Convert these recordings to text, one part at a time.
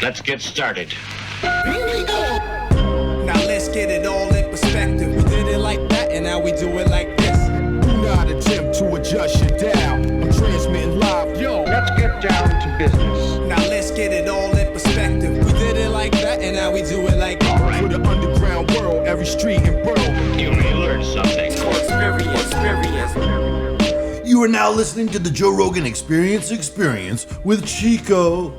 Let's get started. Now let's get it all in perspective. We did it like that, and now we do it like this. Do not attempt to adjust your dial. I'm transmitting live. Yo, Let's get down to business. Now let's get it all in perspective. We did it like that, and now we do it like this. for the underground world, every street and borough. You may learn something. You are now listening to the Joe Rogan Experience with Chico,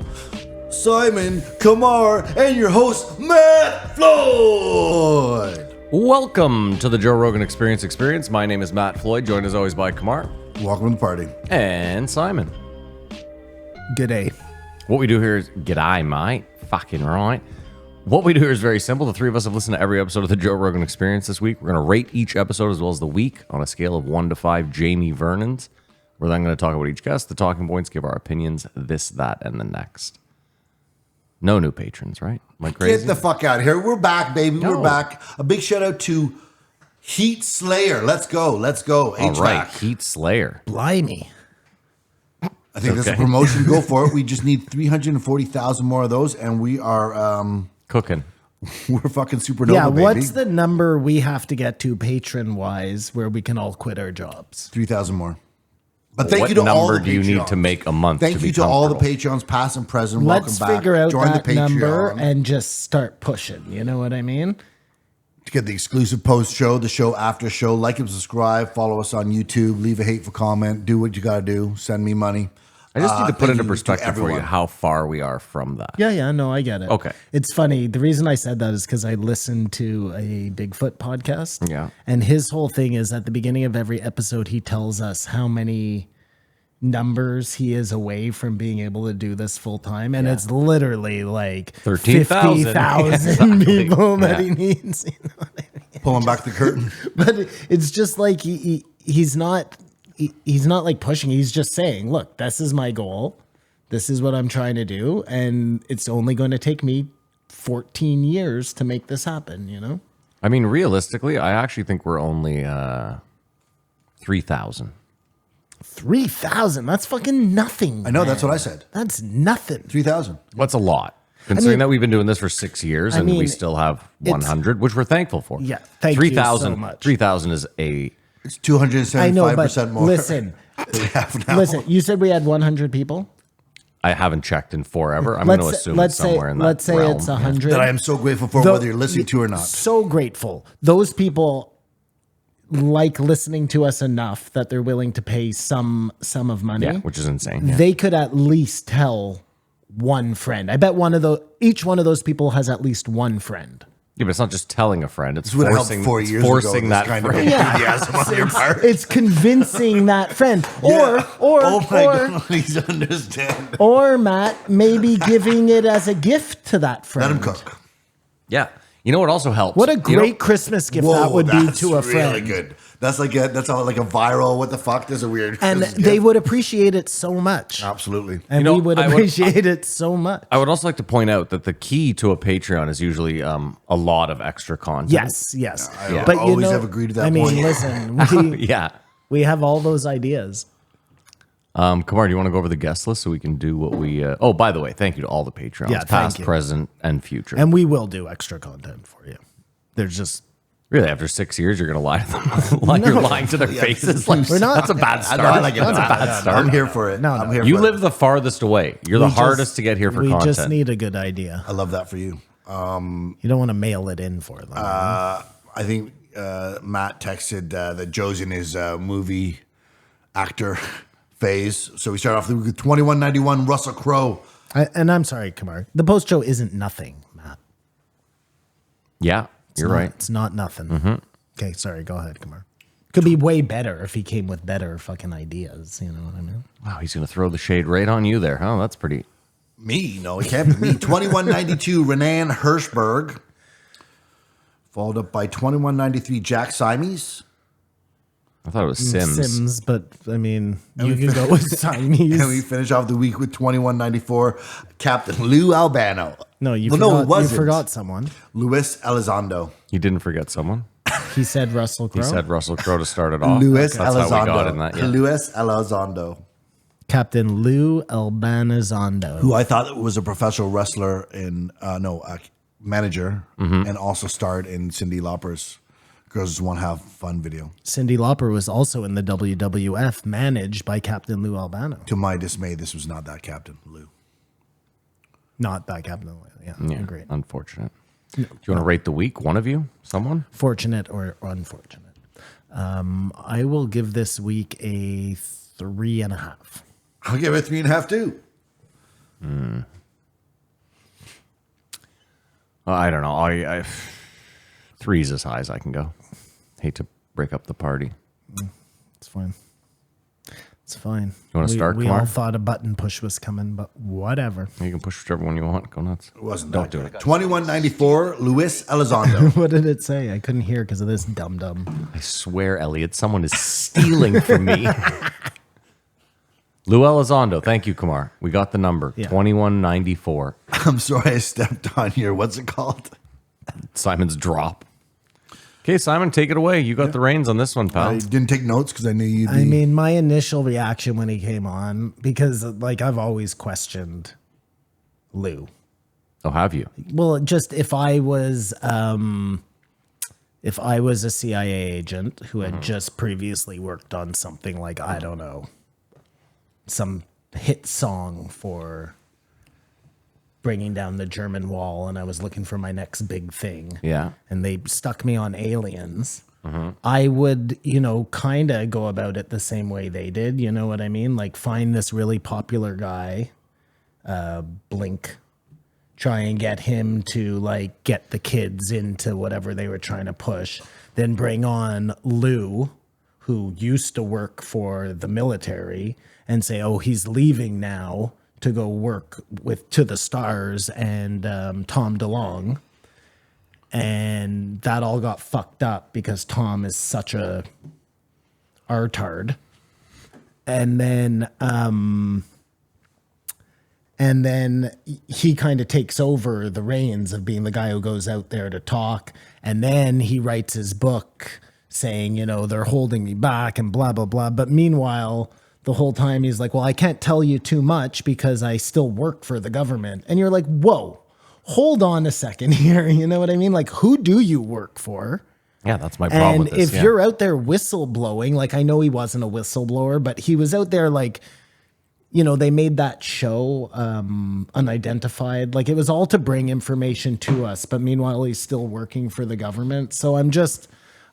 Simon, Kamar, and your host, Matt Floyd. Welcome to the Joe Rogan Experience. My name is Matt Floyd, joined as always by Kamar Welcome to the party. and Simon. G'day. What we do here is, g'day, mate. Fucking right. What we do here is very simple. The three of us have listened to every episode of the Joe Rogan Experience this week. We're going to rate each episode as well as the week on a scale of 1 to 5 Jamie Vernons. We're then going to talk about each guest, the talking points, give our opinions, this, that, and the next. No new patrons, right? Am I crazy? Get the fuck out of here. We're back, baby. No. We're back. A big shout out to Heat Slayer. Let's go. All HVAC. right, Heat Slayer. Blimey. I think that's a promotion. Go for it. We just need 340,000 more of those, and we are Cooking. we're fucking supernova, Yeah, baby. what's the number we have to get to patron-wise where we can all quit our jobs? 3,000 more. But thank What you to all number the do you need Patreons. to make a month Thank to be you to all the comfortable? Patreons, past and present. Let's Welcome back. figure out Join that the number Patreon and just start pushing. You know what I mean? to get the exclusive post show, the show after show. Like and subscribe. Follow us on YouTube. Leave a hateful comment. Do what you got to do. Send me money. I just need to put thank into you to perspective for you everyone. how far we are from that. Yeah, no, I get it. Okay. It's funny. The reason I said that is because I listened to a Bigfoot podcast. Yeah. And his whole thing is at the beginning of every episode, he tells us how many numbers he is away from being able to do this full time. And it's literally like 13,000. 50,000 people that Yeah. he needs. You know what I mean? Pulling back the curtain. But it's just like he's not like pushing. He's just saying, look, this is my goal. This is what I'm trying to do. And it's only going to take me 14 years to make this happen, you know? I mean, realistically, I actually think we're only 3,000. 3,000. That's fucking nothing. I know. man. That's what I said. That's nothing. 3,000. That's a lot. Considering mean- that we've been doing this for 6 years I and we mean, still have it's- 100, which we're thankful for. Yeah, thank you so much. 3,000 is a... It's I know, but 275% more. listen, than we have now. listen, you said we had 100 people? I haven't checked in forever. I'm going to assume it's somewhere in that let's say realm. it's 100. That I am so grateful for, whether you're listening to or not. So grateful. Those people like listening to us enough that they're willing to pay some of money. Yeah, which is insane. Yeah. They could at least tell one friend. I bet each one of those people has at least one friend. Yeah, but it's not just telling a friend. It's This would have helped forcing, 4 it's years ago. forcing This that kind of friend. enthusiasm on your part. It's convincing that friend. Or Oh my God, please understand. or Matt, maybe giving it as a gift to that friend. Let him cook. Yeah. You know what also helps? What a You know- great Christmas gift that would be that's to a friend. really good. That's like a viral. What the fuck? There's a weird. And Christmas they gift. would appreciate it so much. Absolutely. And know, we would I would- appreciate it so much. I would also like to point out that the key to a Patreon is usually a lot of extra content. Yes. I But always have agreed to that I mean, point. listen, Yeah. we have all those ideas. Kamar, do you want to go over the guest list so we can do what we... oh, by the way, thank you to all the Patreons, Yeah, thank past, you. present, and future. And we will do extra content for you. There's just Really, after 6 years, you're going to lie to them? Like you're lying to their faces? Like, We're not- That's a bad start. I like it. That's a bad start. I'm here for it. No, I'm no. here You for live it. the farthest away. You're the we just- hardest to get here for we content. just need a good idea. I love that for you. You don't want to mail it in for them. I think Matt texted that Joe's in his movie actor phase. So we start off with 2191 Russell Crowe. And I'm sorry, Kamar. The post show isn't nothing, Matt. Yeah, you're right. It's not nothing. Okay, sorry. Go ahead, Kamar. Could be way better if he came with better fucking ideas. You know what I mean? Wow, he's going to throw the shade right on you there. Oh, that's pretty... Me? No, it can't be me. 2192 Renan Hirschberg. Followed up by 2193 Jack Simes. I thought it was Sims. But I mean, you can go with Siamese. And we finish off the week with 2194 Captain Lou Albano. No, you Well, forgot, no, it wasn't. you forgot someone. Luis Elizondo. You didn't forget someone? He said Russell Crowe. He said Russell Crowe to start it off. Luis That's how we got in Elizondo. that. Yeah. Luis Elizondo. Captain Lou Albanazondo. who I thought was a professional wrestler in manager, and also starred in Cyndi Lauper's Girls Just Want to Have Fun video. Cyndi Lauper was also in the WWF, managed by Captain Lou Albano. To my dismay, this was not that Captain Lou. Not that Captain Lou. Yeah, Yeah, great. unfortunate. Do you want to rate the week? One of you? Someone? Fortunate or unfortunate. I will give this week a 3.5. I'll give it 3.5 too. I don't know. I 3's as high as I can go. Hate to break up the party. It's fine. It's fine. You wanna start, We Kumar? all thought a button push was coming, but whatever. You can push whichever one you want. Go nuts. It wasn't Don't that do good. it. 2194, Luis Elizondo. What did it say? I couldn't hear because of this dum-dum. I swear, Elliot, someone is stealing from me. Lou Elizondo. Thank you, Kumar. We got the number. Yeah. 2194. I'm sorry I stepped on your, what's it called? Simon's drop. Okay, Simon, take it away. You got the reins on this one, pal. I didn't take notes because I knew you'd be... I mean, my initial reaction when he came on, because like I've always questioned Lou. Oh, have you? Well, just if I was a CIA agent who had just previously worked on something like, I don't know, some hit song for bringing down the German wall, and I was looking for my next big thing. Yeah. And they stuck me on Aliens. I would, kind of go about it the same way they did. You know what I mean? Like find this really popular guy, Blink, try and get him to like get the kids into whatever they were trying to push. Then bring on Lou, who used to work for the military, and say, oh, he's leaving now to go work with To the Stars and Tom DeLonge. And that all got fucked up because Tom is such a artard. And then he kind of takes over the reins of being the guy who goes out there to talk. And then he writes his book saying, they're holding me back and blah, blah, blah. But meanwhile, the whole time he's like, well, I can't tell you too much because I still work for the government. And you're like, whoa, hold on a second here. You know what I mean? Like, who do you work for? Yeah, that's my problem And with this. if you're out there whistleblowing, like I know he wasn't a whistleblower, but he was out there like, they made that show Unidentified. Like it was all to bring information to us, but meanwhile he's still working for the government. So I'm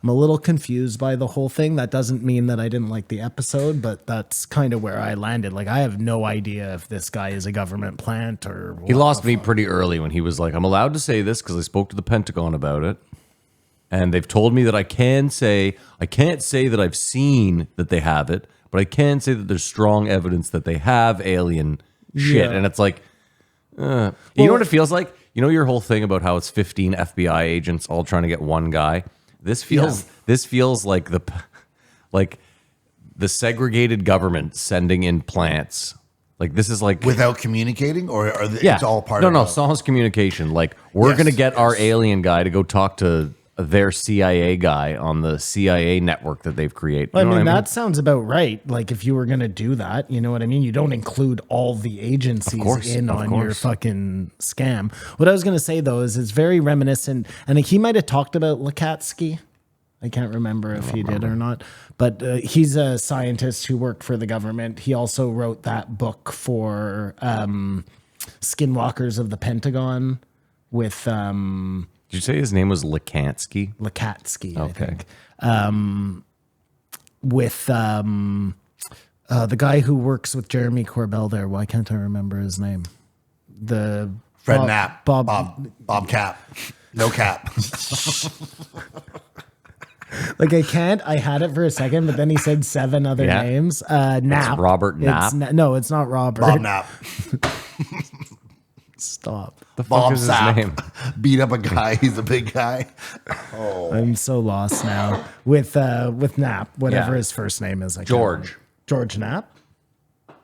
a little confused by the whole thing. That doesn't mean that I didn't like the episode, but that's kind of where I landed. Like I have no idea if this guy is a government plant or He lost me pretty early when he was like, I'm allowed to say this because I spoke to the Pentagon about it. And they've told me that I can't say that I've seen that they have it, but I can say that there's strong evidence that they have alien shit. Yeah. And it's like, you know what it feels like? You know your whole thing about how it's 15 FBI agents all trying to get one guy? This feels like the segregated government sending in plants. Like this is like Without communicating, or it's all part of no, it? Song's communication. Like we're Yes, gonna get our yes. alien guy to go talk to their CIA guy on the CIA network that they've created. You I know mean, what that sounds about right. Like if you were going to do that, you know what I mean? You don't include all the agencies in of on your course. fucking scam. What I was going to say though is it's very reminiscent. And he might have talked about Lukatsky. I can't remember if he did or not, but he's a scientist who worked for the government. He also wrote that book for Skinwalkers of the Pentagon with Did you say his name was Lukatsky? Lukatsky, I Okay. think. With the guy who works with Jeremy Corbell there. Why can't I remember his name? The Fred Bob- Knapp. Bob Cap. No cap. Like I can't. I had it for a second, but then he said 7 other Yeah. names. Knapp. Robert Knapp? No, it's not Robert. Bob Knapp. Stop. The fuck Bob is his Sapp. name? Beat up a guy. He's a big guy. I'm so lost now with Knapp, whatever Yeah. his first name is. I can't George. remember. George Knapp.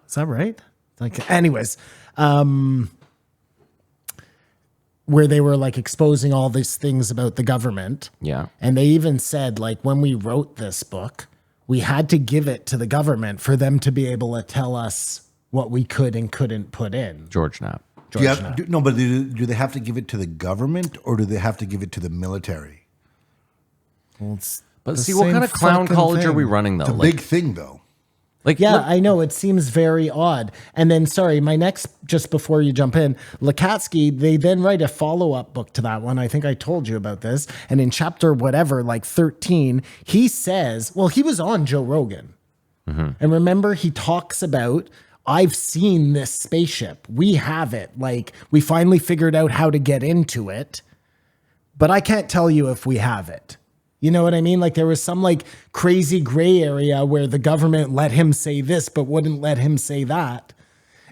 Is that right? Like, anyways, where they were like exposing all these things about the government. Yeah. And they even said, like, when we wrote this book, we had to give it to the government for them to be able to tell us what we could and couldn't put in. George Knapp. Do you have, but do they have to give it to the government or do they have to give it to the military? Well, it's But the see, what same kind of clown fucking college are thing. we running though? It's a big thing, though. Yeah, look- I know. It seems very odd. And then, sorry, my next, just before you jump in, Lukatsky, they then write a follow-up book to that one. I think I told you about this. And in chapter whatever, like 13, he says, well, he was on Joe Rogan. And remember, he talks about, I've seen this spaceship. We have it. Like, we finally figured out how to get into it. But I can't tell you if we have it. You know what I mean? Like there was some like crazy gray area where the government let him say this, but wouldn't let him say that.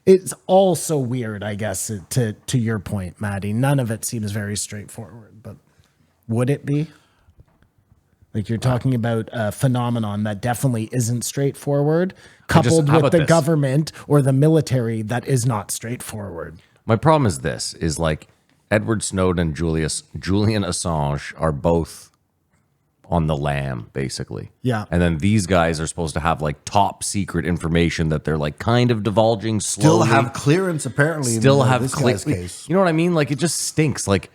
It's all so weird, I guess, to your point, Maddie. None of it seems very straightforward, but would it be? Like you're talking about a phenomenon that definitely isn't straightforward, coupled how with about the this? government or the military that is not straightforward. My problem is this: is like Edward Snowden and Julian Assange are both on the lam, basically. Yeah. And then these guys are supposed to have like top secret information that they're like kind of divulging Still slowly. have clearance, apparently. still in have this cle- guy's case. You know what I mean? Like it just stinks. Like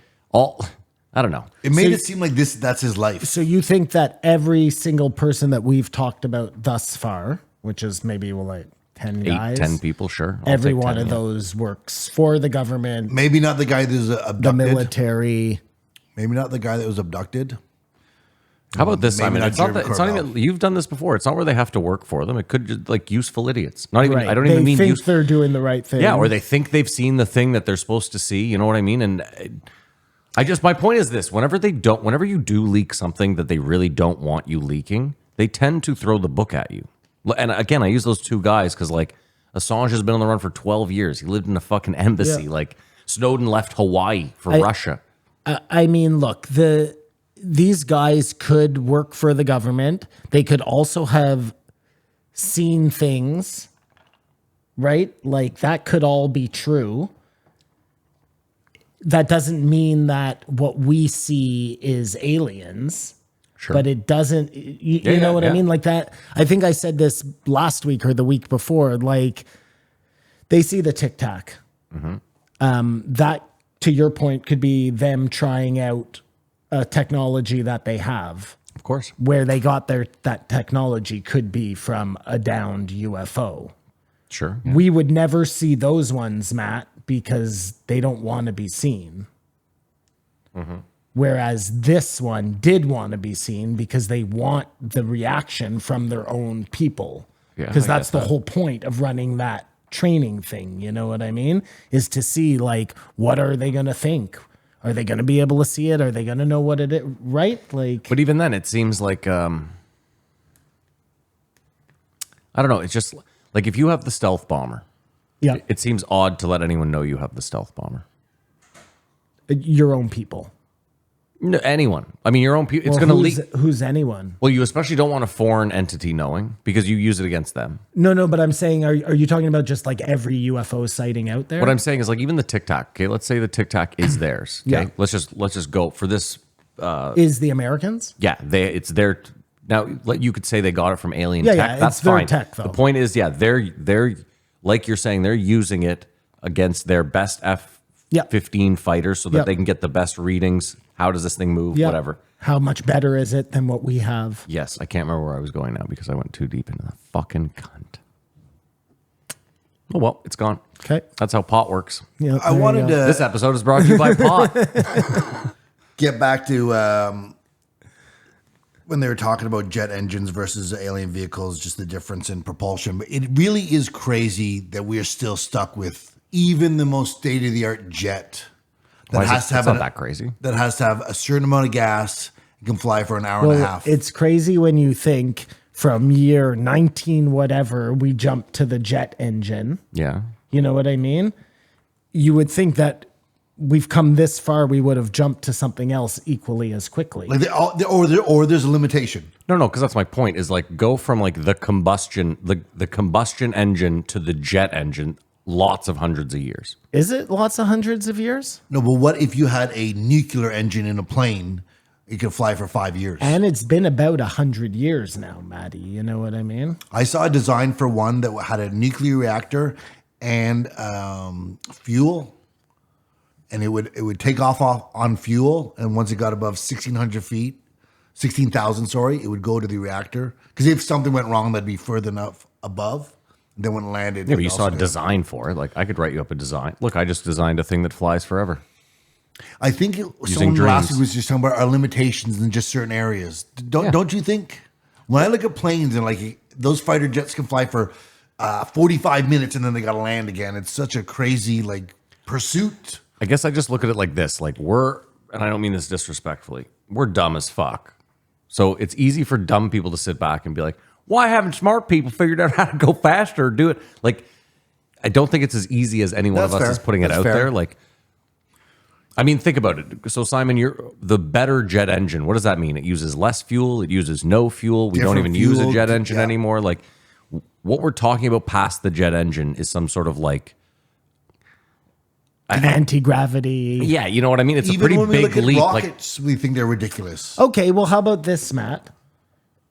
I don't know. It made it seem like that's his life. So you think that every single person that we've talked about thus far, which is maybe like 10 guys, 10 people, sure. I'll every take one 10, of yeah. those works for the government, Maybe not the guy that was abducted. the military. Maybe not the guy that was abducted. How about this, Maybe Simon? not It's not, Jeremy that, it's not Corbell. even. You've done this before. It's not where they have to work for them. It could just like useful idiots. Not even. Right. I don't they even mean think use. they're doing the right thing. Yeah, or they think they've seen the thing that they're supposed to see. You know what I mean? And my point is this: whenever you do leak something that they really don't want you leaking, they tend to throw the book at you. And again, I use those two guys because like Assange has been on the run for 12 years. He lived in a fucking embassy. Yeah. Like Snowden left Hawaii for Russia. I mean, look, these guys could work for the government. They could also have seen things, right? Like that could all be true. That doesn't mean that what we see is aliens. Sure. But it doesn't, you know what I yeah. mean? Like that, I think I said this last week or the week before, like they see the Tic Tac. That, to your point, could be them trying out a technology that they have. Of course. Where they got that technology could be from a downed UFO. Sure. We would never see those ones, Matt, because they don't want to be seen. Whereas this one did want to be seen because they want the reaction from their own people. Yeah, Because I that's get the whole point of running that training thing. You know what I mean? Is to see like, what are they going to think? Are they going to be able to see it? Are they going to know what it is? Right? Like, But even then, it seems like I don't know. It's just like if you have the stealth bomber, yeah, it seems odd to let anyone know you have the stealth bomber. your own people. No, anyone. I mean, your own people. It's Well, going to leak. Who's anyone? Well, you especially don't want a foreign entity knowing because you use it against them. No, but I'm saying, are you talking about just like every UFO sighting out there? What I'm saying is like even the Tic Tac. Okay, let's say the Tic Tac is theirs. Okay, Yeah. let's just go for this. is the Americans? Yeah, it's their. Now, you could say they got it from alien Yeah, tech. yeah, That's it's their fine. tech, though. The point is, yeah, they're like you're saying, they're using it against their best F-15 fighters so that Yep. they can get the best readings. How does this thing move? Yeah. Whatever. How much better is it than what we have? Yes, I can't remember where I was going now because I went too deep into the fucking cunt. Oh well, it's gone. Okay. That's how pot works. Yeah, I there you wanted go. to This episode is brought to you by pot. get back to when they were talking about jet engines versus alien vehicles, just the difference in propulsion. But it really is crazy that we are still stuck with even the most state-of-the-art jet that Why is has it- to have it's not that crazy. That has to have a certain amount of gas and can fly for an hour and a half. It's crazy when you think from year 19 whatever we jumped to the jet engine. Yeah. You know what I mean? You would think that we've come this far, we would have jumped to something else equally as quickly. Like or there's a limitation. No, because that's my point. Is like go from like the combustion engine to the jet engine. Lots of hundreds of years. Is it lots of hundreds of years? No, but what if you had a nuclear engine in a plane It could fly for 5 years. And it's been about 100 years now, Maddie. You know what I mean? I saw a design for one that had a nuclear reactor and fuel, and it would take off on fuel, and once it got above 1,600 feet, 16,000, sorry, it would go to the reactor. Because if something went wrong, that'd be further enough above. Then when it landed, Yeah, but you it'd saw a also go. design for it. Like I could write you up a design. Look, I just designed a thing that flies forever. I think someone last week was just talking about our limitations in just certain areas. Don't you think? When I look at planes and like those fighter jets can fly for 45 minutes and then they got to land again. It's such a crazy like pursuit. I guess I just look at it like this. Like we're, and I don't mean this disrespectfully, we're dumb as fuck. So it's easy for dumb people to sit back and be like, why haven't smart people figured out how to go faster or do it? Like, I don't think it's as easy as any one That's of us fair. is putting it That's out fair. there. Like, I mean, think about it. So Simon, you're the better jet engine. What does that mean? It uses less fuel. It uses no fuel. We don't Different even use a fuel, jet engine yeah. anymore. Like what we're talking about past the jet engine is some sort of like, Anti-gravity. yeah, you know what I mean? It's a Even pretty when we big look at leap. Like, rockets, we think they're ridiculous. Okay, well, how about this, Matt?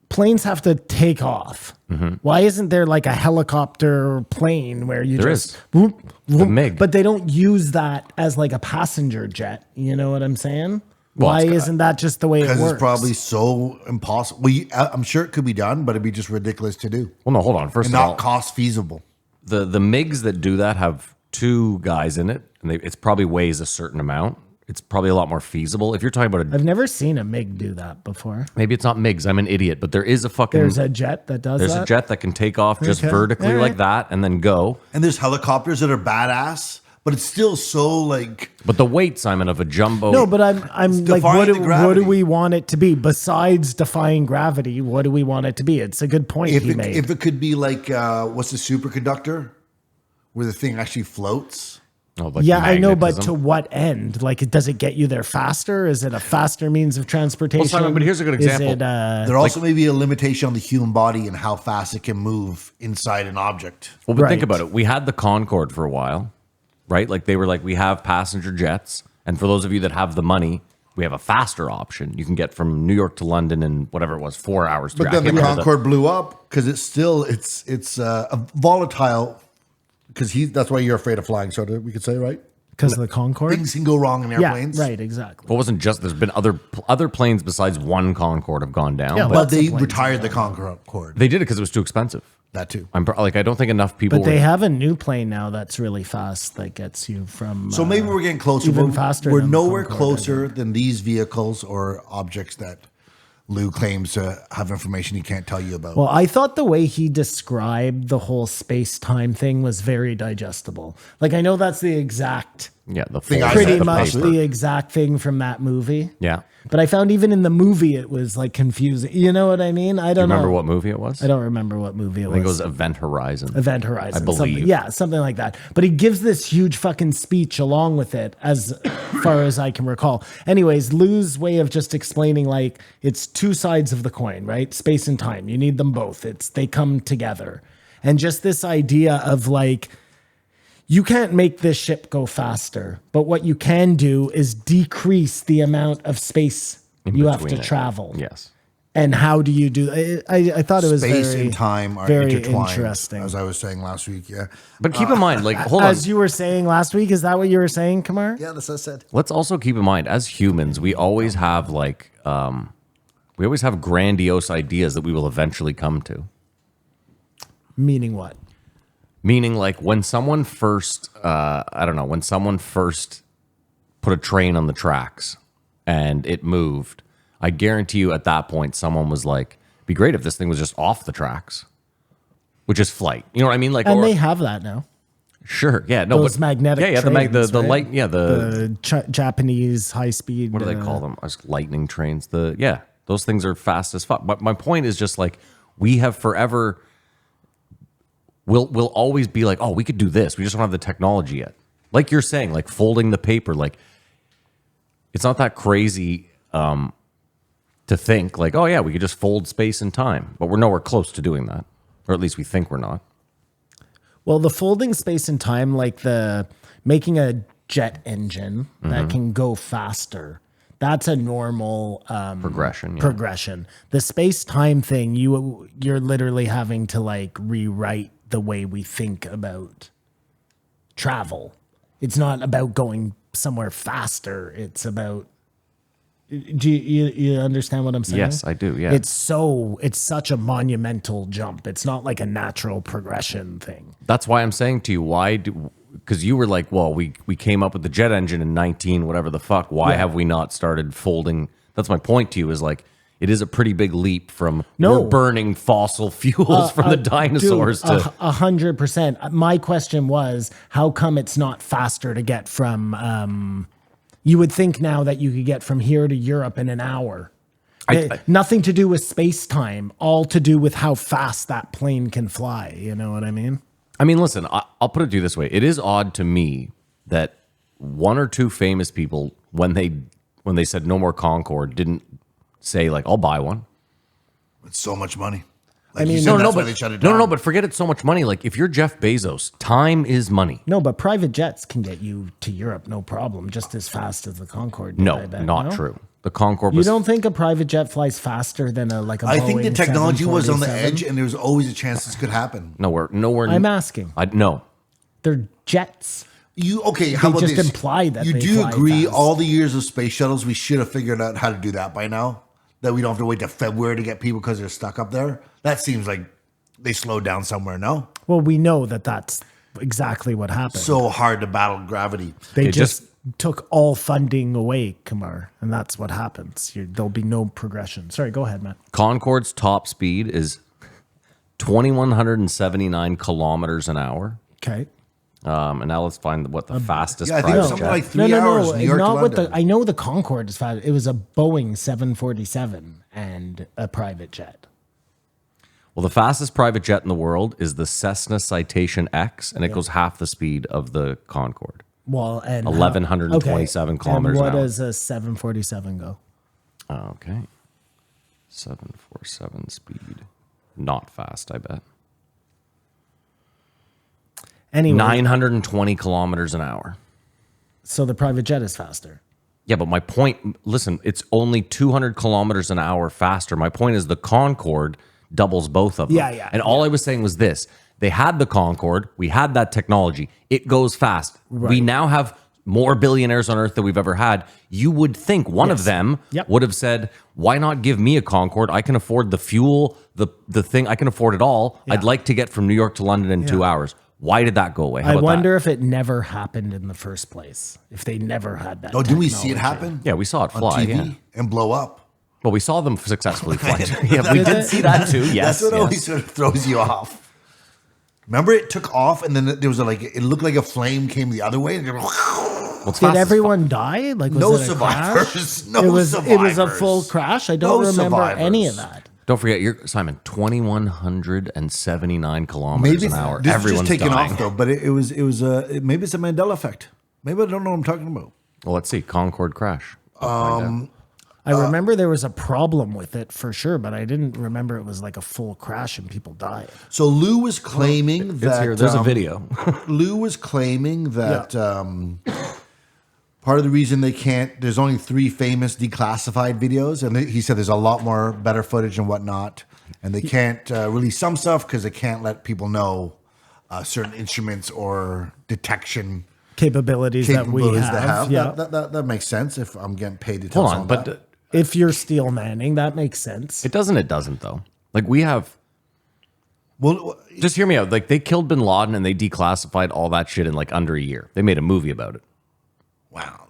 Planes have to take off. Mm-hmm. Why isn't there like a helicopter plane where you There just is. whoop, whoop, MiG. but they don't use that as like a passenger jet. You know what I'm saying? Well, Why it's- isn't that just the way it Because works? it's probably so impossible. Well, I'm sure it could be done, but it'd be just ridiculous to do well, no, hold on. First and of all, not cost feasible. the MiGs that do that have two guys in it, and it's probably weighs a certain amount. It's probably a lot more feasible. If you're talking about I've never seen a MiG do that before. maybe it's not MiGs. I'm an idiot, but there is a fucking There's a jet that does there's that. a jet that can take off just Okay. vertically All right. like that and then go. And there's helicopters that are badass, but it's still so like But the weight, Simon, of a jumbo. No, but I'm like, defying what the do gravity. we want it to be besides defying gravity? What do we want it to be? It's a good point he made. if it could be like what's the superconductor, where the thing actually floats. Oh, like Yeah, I know, but magnetism. to what end? Like, does it get you there faster? Is it a faster means of transportation? Well, Simon, but here's a good example. Is it, There also may be a limitation on the human body and how fast it can move inside an object. Well, but think Right. about it. We had the Concorde for a while, right? Like they were like, we have passenger jets, and for those of you that have the money, we have a faster option. You can get from New York to London in whatever it was, 4 hours. But I then the can't remember Concorde blew up because it's still it's a volatile. Because that's why you're afraid of flying. So we could say right. because of the Concorde? Things can go wrong in Yeah, airplanes. right, exactly. Well, it wasn't just. There's been other planes besides one Concorde have gone down. Yeah, but well, But they planes retired the Concorde. they did it because it was too expensive. That too. I don't think enough people. But they were, have a new plane now that's really fast that gets you from. So maybe we're getting closer. even We're- faster We're than the nowhere Concorde, closer than these vehicles or objects that Lou claims to have information he can't tell you about. Well, I thought the way he described the whole space time thing was very digestible. Like, I know that's the exact, yeah, the Thing full- I pretty said, much paper. the exact thing from that movie. Yeah. But I found even in the movie it was like confusing. You know what I mean? I Do you don't remember know. what movie it was? I don't remember what movie it I think it was. was Event Horizon. Event Horizon. I believe. Something, yeah, something like that. But he gives this huge fucking speech along with it, as far as I can recall. Anyways, Lou's way of just explaining, like, it's two sides of the coin, right? Space and time. You need them both. They come together. And just this idea of like, you can't make this ship go faster, but what you can do is decrease the amount of space In you have to between it. travel. Yes. And how do you do? I thought it was Space very, and time are very intertwined, interesting. as I was saying last week. Yeah. But keep in mind, like, hold on. As you were saying last week, is that what you were saying, Kamar? Yeah, that's what I said. Let's also keep in mind, as humans, we always have like, we always have grandiose ideas that we will eventually come to. Meaning what? Meaning, like, when someone first, when someone first put a train on the tracks and it moved, I guarantee you at that point, someone was like, be great if this thing was just off the tracks, which is flight. You know what I mean? Like, And or- they have that now. sure. Yeah. No, Those magnetic Yeah. trains, The right? light. Yeah. The Japanese high speed. What do they call them? Just lightning trains. Those things are fast as fuck. But my point is just like, we have forever, we'll always be like, oh, we could do this. We just don't have the technology yet. Like you're saying, like folding the paper, like it's not that crazy to think like, oh yeah, we could just fold space and time, but we're nowhere close to doing that, or at least we think we're not. Well, the folding space and time, like the making a jet engine that can go faster. That's a normal Progression. Yeah. progression. The space-time thing, you're literally having to like rewrite the way we think about travel. It's not about going somewhere faster. It's about, do you understand what I'm saying? Yes, I do, yeah. It's such a monumental jump. It's not like a natural progression thing. That's why I'm saying to you, because you were like, well, we came up with the jet engine in 19, whatever the fuck. Why have we not started folding? That's my point to you is like, it is a pretty big leap from we're burning fossil fuels from the dinosaurs Dude, to 100%. My question was, how come it's not faster to get from, you would think now that you could get from here to Europe in an hour. Nothing to do with space time, all to do with how fast that plane can fly. You know what I mean? I mean, listen, I'll put it to you this way. It is odd to me that one or two famous people, when they said no more Concorde, didn't say like, I'll buy one. It's so much money. I mean, But forget it's so much money. Like if you're Jeff Bezos, time is money. No, but private jets can get you to Europe, no problem, just as fast as the Concorde did, No, I bet, not no? true. The Concorde You was don't think a private jet flies faster than a I think the Boeing technology was on the 747? edge, and there was always a chance this could happen. nowhere. I'm asking. No. They're jets. How about just this? imply that you they do fly agree fast. all the years of space shuttles, we should have figured out how to do that by now. That we don't have to wait to February to get people because they're stuck up there. That seems like they slowed down somewhere. No, Well, we know that that's exactly what happened. so hard to battle gravity. They It just just- took all funding away, Kamar, and that's what happens. There'll be no progression. Sorry, go ahead, Matt. Concorde's top speed is 2,179 kilometers an hour. Okay. And now let's find what the fastest Yeah, I think it was private something jet. like 3 hours. New York to Not with London. I know the Concorde is fast. It was a Boeing 747 and a private jet. Well, the fastest private jet in the world is the Cessna Citation X, and it goes half the speed of the Concorde. Well, and 1,127 kilometers And an what hour. does a 747 go? Okay. 747 speed. Not fast, I bet. Anyway, 920 kilometers an hour. so the private jet is faster. Yeah, but my point, listen, it's only 200 kilometers an hour faster. My point is the Concorde doubles both of them. Yeah. And all I was saying was this. They had the Concorde. We had that technology. It goes fast. We now have more billionaires on Earth than we've ever had. You would think one of them Yep. would have said, why not give me a Concorde? I can afford the fuel, the thing. I can afford it all. I'd like to get from New York to London in 2 hours. Why did that go away? How I about wonder that? if it never happened in the first place. If they never had that. Oh, did we see it technology. happen? Yeah, we saw it on fly. TV Yeah. and blow up. Well, we saw them successfully fly. Yeah, we did see that too. Yes. That's what yes. always sort of throws you off. Remember, it took off, and then there was it looked like a flame came the other way. And Well, it's Did fast as everyone die? Like was No it a crash? survivors. No it was a survivors. full crash. I don't No remember any of survivors. that. Don't forget, Simon, 2,179 kilometers Maybe an hour. this is Everyone's just taking dying. off though, but it was maybe it's a Mandela effect. Maybe I don't know what I'm talking about. Well, let's see. Concorde crash. I remember there was a problem with it for sure, but I didn't remember it was like a full crash and people died. So Lou was claiming It's that here. There's a video. Lou was claiming that part of the reason they can't. There's only 3 famous declassified videos, and he said there's a lot more better footage and whatnot, and they can't release some stuff because they can't let people know certain instruments or detection Capabilities that we capabilities have. they have. Yeah. That makes sense if I'm getting paid to tell Hold on. someone But that. If you're steel manning, that makes sense. it doesn't, though. Like, we have. Well, Just hear me out. Like, they killed bin Laden and they declassified all that shit in like under a year. They made a movie about it. wow.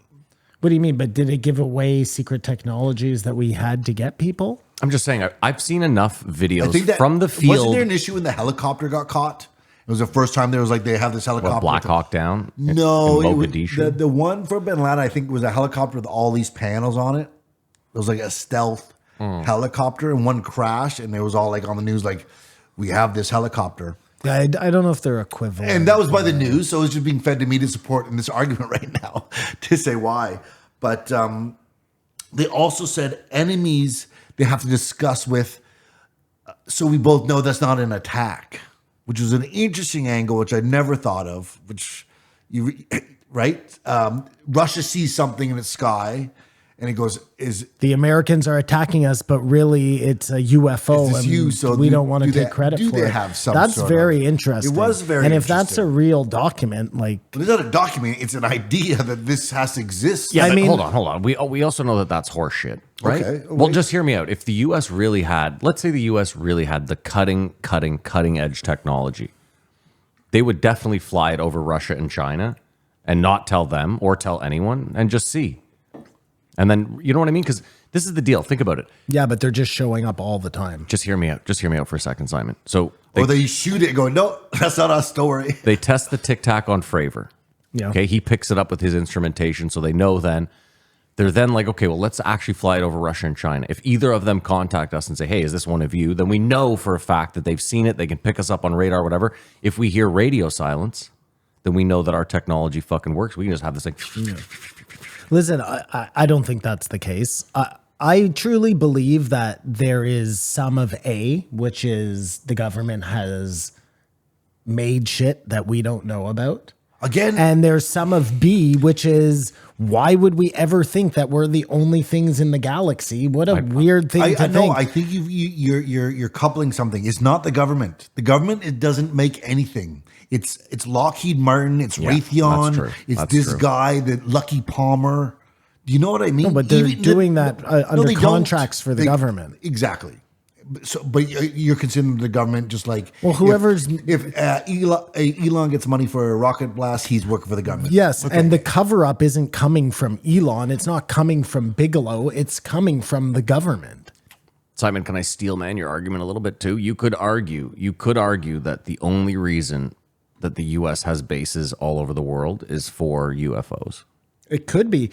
What do you mean? But did it give away secret technologies that we had to get people? I'm just saying, I've seen enough I videos think that from the field. Wasn't there an issue when the helicopter got caught? It was the first time there was they have this helicopter. What, Black Hawk Down? No, in it was, Mogadishu? the one for Bin Laden, I think, was a helicopter with all these panels on it. It was like a stealth helicopter, and one crashed, and it was all on the news, we have this helicopter. I don't know if they're equivalent. And that was by the news, so it's just being fed to me to support in this argument right now to say why. But they also said enemies they have to discuss with, so we both know that's not an attack, which was an interesting angle, which I never thought of. Which right, Russia sees something in the sky, and it goes, "Is The Americans are attacking us, but really it's a UFO, Is this and you? So we do- don't want to do they- take credit do for they it. have some That's sort very of- interesting. It was very And if that's a interesting. real document, like it's not a document; it's an idea that this has to exist." Yeah, I but mean- hold on. We also know that that's horseshit, right? Okay, Well, wait. just hear me out. If the U.S. really had, let's say the U.S. really had the cutting edge technology, they would definitely fly it over Russia and China, and not tell them or tell anyone, and just see. And then you know what I mean? Because this is the deal. Think about it. yeah, but they're just showing up all the time. Just hear me out. Just hear me out for a second, Simon. So Or they shoot it and go, "No, that's not our story." they test the Tic Tac on Fravor. Yeah. Okay. He picks it up with his instrumentation. So they know then. They're then like, okay, well, let's actually fly it over Russia and China. If either of them contact us and say, hey, is this one of you? Then we know for a fact that they've seen it. They can pick us up on radar, whatever. If we hear radio silence, then we know that our technology fucking works. We can just have this like, Listen, I don't think that's the case. I truly believe that there is some of A, which is the government has made shit that we don't know about. Again, And there's some of B, which is why would we ever think that we're the only things in the galaxy? What a weird thing I to know. think. I think you're coupling something. It's not the government. The government it doesn't make anything. It's Lockheed Martin. It's Yeah, that's Raytheon. true. It's That's this true. guy, that Lucky Palmer. Do you know what I mean? but they're doing that under they don't. contracts for the government. Exactly. So, but you're considering the government just like Well, whoever's- if Elon gets money for a rocket blast, he's working for the government. Yes, Okay. and the cover up isn't coming from Elon. It's not coming from Bigelow. It's coming from the government. Simon, can I steel man your argument a little bit too? You could argue that the only reason that the U.S. has bases all over the world is for UFOs. It could be.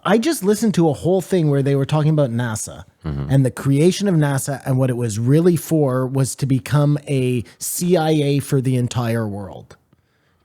I just listened to a whole thing where they were talking about NASA and the creation of NASA, and what it was really for was to become a CIA for the entire world.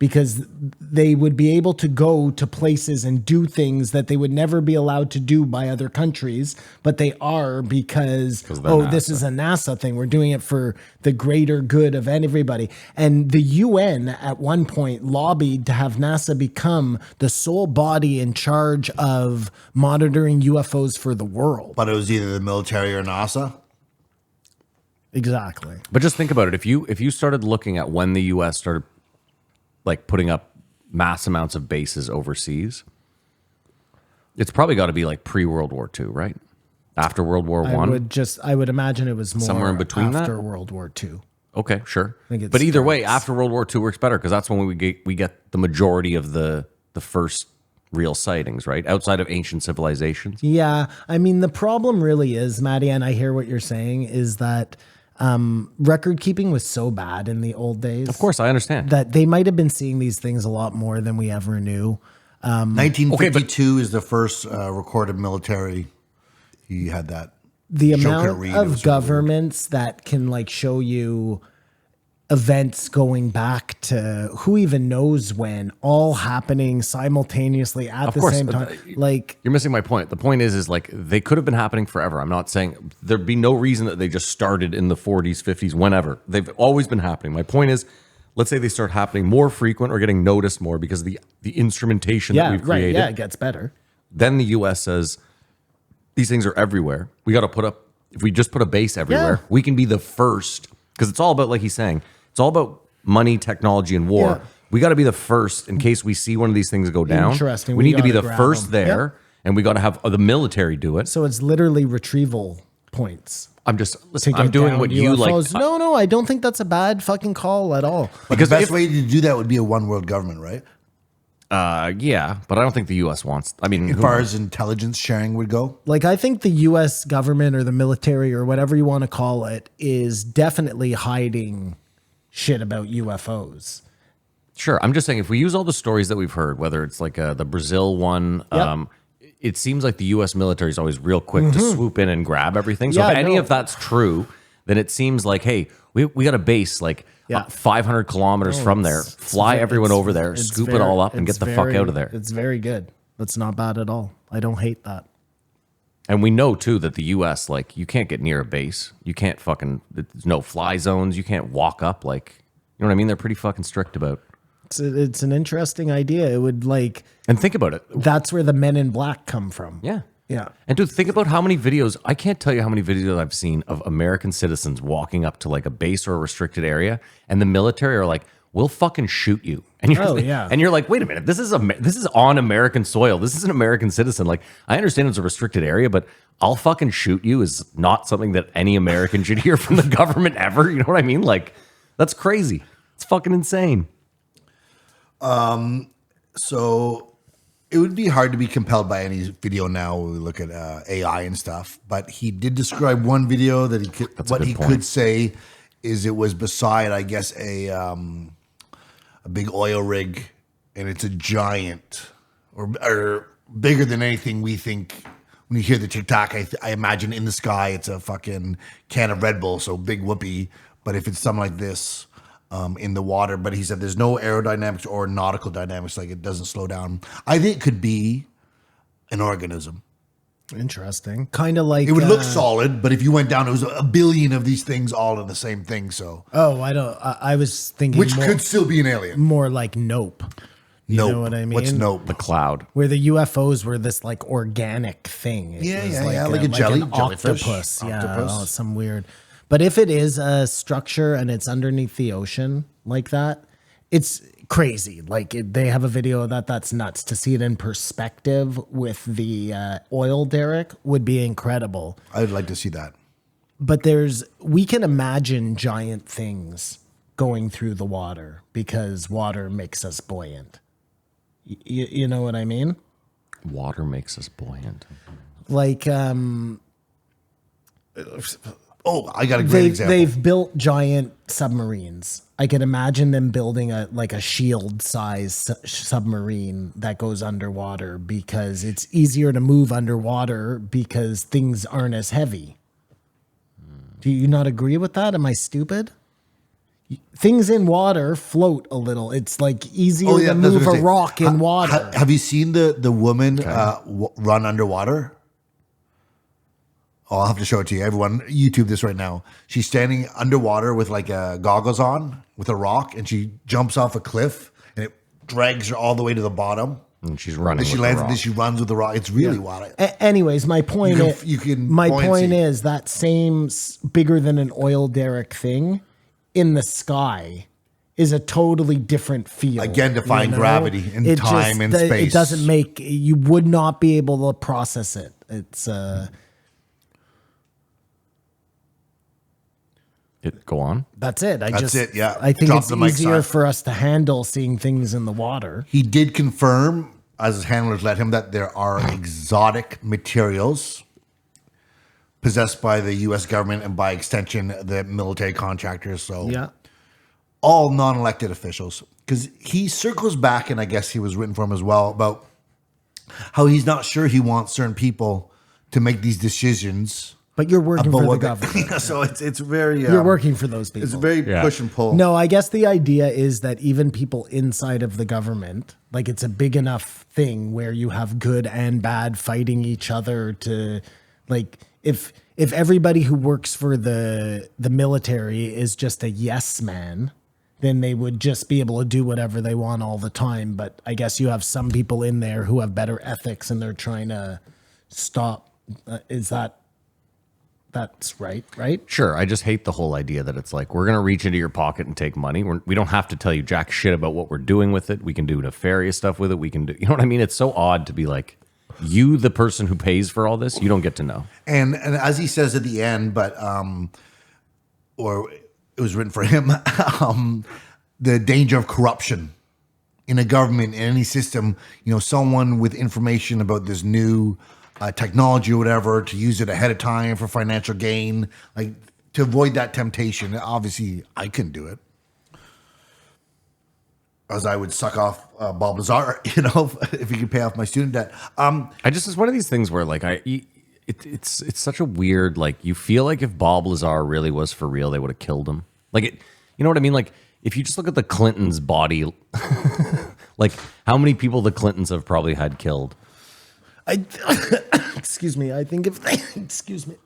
Because they would be able to go to places and do things that they would never be allowed to do by other countries, but they are because they're this NASA. is a NASA thing. We're doing it for the greater good of everybody. And the UN at one point lobbied to have NASA become the sole body in charge of monitoring UFOs for the world. But it was either the military or NASA. Exactly. But just think about it. If you started looking at when the U.S. started like putting up mass amounts of bases overseas, it's probably got to be like pre-World War II, right? After World War I One. would imagine it was more Somewhere in between that? after World War II. Okay, sure. think it But either way, starts- after World War II works better because that's when we get the majority of the first real sightings, right? Outside of ancient civilizations. Yeah, I mean the problem really is, Maddie, and I hear what you're saying, is that record keeping was so bad in the old days. Of course, I understand. that they might have been seeing these things a lot more than we ever knew. 1952 is the first recorded military. He had that. The Joe amount couldn't read, it of was really governments that can like show you events going back to who even knows when, all happening simultaneously at Of the course, same but time. Like, You're missing my point. The point is like they could have been happening forever. I'm not saying there'd be no reason that they just started in the 40s, 50s, whenever. They've always been happening. My point is, let's say they start happening more frequent or getting noticed more because of the instrumentation that yeah, we've right. created. Yeah, it gets better. Then the US says these things are everywhere. We got to put up, if we just put a base everywhere, Yeah. we can be the first, because it's all about, like he's saying, it's all about money, technology, and war. Yeah. We got to be the first in case we see one of these things go down. Interesting. We We need to be gotta the grab first them. there, Yep. and we got to have the military do it. So it's literally retrieval points. I'm just, To listen, get I'm doing down what you UFOs. like. No, I don't think that's a bad fucking call at all. But Because the best if- way to do that would be a one world government, right? Yeah, but I don't think the US wants, I mean, As who far knows? as intelligence sharing would go. Like, I think the US government or the military or whatever you want to call it is definitely hiding shit about UFOs. Sure. I'm just saying, if we use all the stories that we've heard, whether it's like the Brazil one, Yep. it seems like the U.S. military is always real quick to swoop in and grab everything. So Yeah, if any no. of that's true, then it seems like, hey, we got a base like Yeah. 500 kilometers from there. Fly everyone over there, It's scoop it very- all up, and get it's the fuck very- out of there. It's very good. That's not bad at all. I don't hate that. And we know too that the U.S. like you can't get near a base. You can't fucking. There's no fly zones. You can't walk up. Like, you know what I mean? They're pretty fucking strict about. It's an interesting idea. It would like And think about it. that's where the Men in Black come from. Yeah. Yeah. And dude, think about how many videos, I can't tell you how many videos I've seen of American citizens walking up to like a base or a restricted area, and the military are like, we'll fucking shoot you. And you're, Oh, yeah. And you're like, wait a minute, this is on American soil. This is an American citizen. Like, I understand it's a restricted area, but I'll fucking shoot you is not something that any American should hear from the government ever. You know what I mean? Like, that's crazy. It's fucking insane. So it would be hard to be compelled by any video now when we look at AI and stuff. But he did describe one video that he could. That's a What good he point. could say is it was beside, I guess, a big oil rig, and it's a giant or bigger than anything we think. When you hear the TikTok, I imagine in the sky it's a fucking can of Red Bull, so big whoopee. But if it's something like this. In the water, but he said there's no aerodynamics or nautical dynamics, like it doesn't slow down. I think it could be an organism. Interesting. Kind of like It would look solid, but if you went down, it was a billion of these things all in the same thing. So, Oh, I don't. I was thinking which more, could still be an alien. more like Nope. You Nope. know what I mean? What's nope? The cloud. Where the UFOs were this like organic thing. It Yeah, was yeah, like a jelly- an jellyfish, octopus. Yeah, octopus. oh, some weird. But if it is a structure and it's underneath the ocean like that, it's crazy. Like they have a video of that. That's nuts. To see it in perspective with the oil derrick would be incredible. I'd like to see that. But we can imagine giant things going through the water because water makes us buoyant. You know what I mean? Water makes us buoyant. Like Oh, I got a great example. they've built giant submarines. I can imagine them building a shield size submarine that goes underwater because it's easier to move underwater because things aren't as heavy. Do you not agree with that? Am I stupid? Things in water float a little. It's like easier to that's what move I was a saying. rock in water. Have you seen the woman run underwater? Oh, I'll have to show it to you. Everyone, YouTube this right now. She's standing underwater with like goggles on with a rock, and she jumps off a cliff, and it drags her all the way to the bottom. And she's running. Then she with lands, the and then rock. she runs with the rock. It's really wild. Anyways, my point You can- is, you can my buoyancy. point is that same bigger than an oil derrick thing in the sky is a totally different feel. Again, defying gravity and It time and It space. doesn't make, you would not be able to process it. It's Go on. that's it. That's it, yeah. I think Drop it's the mic, easier son. for us to handle seeing things in the water. He did confirm, as his handlers let him, that there are exotic materials possessed by the U.S. government and by extension the military contractors. So all non-elected officials, because he circles back, and I guess he was written for him as well, about how he's not sure he wants certain people to make these decisions. But you're working about for the what government. So it's very You're working for those people. It's very Yeah. push and pull. No, I guess the idea is that even people inside of the government, like it's a big enough thing where you have good and bad fighting each other to, like, if everybody who works for the military is just a yes man, then they would just be able to do whatever they want all the time. But I guess you have some people in there who have better ethics and they're trying to stop. That's right? Sure. I just hate the whole idea that it's like, we're going to reach into your pocket and take money. We don't have to tell you jack shit about what we're doing with it. We can do nefarious stuff with it. We can do, you know what I mean? It's so odd to be like, you, the person who pays for all this, you don't get to know. And as he says at the end, but or it was written for him, the danger of corruption in a government, in any system. You know, someone with information about this new technology or whatever, to use it ahead of time for financial gain, like to avoid that temptation. Obviously, I couldn't do it, as I would suck off Bob Lazar, you know, if he could pay off my student debt. It's one of these things where like it's such a weird, like, you feel like if Bob Lazar really was for real, they would have killed him. Like, you know what I mean? Like, if you just look at the Clintons' body, like how many people the Clintons have probably had killed. Excuse me. I think if they, excuse me.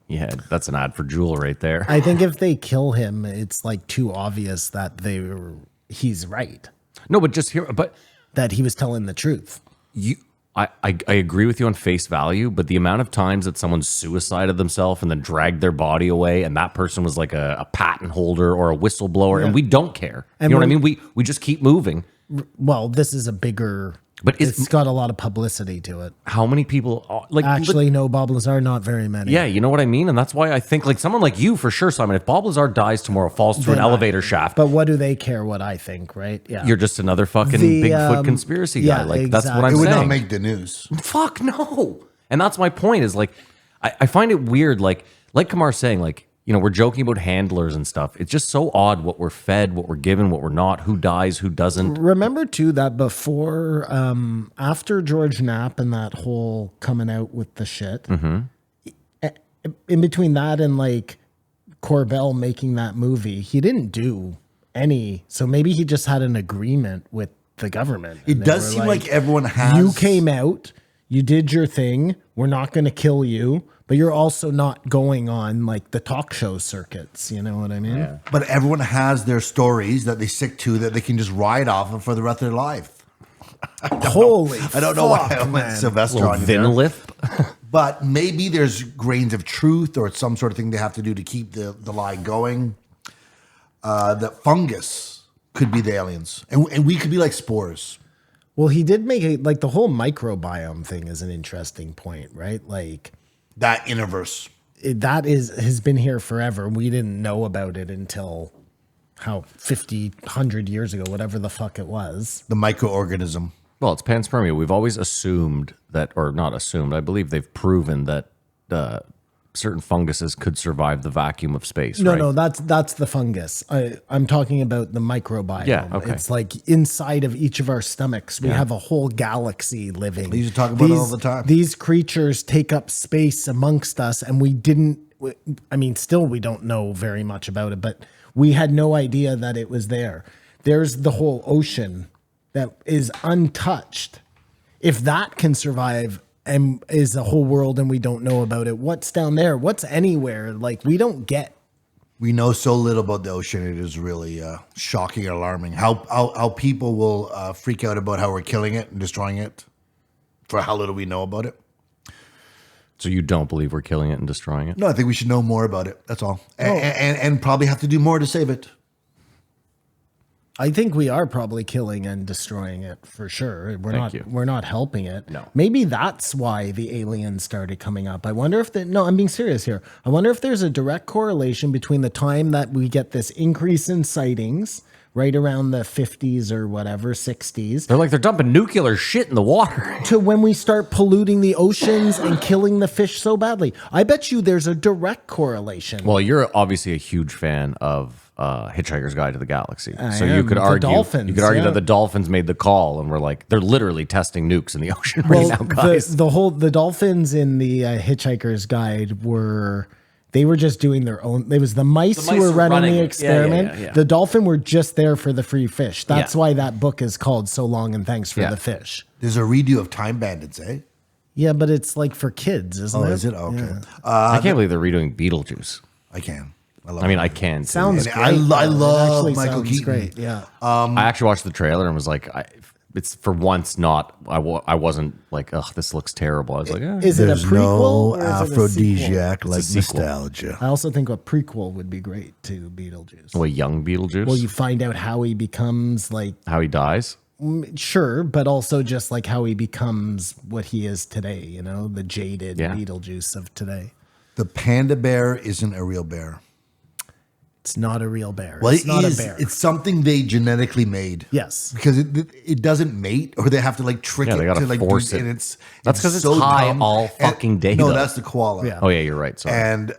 Yeah, that's an ad for Jewel right there. I think if they kill him, it's like too obvious that he's right, No, but just here, but that he was telling the truth. I agree with you on face value, but the amount of times that someone suicided themselves and then dragged their body away, and that person was like a patent holder or a whistleblower, and we don't care. And you know what I we're- mean? We just keep moving. Well, this is a bigger, But it's got a lot of publicity to it. How many people like Actually, no, Bob Lazar, not very many. Yeah, you know what I mean? And that's why I think like someone like you for sure, Simon, if Bob Lazar dies tomorrow, falls through an Then I- elevator shaft, But what do they care what I think, right? Yeah. you're just another fucking The, Bigfoot conspiracy guy. yeah, Like that's what exactly. I'm It would saying. not make the news. Fuck no. And that's my point is like, I find it weird. Like Kamar's saying, like, you know, we're joking about handlers and stuff. It's just so odd what we're fed, what we're given, what we're not, who dies, who doesn't. Remember too that before, after George Knapp and that whole coming out with the shit, in between that and like Corbell making that movie, he didn't do any. So maybe he just had an agreement with the government. It And they does were seem like everyone has. you came out, you did your thing. We're not going to kill you, but you're also not going on like the talk show circuits. You know what I mean? But everyone has their stories that they stick to that they can just ride off of for the rest of their life. Holy, I don't know why I fuck, went man. Sylvester Little on you there. Vinlip. But maybe there's grains of truth or it's some sort of thing they have to do to keep the lie going. That fungus could be the aliens. And we could be like spores. Well, he did make it like the whole microbiome thing is an interesting point, right? Like That universe. that has been here forever. We didn't know about it until how 50, 100 years ago, whatever the fuck it was. The microorganism. Well, it's panspermia. We've always assumed that, or not assumed, I believe they've proven that certain funguses could survive the vacuum of space. No, right? no, that's the fungus. I'm talking about the microbiome. Yeah, okay. It's like inside of each of our stomachs, we have a whole galaxy living. We used to talk about it all the time. These creatures take up space amongst us, and we didn't. I mean, still we don't know very much about it, but we had no idea that it was there. There's the whole ocean that is untouched. If that can survive and is a whole world and we don't know about it, what's down there? What's anywhere? Like we don't get. We know so little about the ocean. It is really shocking and alarming. How people will freak out about how we're killing it and destroying it for how little we know about it. So you don't believe we're killing it and destroying it? No, I think we should know more about it. That's all. And probably have to do more to save it. I think we are probably killing and destroying it for sure. Thank you. We're not helping it. No. Maybe that's why the aliens started coming up. I wonder if no, I'm being serious here. I wonder if there's a direct correlation between the time that we get this increase in sightings right around the 50s or whatever, 60s, They're dumping nuclear shit in the water. to when we start polluting the oceans and killing the fish so badly. I bet you there's a direct correlation. Well, you're obviously a huge fan of Hitchhiker's Guide to the Galaxy, so am. you could The argue dolphins, you could argue yeah. that the dolphins made the call and were like they're literally testing nukes in the ocean right now, guys. the dolphins in the Hitchhiker's Guide were just doing their own. It was the mice who mice were were running running the it. experiment. Yeah. The dolphin were just there for the free fish. That's Yeah. why that book is called So Long and Thanks for Yeah. the Fish. There's a redo of Time Bandits, eh? Yeah, but it's like for kids, isn't Oh, it? is it? Okay. Yeah. I can't believe they're redoing Beetlejuice. I can. I love I mean, it. I can. Too. Sounds And great. I though. It love actually Michael sounds Keaton. Great. Yeah. I actually watched the trailer and was like, it's for once not. I wasn't like, ugh, this looks terrible. I was like, Is it a There's prequel no or is it a sequel? aphrodisiac like sequel. nostalgia. I also think a prequel would be great to Beetlejuice. well, young Beetlejuice. Well, you find out how he becomes like how he dies. sure, but also just like how he becomes what he is today, you know, the jaded Yeah. Beetlejuice of today. The panda bear isn't a real bear. It's not a real bear. Well, it's not is. a bear. It's something they genetically made. Yes. Because it doesn't mate, or they have to like trick Yeah, they it gotta to like force do, it. and That's 'cause it's high dumb. all And- fucking day, No, though. that's the koala. Yeah. Oh yeah, you're right. Sorry.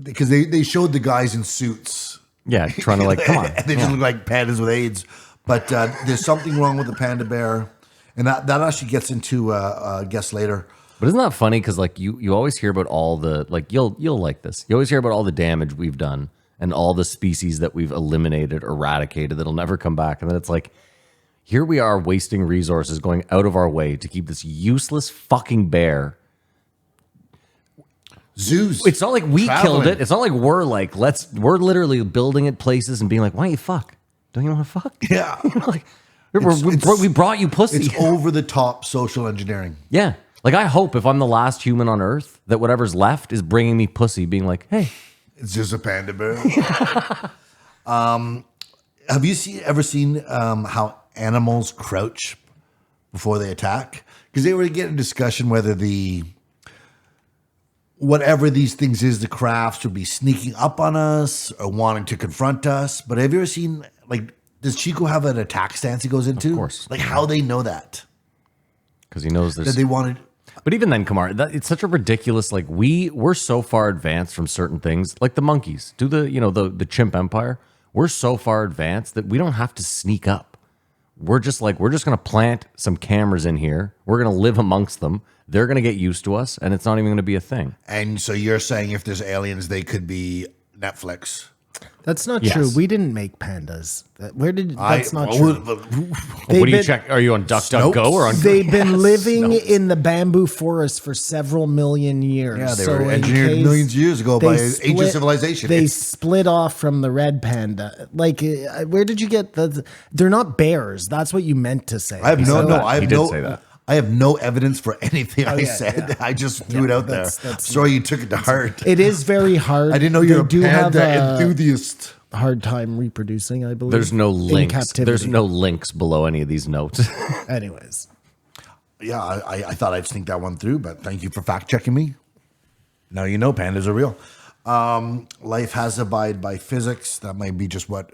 Because they showed the guys in suits. Yeah, trying to like, come on. And they just look like pandas with AIDS. But there's something wrong with the panda bear, and that actually gets into guess later. But isn't that funny? Because like you always hear about all the like you'll like this. You always hear about all the damage we've done and all the species that we've eliminated, eradicated that'll never come back. And then it's like, here we are wasting resources, going out of our way to keep this useless fucking bear. Zoos. It's not like we killed Traveling. it. It's not like we're like we're literally building it places and being like, why don't you fuck? Don't you want to fuck? Yeah. You know, like, We brought you pussy. It's over the top social engineering. Yeah. Like, I hope if I'm the last human on Earth, that whatever's left is bringing me pussy, being like, hey. It's just a panda bear. Have you ever seen how animals crouch before they attack? Because they were getting a discussion whether whatever these things is, the crafts would be sneaking up on us or wanting to confront us. But have you ever seen, like, does Chico have an attack stance he goes into? Of course. Like, how they know that? Because he knows That there's... they wanted... But even then, Kamar, it's such a ridiculous, like, we're so far advanced from certain things, like the monkeys, the chimp empire. We're so far advanced that we don't have to sneak up. We're just going to plant some cameras in here. We're going to live amongst them. They're going to get used to us, and it's not even going to be a thing. And so you're saying if there's aliens, they could be Netflix. That's not Yes. true. We didn't make pandas. That's not true. What do you check? Are you on DuckDuckGo or on... They've been living in the bamboo forest for several million years. Yeah, they So were in engineered case millions of years ago they by ancient civilization. They split off from the red panda. Like, where did you get the? They're not bears. That's what you meant to say. I have no, that. I He have did no, say that. I have no evidence for anything I yeah, said. yeah. I just threw it out there. that's- Sorry you took it to heart. It is very hard. I didn't know you're a They do have panda a enthusiast. hard time reproducing, I believe. There's no in links. captivity. There's no links below any of these notes. Anyways, Yeah, I thought I'd sneak that one through, but thank you for fact checking me. Now you know pandas are real. Life has to abide by physics. That might be just what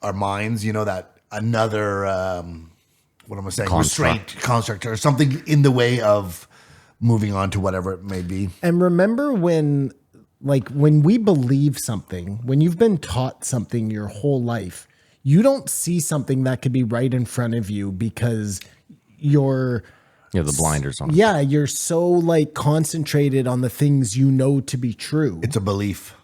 our minds, that another, what am I saying? Construct. Restraint, construct, or something in the way of moving on to whatever it may be. and remember when we believe something, when you've been taught something your whole life, you don't see something that could be right in front of you because you're The blinders on. yeah, you're so like concentrated on the things you know to be true. It's a belief.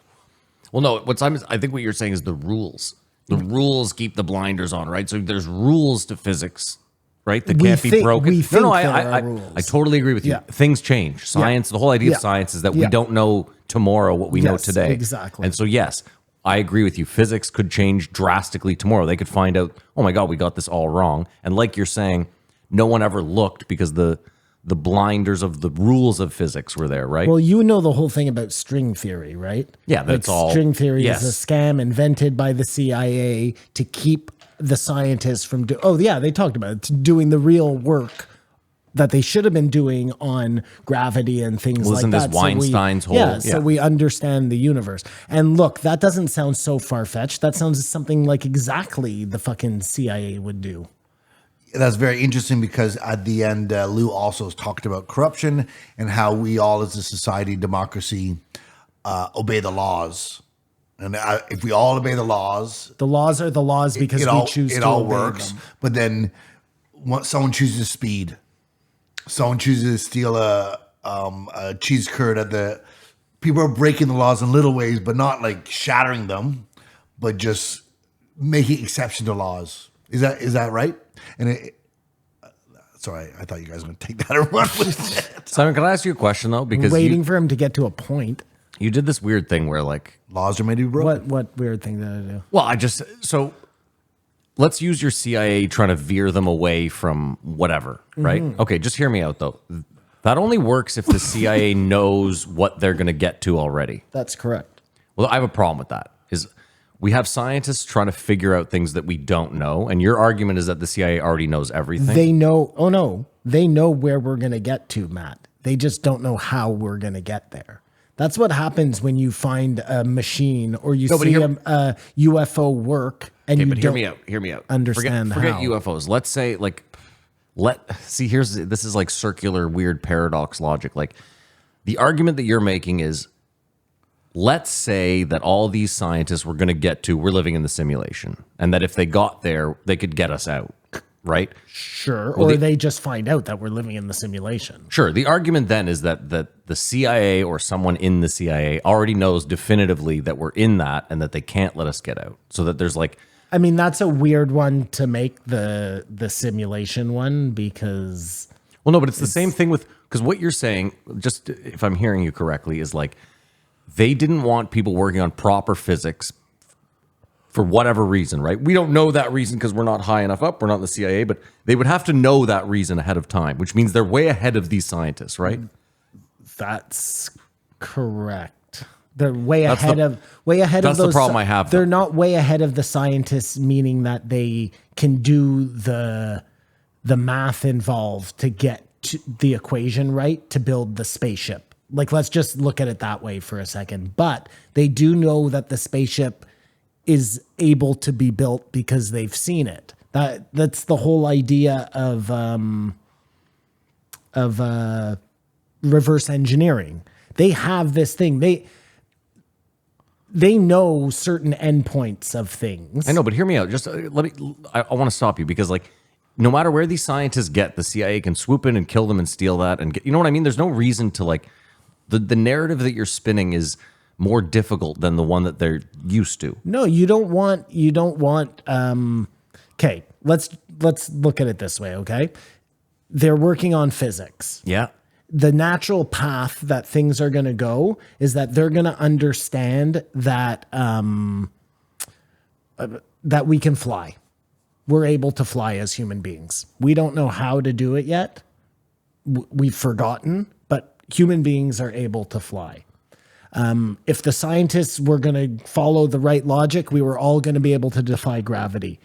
Well, no, I think what you're saying is the rules. The rules keep the blinders on, right? So there's rules to physics, right? That We can't be think- broken. we think there I are rules. I totally agree with you. Yeah. Things change. Science, the whole idea Yeah. of science is that we Yeah. don't know tomorrow what we know Yes, today. exactly. And so, yes, I agree with you. Physics could change drastically tomorrow. They could find out, oh my God, we got this all wrong. And like you're saying, no one ever looked because the blinders of the rules of physics were there, right? Well, you know the whole thing about string theory, right? Yeah, that's all- String theory yes. is a scam invented by the CIA to keep the scientists from they talked about it, doing the real work that they should have been doing on gravity and things Well, like isn't that. this Weinstein's whole- Yeah, yeah. so we understand the universe. And look, that doesn't sound so far-fetched. That sounds something like exactly the fucking CIA would do. That's very interesting because at the end, Lou also talked about corruption and how we all, as a society, democracy, obey the laws. And if we all obey the laws, The laws are the laws because we choose it to all obey works. them. But then, someone chooses speed. Someone chooses to steal a cheese curd at the. People are breaking the laws in little ways, but not like shattering them, but just making exception to laws. Is that right? And sorry, I thought you guys were going to take that and run with it. Simon, can I ask you a question though? Because Waiting for him to get to a point. you did this weird thing where like, Laws are made to be broken. What weird thing did I do? well, so let's use your CIA trying to veer them away from whatever, right? Okay, just hear me out though. That only works if the CIA knows what they're going to get to already. That's correct. Well, I have a problem with that. Is we have scientists trying to figure out things that we don't know, and your argument is that the CIA already knows everything. They know. Oh no, they know where we're gonna get to, Matt. They just don't know how we're gonna get there. That's what happens when you find a machine or you No, but see here- a UFO work and you but hear don't me out. Hear me out. understand Forget how. UFOs. Let's say this is like circular weird paradox logic. Like the argument that you're making is, let's say that all these scientists were going to get to, we're living in the simulation, and that if they got there, they could get us out, right? Sure, Well, or they just find out that we're living in the simulation. Sure. The argument then is that the CIA or someone in the CIA already knows definitively that we're in that and that they can't let us get out. So that there's like, I mean, that's a weird one to make the simulation one because well, no, but it's the same thing with, because what you're saying, just if I'm hearing you correctly, is like they didn't want people working on proper physics for whatever reason, right? We don't know that reason because we're not high enough up. We're not in the CIA, but they would have to know that reason ahead of time, which means they're way ahead of these scientists, right? That's correct. They're way That's ahead the- of those. that's the problem I have, They're though. not way ahead of the scientists, meaning that they can do the math involved to get to the equation right to build the spaceship. Like, let's just look at it that way for a second. But they do know that the spaceship is able to be built because they've seen it. That's the whole idea of reverse engineering. They have this thing. They know certain endpoints of things. I know, but hear me out. Just I want to stop you because, like, no matter where these scientists get, the CIA can swoop in and kill them and steal that and get, you know what I mean? There's no reason to, like, the narrative that you're spinning is more difficult than the one that they're used to. No, you don't want okay, let's look at it this way, okay? They're working on physics. Yeah. The natural path that things are going to go is that they're going to understand that that we can fly. We're able to fly as human beings. We don't know how to do it yet. We've forgotten, but human beings are able to fly. If the scientists were going to follow the right logic, we were all going to be able to defy gravity.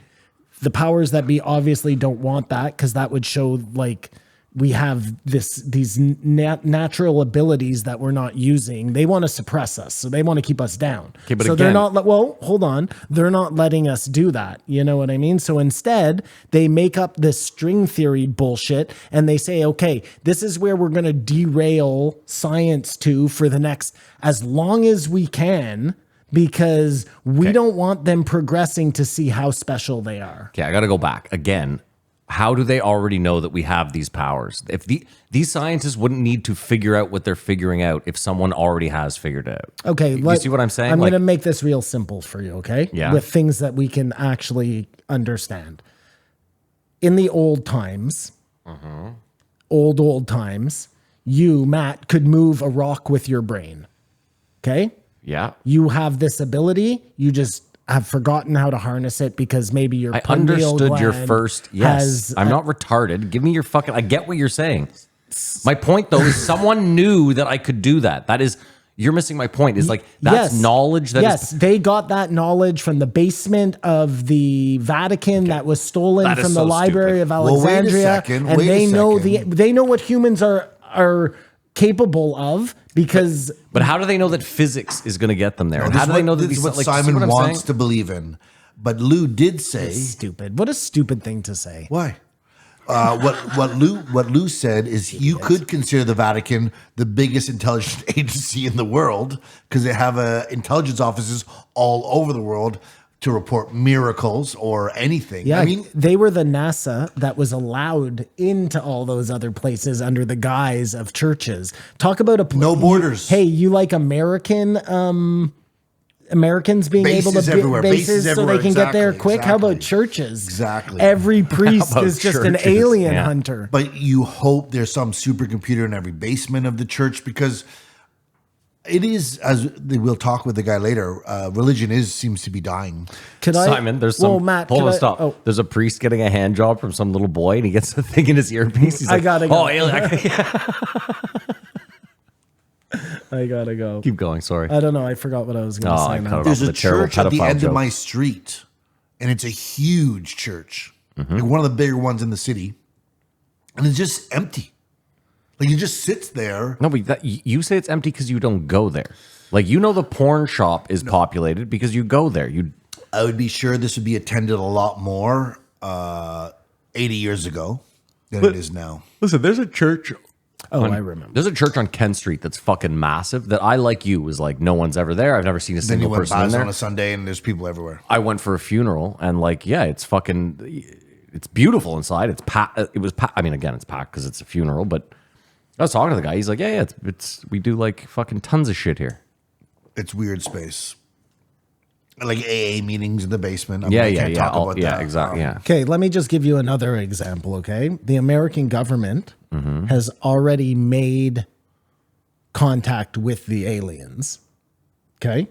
The powers that be obviously don't want that because that would show like we have these natural abilities that we're not using. They want to suppress us, so they want to keep us down. Okay, but so again- they're not. Well, hold on. They're not letting us do that. You know what I mean? So instead, they make up this string theory bullshit, and they say, "Okay, this is where we're going to derail science to for the next as long as we can." Because we don't want them progressing to see how special they are. Okay, I got to go back again. How do they already know that we have these powers? If these scientists wouldn't need to figure out what they're figuring out if someone already has figured it out. Okay, you see what I'm saying? I'm Like- going to make this real simple for you, okay? Yeah. With things that we can actually understand. In the old times, old times, you, Matt, could move a rock with your brain. Okay? Yeah. You have this ability. You just have forgotten how to harness it because maybe your I pineal understood your gland first. Yes. has I'm not retarded. Give me your fucking. I get what you're saying. My point, though, is someone knew that I could do that. That is. You're missing my point. Is like that's knowledge that yes, is. they got that knowledge from the basement of the Vatican that was stolen That is from the so Library stupid. of Well, wait a Alexandria, second, and wait a they know second. they know what humans are capable of because But how do they know that physics is going to get them there? And This how is do they what- know that this is these what like, see Simon what I'm wants saying? to believe in? But Lou did say stupid. What a stupid thing to say. why. What Lou said is you could consider the Vatican the biggest intelligence agency in the world because they have intelligence offices all over the world to report miracles or anything. Yeah, I mean, they were the NASA that was allowed into all those other places under the guise of churches. Talk about No borders. Hey, you like Americans being able to Bases everywhere, bases bases so everywhere, they can get there exactly, quick. How about exactly. churches? Exactly. Every priest about is just an churches? alien Yeah. hunter. but you hope there's some supercomputer in every basement of the church because it is, as we'll talk with the guy later, religion seems to be dying. Could I, Simon, there's some. Well, Matt, hold could on, I- stop. Oh, There's a priest getting a hand job from some little boy, and he gets the thing in his earpiece. He's I like, gotta go. Oh, alien. I gotta go. Keep going. Sorry. I don't know. I forgot what I was going to Oh, say. I now. cut it off. There's a The terrible church at the pedophile end joke. of my street, and it's a huge church, Mm-hmm. like one of the bigger ones in the city, and it's just empty. Like it just sits there. No, but you say it's empty because you don't go there. Like the porn shop is populated because you go there. I would be sure this would be attended a lot more 80 years ago than it is now. Listen. There's a church. Oh, I remember. There's a church on Kent Street that's fucking massive. That I like you was like no one's ever there. I've never seen a Then you single went person in past there. on a Sunday, and there's people everywhere. I went for a funeral and like, yeah, it's fucking, it's beautiful inside. It's packed. It was packed. I mean, again, it's packed because it's a funeral, but I was talking to the guy. He's like, yeah, it's, we do like fucking tons of shit here. It's weird space. Like AA meetings in the basement. I Yeah, mean, I can't talk all- about yeah, that. exactly. Yeah. Okay, let me just give you another example, okay? The American government has already made contact with the aliens. Okay?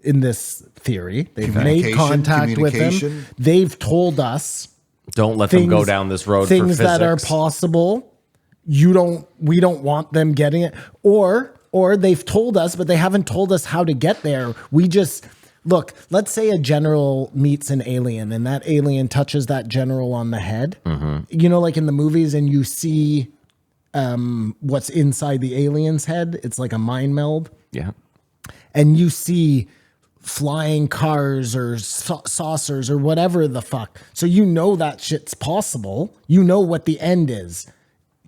in this theory. They've made Communication, contact with them. communication. They've told us Don't let them go down this road. things for that are physics. possible. We don't want them getting it, or they've told us, but they haven't told us how to get there. We just look. Let's say a general meets an alien, and that alien touches that general on the head. You know, like in the movies, and you see what's inside the alien's head. It's like a mind meld, Yeah. and you see flying cars or saucers or whatever the fuck. So you know that shit's possible. You know what the end is.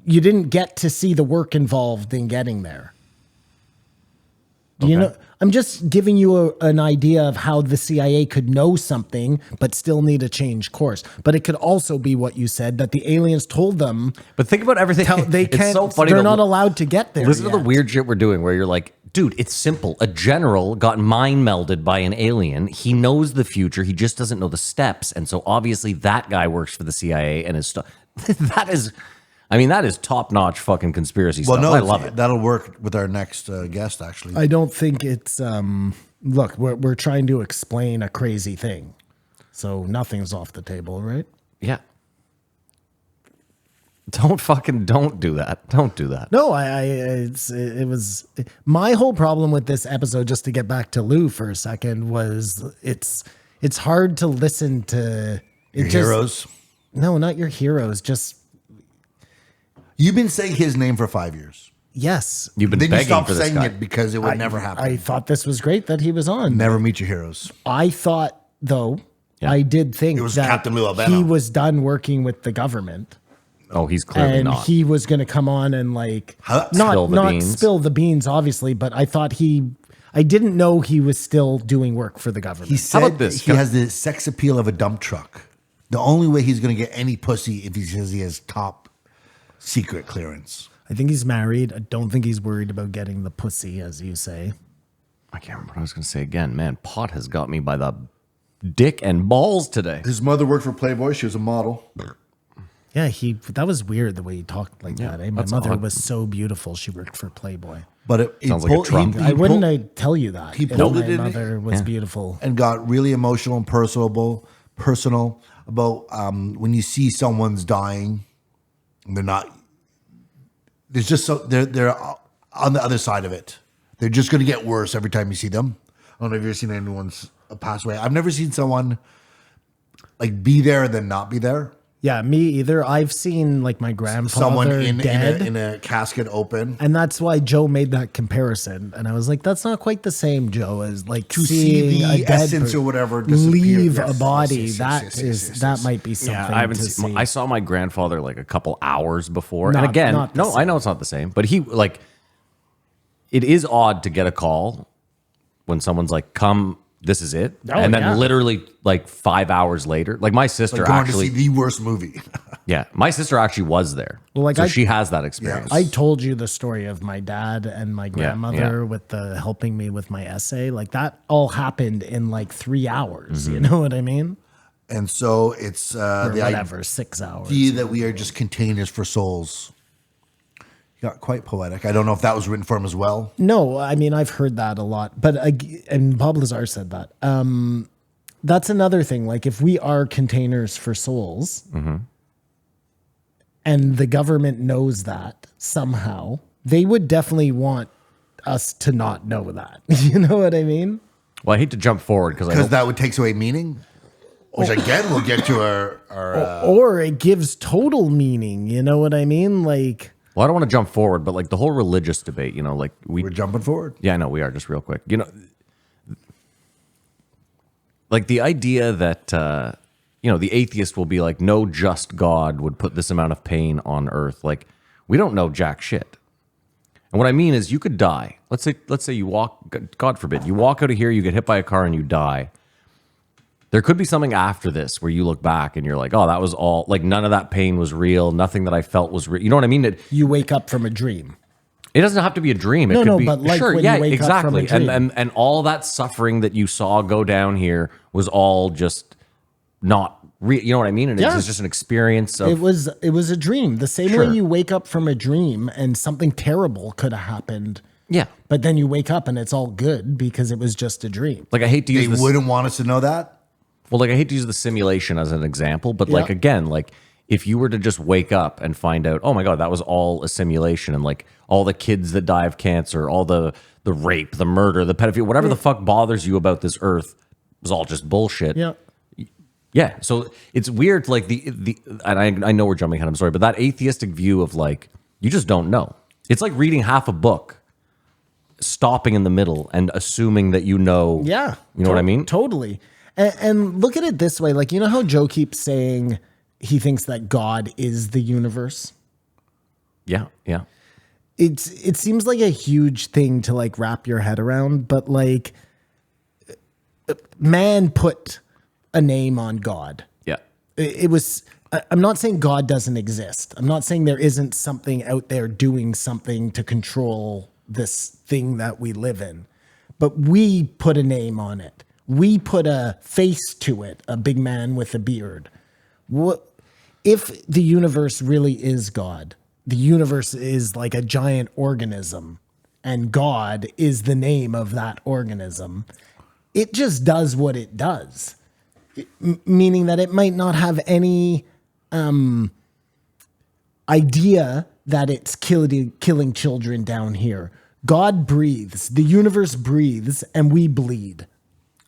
You didn't get to see the work involved in getting there. Do you know? I'm just giving you an idea of how the CIA could know something but still need to change course. But it could also be what you said, that the aliens told them But think about everything. they It's can't. so funny They're to not look- allowed to get there. Listen to the yet. weird shit we're doing where you're like, dude, it's simple. A general got mind melded by an alien. He knows the future. He just doesn't know the steps. And so obviously that guy works for the CIA and is that is, I mean, that is top notch fucking conspiracy Well, stuff. no, I love it. That'll work with our next guest, actually. I don't think it's. Look, we're trying to explain a crazy thing, so nothing's off the table, right? Yeah. Don't do that. Don't do that. No, it was my whole problem with this episode. Just to get back to Lou for a second, was it's hard to listen to Your heroes. No, not your heroes. Just You've been saying his name for 5 years. yes. You've been Then you begging stopped for this saying guy. it because it would never happen. I thought this was great that he was on. Never meet your heroes. I thought though, Yeah. I did think It was that Captain Lou Albano. he was done working with the government. Oh, he's clearly And not. he was going to come on and like Huh? Spill the not beans. spill the beans, obviously, but I thought I didn't know he was still doing work for the government. He said about this? he has the sex appeal of a dump truck. The only way he's going to get any pussy if he says he has top secret clearance. I think he's married. I don't think he's worried about getting the pussy, as you say. I can't remember what I was going to say again. Man, pot has got me by the dick and balls today. His mother worked for Playboy. She was a model. Yeah, that was weird the way he talked like that. Eh? My that's mother odd. was so beautiful. She worked for Playboy. But it Sounds like a Trump. I wouldn't I tell you that. he if pulled my it in- mother was beautiful. and got really emotional and personal about when you see someone's dying. And they're not. There's just so they're on the other side of it. They're just going to get worse every time you see them. I don't know if you've ever seen anyone's pass away. I've never seen someone like be there and then not be there. Yeah, me either. I've seen like my grandfather Someone in dead. in a casket open. And that's why Joe made that comparison. And I was like, that's not quite the same, Joe, as like To seeing see the a dead essence per- or whatever disappear. leave Yes, a body. yes, That yes. that might be something Yeah, I haven't to seen. see. I saw my grandfather like a couple hours before, Not- and again, not the no, I know it's not the same, but he like. It is odd to get a call when someone's like, "Come, this is it," Oh, and then yeah. literally like 5 hours later, like my sister Like going actually, to see the worst movie. yeah, my sister actually was there. Well, like so I- she has that experience. I told you the story of my dad and my grandmother yeah. with the helping me with my essay. Like that all happened in like 3 hours. Mm-hmm. You know what I mean? And so it's Or the whatever, 6 hours. idea that we are just containers for souls. Got quite poetic. I don't know if that was written for him as well. No, I mean I've heard that a lot, but and Bob Lazar said that. That's another thing. Like if we are containers for souls, and the government knows that somehow, they would definitely want us to not know that. You know what I mean? well, I hate to jump forward because I Because don't, that would take away meaning. Which again, we'll get to our Or it gives total meaning. You know what I mean? Like. well, I don't want to jump forward, but like the whole religious debate, you know, like we're jumping forward. Yeah, I know we are. Just real quick, you know, like the idea that you know the atheist will be like, no just God would put this amount of pain on earth. Like we don't know jack shit. And what I mean is, you could die. Let's say you walk. God forbid, you walk out of here, you get hit by a car, and you die. There could be something after this where you look back and you're like, oh, that was all, like none of that pain was real. Nothing that I felt was real. You know what I mean? You wake up from a dream. It doesn't have to be a dream. It No, could no, be but like sure, when yeah, you wake up from a exactly. dream. And all that suffering that you saw go down here was all just not real. You know what I mean? And Yeah. it's just an experience of It was a dream. The same Sure. way you wake up from a dream and something terrible could have happened Yeah. But then you wake up and it's all good because it was just a dream. Like I hate to use They this. wouldn't want us to know that. Well, like I hate to use the simulation as an example, but like Yeah. again, like if you were to just wake up and find out, oh my god, that was all a simulation, and like all the kids that die of cancer, all the rape, the murder, the pedophilia, whatever the fuck bothers you about this earth was all just bullshit. Yeah. Yeah. So it's weird, like the and I know we're jumping ahead, I'm sorry, but that atheistic view of like you just don't know. It's like reading half a book, stopping in the middle and assuming that you know. Yeah. You know what I mean? Totally. And look at it this way. Like, you know how Joe keeps saying he thinks that God is the universe? Yeah. Yeah. It seems like a huge thing to like wrap your head around, but like man put a name on God. Yeah. It was, I'm not saying God doesn't exist. I'm not saying there isn't something out there doing something to control this thing that we live in, but we put a name on it. We put a face to it, a big man with a beard. What if the universe really is God? The universe is like a giant organism, and God is the name of that organism. It just does what it does, meaning that it might not have any idea that it's killing children down here. God breathes, the universe breathes, and we bleed.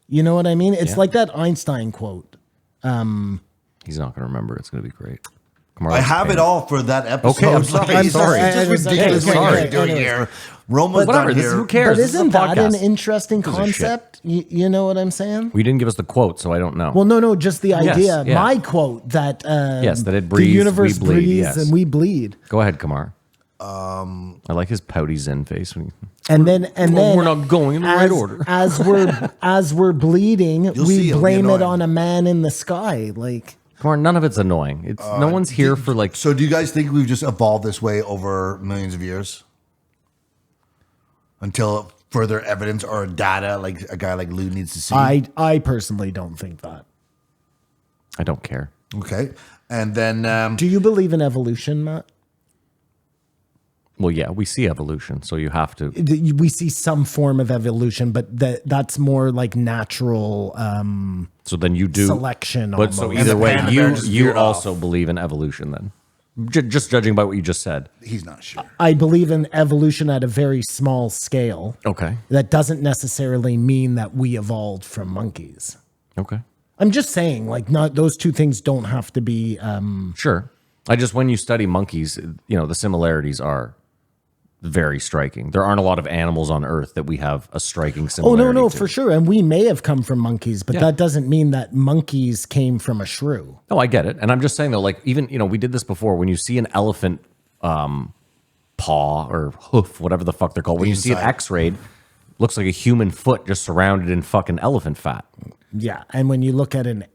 You know what I mean? It's like that Einstein quote. He's not going to remember. It's going to be great. Come on, I have it all for that episode. Okay, I'm sorry. I'm sorry. It's just ridiculous Okay, what okay, you're doing anyways. here. Roma's Whatever. done This here. is, who cares? But This is a isn't that an podcast. interesting Gives a shit. concept? You know what I'm saying? We didn't give us the quote, so I don't know. Well, no, just the idea. yeah. My quote that Yes, that it the breathes, universe we bleed, breathes, yes. and we bleed. Go ahead, Kamar. I like his pouty Zen face. When And then we're not going in the right order. as we're bleeding, see, we it'll be blame it annoying. on a man in the sky. Like, Kamar, none of it's annoying. It's no one's here for like. So do you guys think we've just evolved this way over millions of years? Until further evidence or data like a guy like Lou needs to see? I personally don't think that. I don't care. Okay. And then Do you believe in evolution, Matt? Well, yeah, we see evolution, so you have to. We see some form of evolution, but that's more like natural So then you do selection. But so almost. either And the way, panda you bear just veered also off. believe in evolution then, just judging by what you just said. he's not sure. I believe in evolution at a very small scale. Okay. That doesn't necessarily mean that we evolved from monkeys. Okay. I'm just saying, like, not those two things don't have to be. Sure. I just when you study monkeys, the similarities are very striking. There aren't a lot of animals on Earth that we have a striking Oh similarity. no, to. for sure. And we may have come from monkeys, but Yeah. that doesn't mean that monkeys came from a shrew. No, I get it, and I'm just saying though, like even we did this before. When you see an elephant paw or hoof, whatever the fuck they're called, when you see it Inside. X-rayed, looks like a human foot just surrounded in fucking elephant fat. Yeah, and when you look at an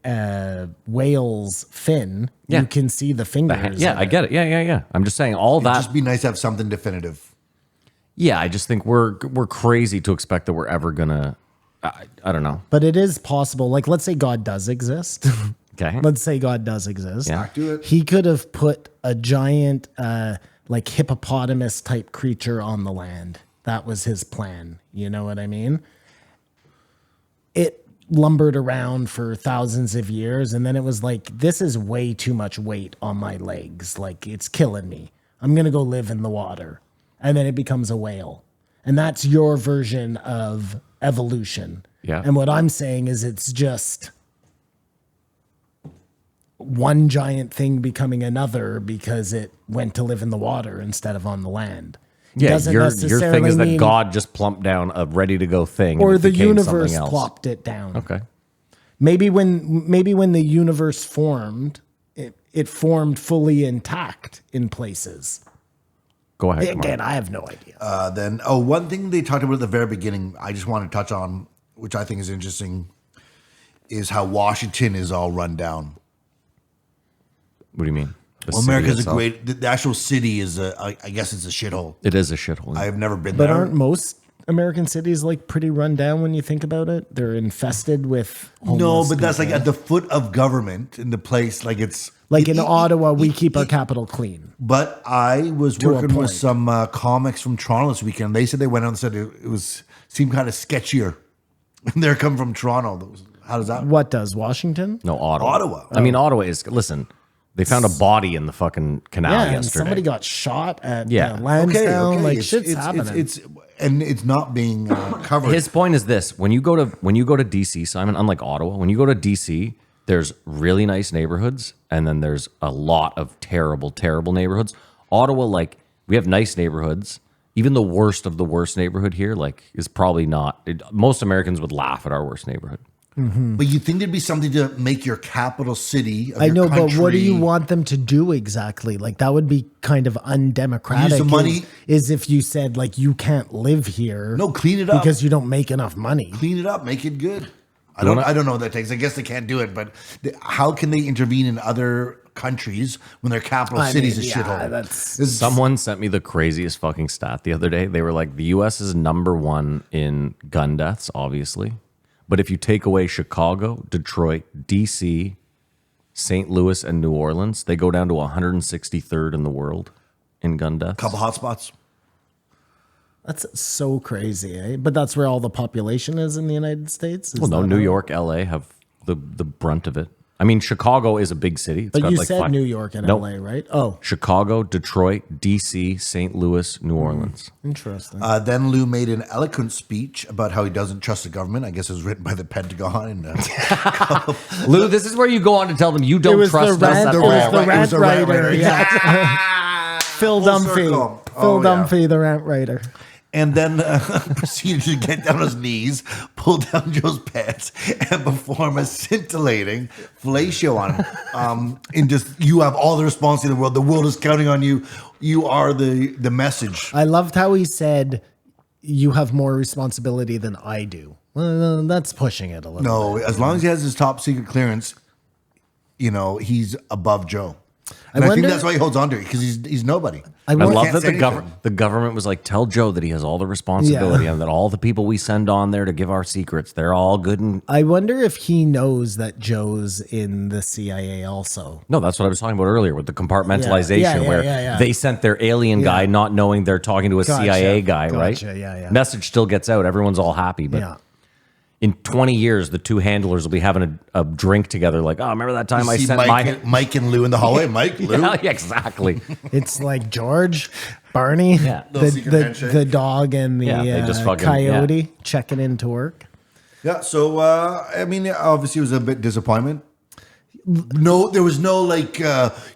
whale's fin, Yeah. you can see the fingers. Yeah, in I it. get it. Yeah. I'm just saying all It'd that. just be nice to have something definitive. Yeah, I just think we're crazy to expect that we're ever gonna. I don't know. But it is possible. Like, let's say God does exist. Okay. Let's say God does exist. Yeah. Do it. He could have put a giant, like hippopotamus type creature on the land. That was his plan. You know what I mean? It lumbered around for thousands of years, and then it was like, this is way too much weight on my legs. Like, it's killing me. I'm gonna go live in the water. And then it becomes a whale. And that's your version of evolution. Yeah. And what I'm saying is it's just one giant thing becoming another because it went to live in the water instead of on the land. It Yeah, doesn't your thing is necessarily that mean- God just plumped down a ready to go thing, or and it the became universe something else. plopped it down. Okay. Maybe when the universe formed, it formed fully intact in places. Go ahead. Mark. Again, I have no idea. Then one thing they talked about at the very beginning, I just want to touch on, which I think is interesting, is how Washington is all run down. What do you mean? The Well, city America's a itself? great. The actual city is I guess it's a shithole. It is a shithole. I've never been But there. aren't most American cities like pretty run down when you think about it? They're infested with No, homeless but that's like people. at the foot of government in the place. Like it's Like in Ottawa, we keep our capital clean. But I was To a working with point. some comics from Toronto this weekend. They said they went out and said it was seemed kind of sketchier. They're coming from Toronto. How does that? What does Washington? No, Ottawa. Ottawa. I mean, Ottawa is. Listen, they found a body in the fucking canal Yeah, and yesterday. somebody got shot at Yeah. Lansdowne. Like It's- shit's it's- happening. It's not being covered. His point is this: when you go to DC, Simon, unlike Ottawa, when you go to DC, there's really nice neighborhoods, and then there's a lot of terrible, terrible neighborhoods. Ottawa, like we have nice neighborhoods. Even the worst of the worst neighborhood here, like, is probably not. Most Americans would laugh at our worst neighborhood. But you think there'd be something to make your capital city? Of I your know, but what do you country- want them to do exactly? Like that would be kind of undemocratic. Use the money- is if you said like you can't live here. No, clean it up. because you don't make enough money. Clean it up, make it good. I wanna- don't know what that takes. I guess they can't do it, but how can they intervene in other countries when their capital I city's mean, a yeah, shithole? that's- Someone sent me the craziest fucking stat the other day. They were like, the U.S. is #1 in gun deaths, obviously. But if you take away Chicago, Detroit, D.C., St. Louis, and New Orleans, they go down to 163rd in the world in gun deaths. Couple hotspots. That's so crazy, eh? But that's where all the population is in the United States. Is Well, no, that New how- York, L.A. have the brunt of it. I mean, Chicago is a big city. It's But got you like said five- New York and Nope. LA, right? Oh, Chicago, Detroit, D.C., St. Louis, New Orleans. interesting. Then Lou made an eloquent speech about how he doesn't trust the government. I guess it was written by the Pentagon. And, Lou, this is where you go on to tell them you don't was the trust us rant- at it all. was the It was rant the rant writer. writer. Yeah. Phil Full Dunphy. circle. Phil Oh, yeah. Dunphy, the rant writer. and then proceeded to get down on his knees, pull down Joe's pants, and perform a scintillating fellatio on him. And just, you have all the responsibility in the world. The world is counting on you. You are the message. I loved how he said, "You have more responsibility than I do." Well, that's pushing it a little. No, bit. as long as he has his top secret clearance, he's above Joe. And I think wonder- that's why he holds on to it, because he's nobody. I wonder- love Can't that say anything. the government was like, tell Joe that he has all the responsibility Yeah. and that all the people we send on there to give our secrets, they're all good. And I wonder if he knows that Joe's in the CIA also. no, that's what I was talking about earlier with the compartmentalization, Yeah, yeah, where yeah. they sent their alien guy, Yeah. not knowing they're talking to a Gotcha, CIA guy, right? gotcha, yeah. Message still gets out. Everyone's all happy, but Yeah. in 20 years, the two handlers will be having a drink together. Like, oh, remember that time I See sent Mike and Lou in the hallway. Mike, Lou. Yeah, exactly. It's like George, Barney, Yeah. Little secret handshake. the dog, and the Yeah, they just fucking- coyote checking into work. Yeah, so obviously it was a bit disappointment. No, there was no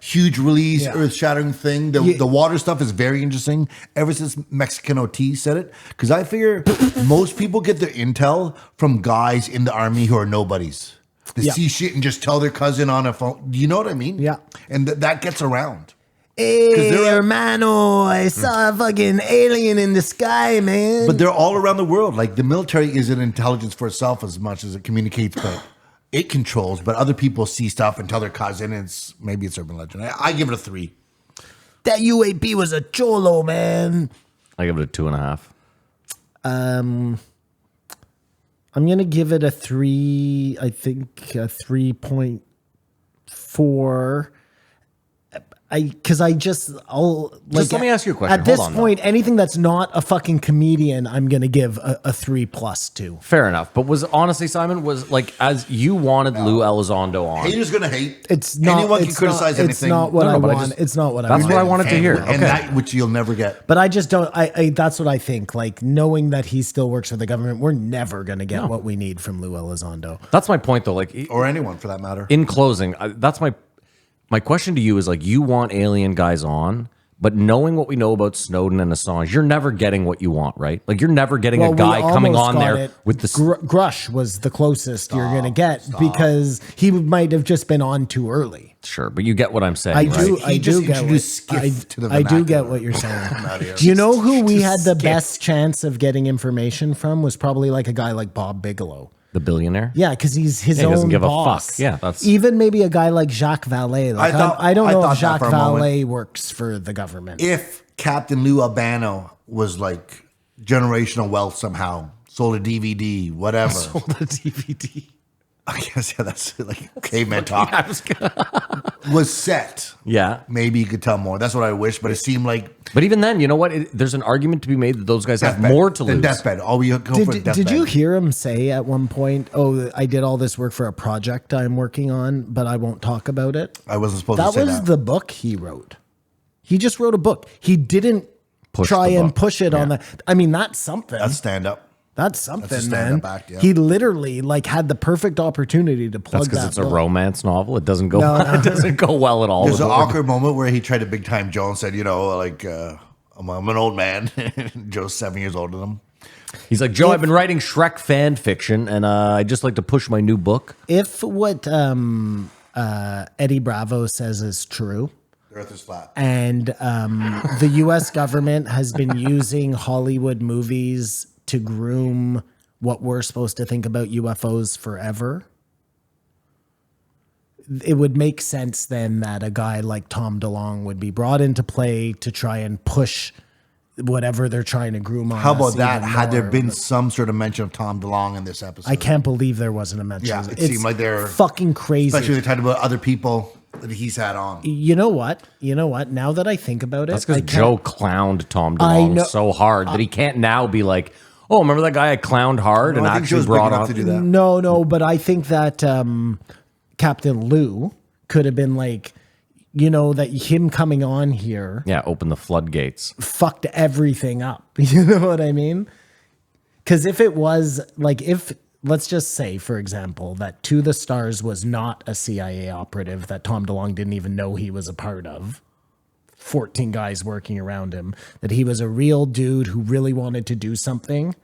huge release, Yeah. earth-shattering thing. The, Yeah. the water stuff is very interesting. Ever since Mexican OT said it, because I figure most people get their intel from guys in the army who are nobodies. They Yeah. see shit and just tell their cousin on a phone. Do you know what I mean? Yeah. and that gets around. Hey, they're- hermano, I saw a fucking alien in the sky, man. But they're all around the world. Like the military is an intelligence for itself as much as it communicates, but it controls. But other people see stuff and tell their cousin. And maybe it's urban legend. I give it a 3. that UAP was a cholo, man. I give it a 2.5. I'm gonna give it a 3. I think a 3.4. I'll Just let me ask you a question. At this Hold on, point, anything that's not a fucking comedian, I'm gonna give a 3+ to. Fair enough. But was honestly, Simon, was like, as you wanted Lou Elizondo on. Haters gonna hate. It's not. Anyone it's can criticize not, anything. It's not what No, I but I want. just- It's not what I That's want. what I wanted to hear. And Okay. that which you'll never get. But I just don't. I that's what I think. Like knowing that he still works for the government, we're never gonna get what we need from Lou Elizondo. That's my point, though. Like, Or anyone for that matter. in closing, that's my question to you is like, you want alien guys on, but knowing what we know about Snowden and Assange, you're never getting what you want, right? Like, you're never getting a we guy coming almost on got there it. with the Grush was the closest you're gonna get because he might have just been on too early. sure, but you get what I'm saying. I right? do. He I just do get. introduced What, skiff to the I do get vernacular. what you're saying. You know who we had the best chance of getting information from was probably like a guy like Bob Bigelow. The billionaire. Yeah, because he's his Yeah, he own doesn't give a boss. fuck. Yeah, that's- even maybe a guy like Jacques Vallée. Like, I don't I know thought if that Jacques for a moment. Vallée works for the government. If Captain Lou Albano was like generational wealth somehow. Sold a DVD, whatever. The DVD. I guess, yeah, that's like caveman talk. Was set. Yeah. Maybe you could tell more. That's what I wish, but it seemed like But even then, you know what? There's an argument to be made that those guys have deathbed. more to Than lose. deathbed. All we go for Did deathbed. you hear him say at one point, "Oh, I did all this work for a project I'm working on, but I won't talk about it"? I wasn't supposed to That say was that. the book he wrote. He just wrote a book. He didn't Push try the and book. push it on the. I mean, that's something. That's stand up. That's something, That's a man. stand-up act, yeah. He literally like had the perfect opportunity to plug That's because that it's a book. romance novel. It doesn't go. No, no. It doesn't go well at all. There's with an what we're awkward moment where he tried to big time Joe and said, you know, like, I'm an old man. Joe's 7 years older than him. He's like, Joe, I've been writing Shrek fan fiction, and I'd just like to push my new book. If what Eddie Bravo says is true, The earth is flat. and the U.S. government has been using Hollywood movies to groom what we're supposed to think about UFOs forever, it would make sense then that a guy like Tom DeLonge would be brought into play to try and push whatever they're trying to groom on. How about us that? even Had there more. been some sort of mention of Tom DeLonge in this episode? I can't believe there wasn't a mention. Yeah, it It's seemed like they're fucking crazy. Especially they're talking about other people that he's had on. You know what? Now that I think about it, That's because I can't- Joe clowned Tom I DeLonge know- so hard that he can't now be like, oh, remember that guy I clowned hard No, and I think actually Joe's big brought enough on. to do that. No, but I think that Captain Lou could have been like, that him coming on here Yeah, open the floodgates. fucked everything up. You know what I mean? Because if it was like, let's just say, for example, that To the Stars was not a CIA operative that Tom DeLonge didn't even know he was a part of, 14 guys working around him, that he was a real dude who really wanted to do something.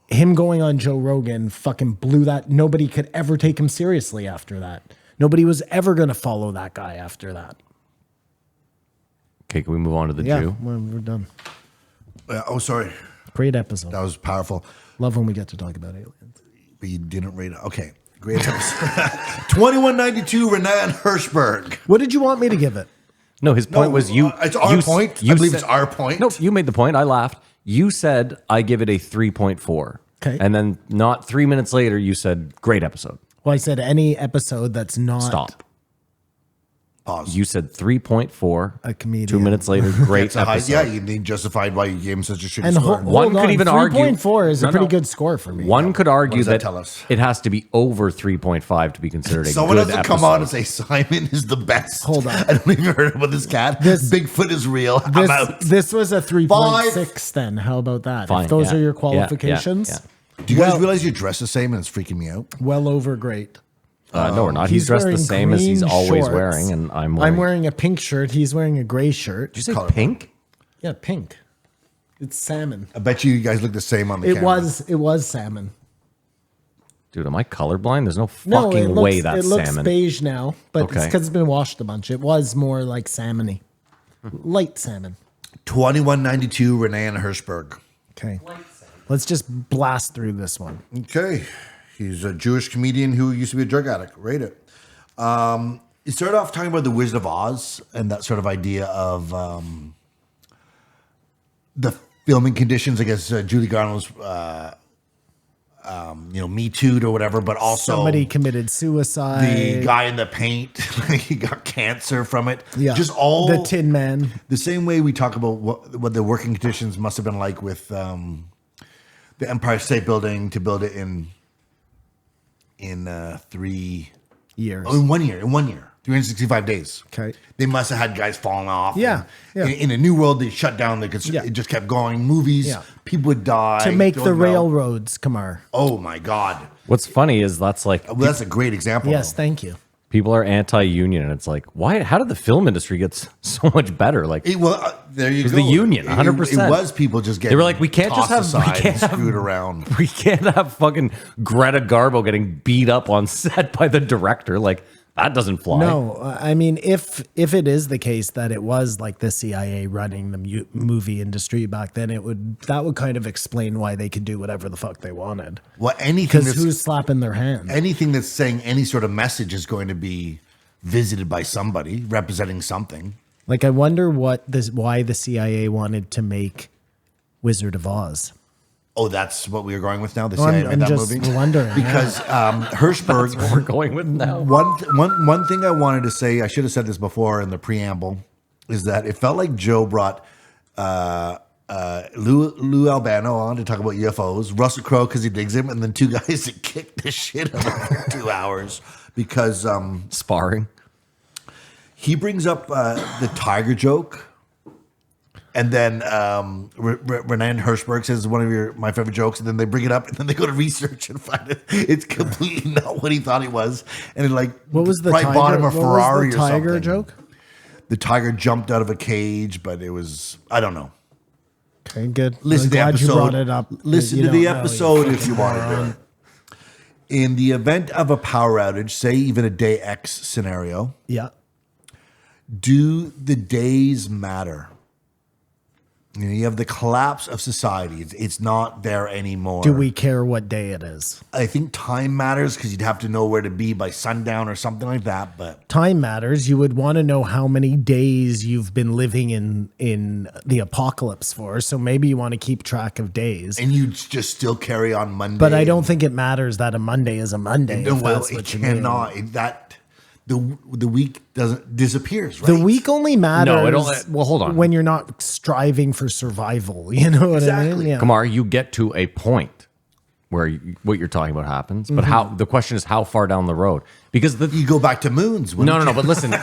Him going on Joe Rogan fucking blew that. Nobody could ever take him seriously after that. Nobody was ever going to follow that guy after that. Okay, can we move on to the Yeah, Jew? we're done. Oh, sorry. Great episode. That was powerful. Love when we get to talk about aliens. But you didn't rate it. Okay. Great episode. 2192 Renan Hirschberg. What did you want me to give it? No, his point was you. It's our you- point. You I believe said- it's our point. No, you made the point. I laughed. You said I give it a 3.4. Okay. And then not 3 minutes later, you said great episode. Well, I said any episode that's not Stop. Pause. You said 3.4. A comedian. 2 minutes later, great It's a high, episode. yeah, you need justified why you gave him such a shitty And score. One could even argue- 3.4 is a No, pretty no. good score for me. One could argue does that that tell us? it has to be over 3.5 to be considered a Someone good has to episode. come on and say Simon is the best. Hold on. I don't even heard about this cat. Bigfoot is real. I'm out. This was a 3.6 then. How about that? Fine, If those yeah. are your Yeah, qualifications, yeah, Do you guys well- realize you're dressed the same and it's freaking me out? well over great. No, we're not. He's dressed the wearing same as he's green always shorts. wearing, and I'm I'm wearing. wearing a pink shirt. He's wearing a gray shirt. Did you say colorblind. pink? Yeah, pink. It's salmon. I bet you guys look the same on the It camera. was salmon. Dude, am I colorblind? There's no No, fucking it looks, way that's it looks salmon. beige now, but it's Okay. because it's been washed a bunch. It was more like salmony, light salmon. 2192 Renan Hirschberg. Okay, let's just blast through this one. Okay. He's a Jewish comedian who used to be a drug addict. Rate it. He started off talking about the Wizard of Oz and that sort of idea of the filming conditions. I guess Judy Garland was, Me Too'd or whatever, but also Somebody committed suicide. the guy in the paint, he got cancer from it. Yeah, Just all the Tin Man. the same way we talk about what the working conditions must have been like with the Empire State Building to build it in 3 Years. in 1 year, 365 days. Okay. They must have had guys falling off. Yeah, And yeah. In a new world, they shut down. Yeah. It just kept going. Movies, Yeah. people would die. To make the thrown out. railroads, Kamar. Oh my God. What's funny is that's like Well, that's a great example. Yes, though. thank you. people are anti-union, and it's like, why? How did the film industry get so much better? Like, There you was go. the union, It- 100%. It was people just getting They were like, we can't just tossed have- we aside can't and have- screwed around. we can't have fucking Greta Garbo getting beat up on set by the director. Like, that doesn't fly. No, I mean, if it is the case that it was like the CIA running the movie industry back then, that would kind of explain why they could do whatever the fuck they wanted. Well, anything Because that's who's slapping their hand? anything that's saying any sort of message is going to be visited by somebody representing something. Like, I wonder why the CIA wanted to make Wizard of Oz. Oh, that's what we are going with now. The Oh, I'm- CIA made I'm that just movie wondering, because Hirschberg. We're going with now. One thing I wanted to say, I should have said this before in the preamble, is that it felt like Joe brought Lou Albano on to talk about UFOs, Russell Crowe because he digs him, and then two guys that kicked the shit out of him for 2 hours because Sparring. he brings up the tiger joke, and then Renan Hirschberg says one of my favorite jokes, and then they bring it up, and then they go to research and find it. It's completely not what he thought it was, and it What was the right tiger? bought him a what Ferrari was the or tiger something. joke? The tiger jumped out of a cage, but it was I don't know. Okay, good. Listen I'm to the glad episode. you brought it up. Listen You to the don't know, you episode if you fucking want to do moron. it. In the event of a power outage, say even a day X scenario, Yeah. do the days matter? You know, you have the collapse of society. It's not there anymore. Do we care what day it is? I think time matters because you'd have to know where to be by sundown or something like that. But Time matters. You would want to know how many days you've been living in the apocalypse for. So maybe you want to keep track of days. and you just still carry on Monday. But I don't think it matters that a Monday is a Monday. No, if well, that's it what you mean. cannot. The week doesn't disappears. Right? The week only matters. No, it only- well, hold on. When you're not striving for survival, you know what I mean? Exactly. Yeah. Kamar, you get to a point where what you're talking about happens, but how? The question is how far down the road? Because You go back to moons. no. But listen,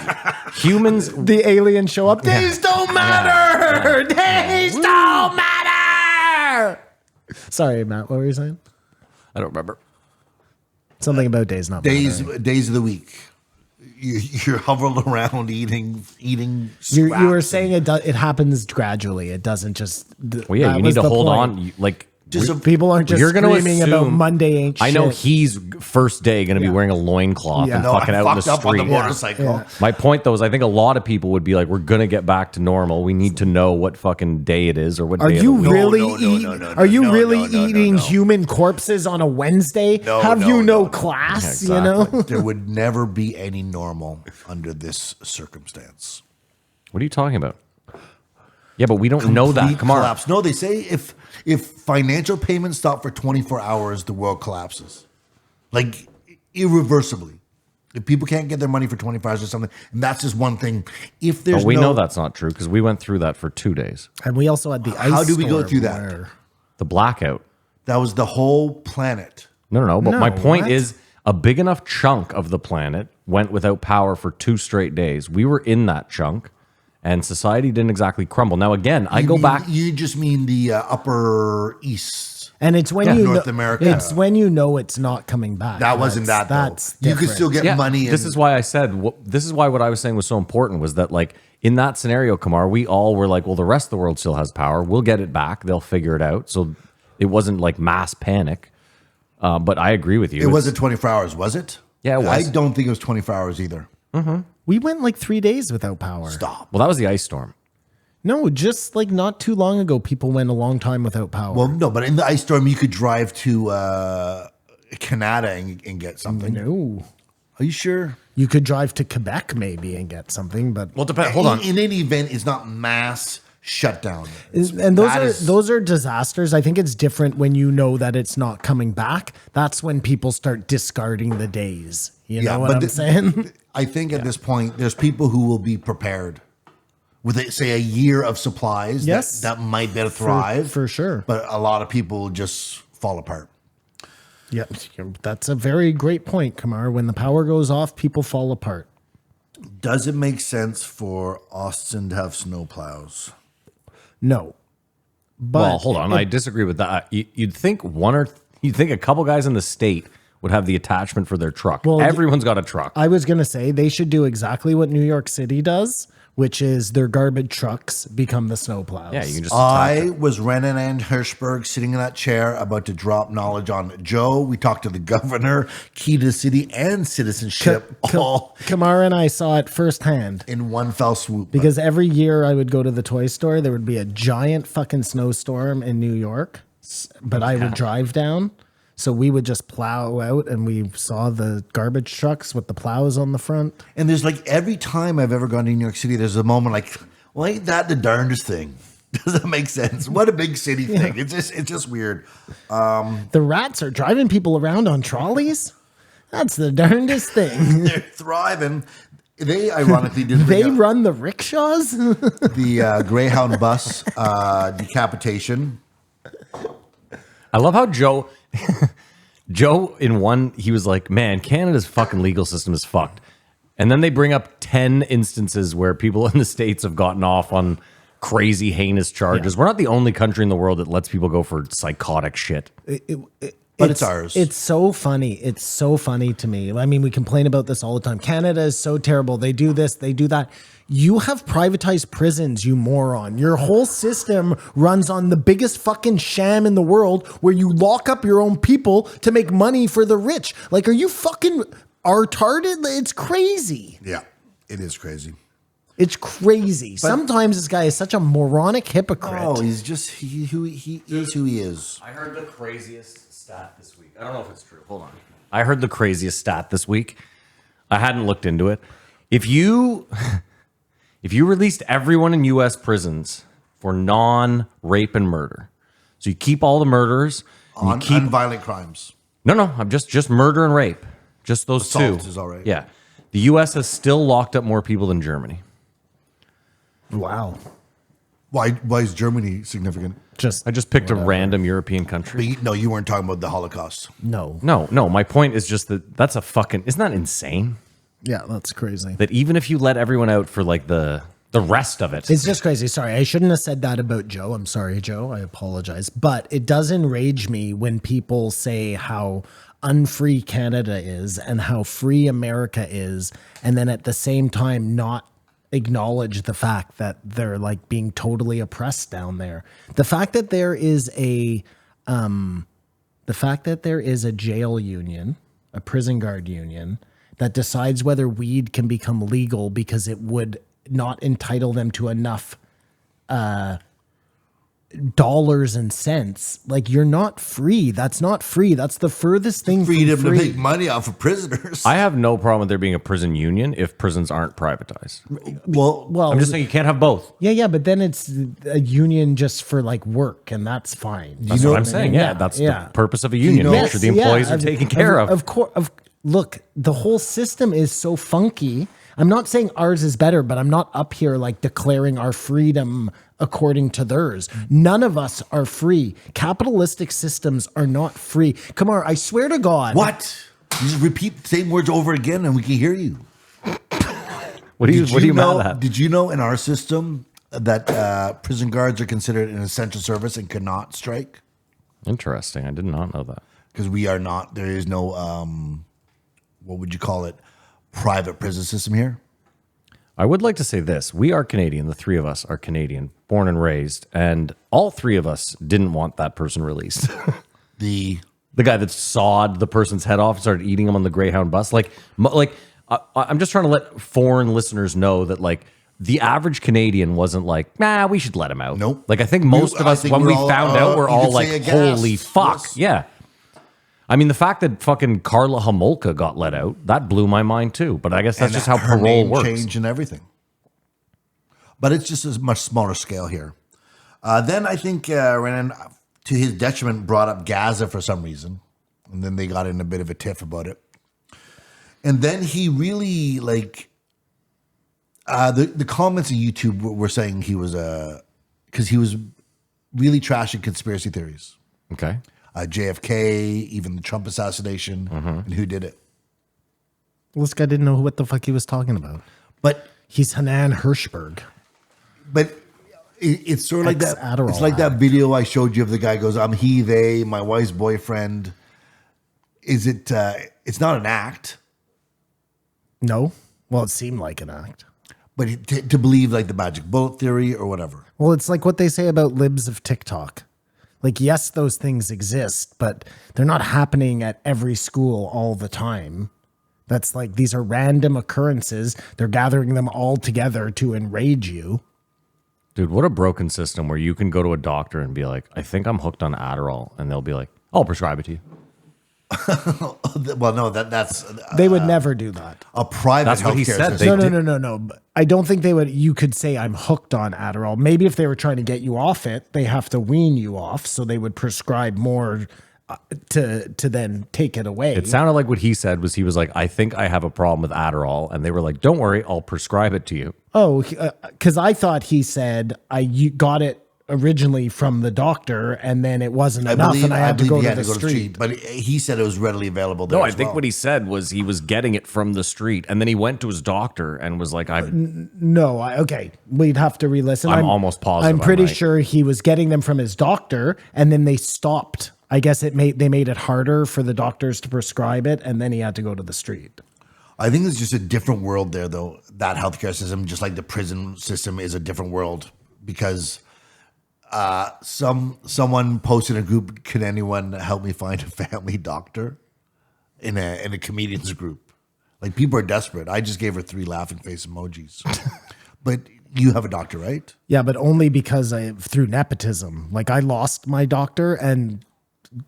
humans. The aliens show up. Days don't matter. Days don't matter. Sorry, Matt. What were you saying? I don't remember. Something about days not mattering. days of the week. You're hovering around eating. You scraps were and- saying it happens gradually. It doesn't just. Well, yeah, that you was need to the hold point. on. Like People aren't just you're gonna screaming about assume- Monday ain't I know shit. he's first day going to be wearing a loincloth Yeah. and No, fucking I out in the fucked up on the street. motorcycle. Yeah. My point though is I think a lot of people would be like, we're gonna get back to normal. We need to know what fucking day it is or what Are day you of the week. really no, eating? no, no, Are you no, really no, no, no, eating no. human corpses on a Wednesday? No, Have no, you no no, no. class? Yeah, You know. There would never be any normal under this circumstance. What are you talking about? Yeah, but we don't know that. Complete Come on. collapse. No, they say if financial payments stop for 24 hours, the world collapses, like irreversibly. If people can't get their money for 24 hours or something, and that's just one thing. If there's But we no, know that's not true because we went through that for 2 days. And we also had the ice. How do we go storm through that? where- The blackout. that was the whole planet. No. But my No, point what? is a big enough chunk of the planet went without power for 2 straight days. We were in that chunk and society didn't exactly crumble. Now, again, I You go mean- back. You just mean the Upper East. And it's when Yeah. you North know, America. It's when you know it's not coming back. That wasn't that. That's Though. You could different. still get money. This and- is why I said this is why what I was saying was so important was that like in that scenario, Kamar, we all were like, well, the rest of the world still has power. We'll get it back. They'll figure it out. So it wasn't like mass panic. But I agree with you. It wasn't 24 hours, was it? Yeah, it was. I don't think it was 24 hours either. We went like 3 days without power. Stop. Well, that was the ice storm. No, just like not too long ago, people went a long time without power. Well, no, but in the ice storm, you could drive to Canada and get something. no. Are you sure? You could drive to Quebec maybe and get something, but Well, depend. Hold on. In any event, it's not mass shutdown. and That is- those are disasters. I think it's different when you know that it's not coming back. That's when people start discarding the days. You know what I'm saying? I think at this point, there's people who will be prepared with, say, a year of supplies. Yes. that might be able to thrive for sure. But a lot of people will just fall apart. Yep, that's a very great point, Kamar. When the power goes off, people fall apart. Does it make sense for Austin to have snowplows? No, but Well, hold on. I disagree with that. You'd think you'd think a couple guys in the state would have the attachment for their truck. Well, Everyone's got a truck. I was gonna say they should do exactly what New York City does, which is their garbage trucks become the snowplows. Yeah, you can just attach I it. was Renan and Hirschberg sitting in that chair about to drop knowledge on Joe. We talked to the governor, key to the city, and citizenship all Kamar and I saw it firsthand. in one fell swoop. Because every year I would go to the toy store, there would be a giant fucking snowstorm in New York, but I would drive down. So we would just plow out and we saw the garbage trucks with the plows on the front. And there's like every time I've ever gone to New York City, there's a moment like, well, ain't that the darndest thing? Doesn't make sense. What a big city thing. It's just weird. The rats are driving people around on trolleys. That's the darndest thing. They're thriving. They ironically did They run the rickshaws. the Greyhound bus decapitation. I love how Joe in one, he was like, man, Canada's fucking legal system is fucked. And then they bring up 10 instances where people in the States have gotten off on crazy, heinous charges. We're not the only country in the world that lets people go for psychotic shit. But it's ours. It's so funny. It's so funny to me. I mean, we complain about this all the time. Canada is so terrible. They do this, they do that. You have privatized prisons, you moron. Your whole system runs on the biggest fucking sham in the world where you lock up your own people to make money for the rich. Like, are you fucking retarded? It's crazy. Yeah, it is crazy. It's crazy. Sometimes this guy is such a moronic hypocrite. Oh, he's just he is who he is. I heard the craziest stat this week. I don't know if it's true. Hold on. I heard the craziest stat this week. I hadn't looked into it. If you released everyone in U.S. prisons for non-rape and murder, so you keep all the murderers, and you keep violent crimes. No, I'm just murder and rape, just those Assault two. is all right. Yeah, the U.S. has still locked up more people than Germany. Wow. Why is Germany significant? I just picked a random European country. No, you weren't talking about the Holocaust. No. No. My point is just that's a fucking. Isn't that insane? Yeah, that's crazy. That even if you let everyone out for like the rest of it, It's just crazy. Sorry, I shouldn't have said that about Joe. I'm sorry, Joe. I apologize. But it does enrage me when people say how unfree Canada is and how free America is, and then at the same time not acknowledge the fact that they're like being totally oppressed down there. The fact that there is a jail union, a prison guard union that decides whether weed can become legal because it would not entitle them to enough dollars and cents. Like, you're not free. That's not free. That's the furthest thing Freedom from free. to make money off of prisoners. I have no problem with there being a prison union if prisons aren't privatized. well, I'm just saying you can't have both. Yeah, but then it's a union just for like work, and that's fine. That's what I'm saying. Yeah, that's the purpose of a union. Make sure the employees are taken care of. Of course. Look, the whole system is so funky. I'm not saying ours is better, but I'm not up here like declaring our freedom according to theirs. None of us are free. Capitalistic systems are not free. Kamar, I swear to God. what? You just repeat the same words over again and we can hear you. What are you know, mad at? Did you know in our system that prison guards are considered an essential service and cannot strike? Interesting. I did not know that. Because we are not, there is no, what would you call it, private prison system here? I would like to say this. We are Canadian. The three of us are Canadian, born and raised. And all three of us didn't want that person released. The guy that sawed the person's head off and started eating him on the Greyhound bus. I'm just trying to let foreign listeners know that, like, the average Canadian wasn't like, nah, we should let him out. Nope. Like, I think most of us, when we found out, we're all like, holy fuck. Yes. Yeah. I mean, the fact that fucking Carla Homolka got let out, that blew my mind too. But I guess that's just how her parole name works. change and everything. But it's just a much smaller scale here. Then I think Renan, to his detriment, brought up Gaza for some reason. And then they got in a bit of a tiff about it. And then he really, like, the comments on YouTube were saying he was because he was really trashing conspiracy theories. Okay. JFK, even the Trump assassination, and who did it. Well, this guy didn't know what the fuck he was talking about. But He's Hanan Hirschberg. it's sort of like that. Ex-Adderall It's like that addict. video I showed you of the guy goes, "I'm he, they, my wife's boyfriend." Is it? It's not an act, No? Well, it seemed like an act. but to believe like the magic bullet theory or whatever. Well, it's like what they say about libs of TikTok. Like, yes, those things exist, but they're not happening at every school all the time. That's like, these are random occurrences. They're gathering them all together to enrage you. Dude, what a broken system where you can go to a doctor and be like, I think I'm hooked on Adderall. And they'll be like, I'll prescribe it to you. Well, no, that's They would never do that. a private That's what he healthcare said. system. They No. But I don't think they would. You could say I'm hooked on Adderall. Maybe if they were trying to get you off it, they have to wean you off, so they would prescribe more to then take it away. It sounded like what he said was he was like, I think I have a problem with Adderall. And they were like, don't worry, I'll prescribe it to you. Oh, because I thought he said you got it originally from the doctor, and then it wasn't enough, and I had to go he to the street. But he said it was readily available there. No, I as think well. what he said was he was getting it from the street. And then he went to his doctor and was like, No, okay, we'd have to re-listen. I'm almost positive I'm I'm pretty right. sure he was getting them from his doctor, and then they stopped. I guess they made it harder for the doctors to prescribe it, and then he had to go to the street. I think it's just a different world there, though. That healthcare system, just like the prison system, is a different world because someone posted in a group. Can anyone help me find a family doctor? In a comedians group, like people are desperate. I just gave her 3 laughing face emojis. But you have a doctor, right? Yeah, but only because through nepotism. Like I lost my doctor and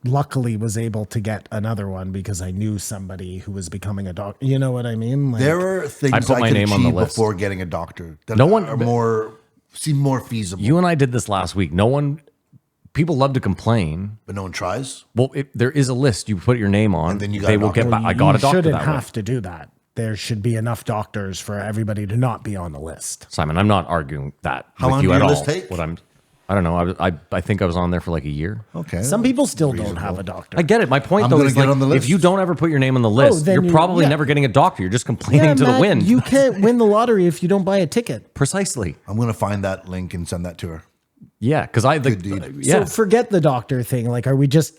luckily was able to get another one because I knew somebody who was becoming a doctor. You know what I mean? Like, There are things I I, put my could name on the achieve list. before getting a doctor that No one- seem more feasible. you and I did this last week. People love to complain. But no one tries. Well, there is a list you put your name on. And then you got they a will doctor. get back. I you got a doctor shouldn't that way. have to do that. There should be enough doctors for everybody to not be on the list. Simon, I'm not arguing that How with long you did at your all. list take? I don't know. I think I was on there for like a year. Okay. Some people still reasonable. don't have a doctor. I get it. My point I'm though gonna is get like, on the list. if you don't ever put your name on the list, then you're you- probably yeah. never getting a doctor. You're just complaining to the Matt, wind. You can't win the lottery if you don't buy a ticket. Precisely. I'm going to find that link and send that to her. Yeah, because Good deed. yeah. So forget the doctor thing. Like, are we just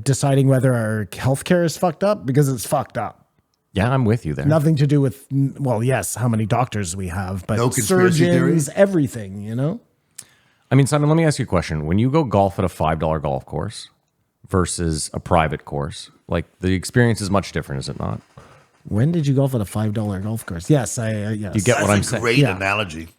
deciding whether our healthcare is fucked up? Because it's fucked up. Yeah, I'm with you there. Nothing to do with, well, yes, how many doctors we have, but No conspiracy surgeons, theories? everything, you know? I mean, Simon, let me ask you a question. When you go golf at a $5 golf course versus a private course, like the experience is much different, is it not? When did you golf at a $5 golf course? Yes, yes. You get what I'm saying? Great Yeah. analogy.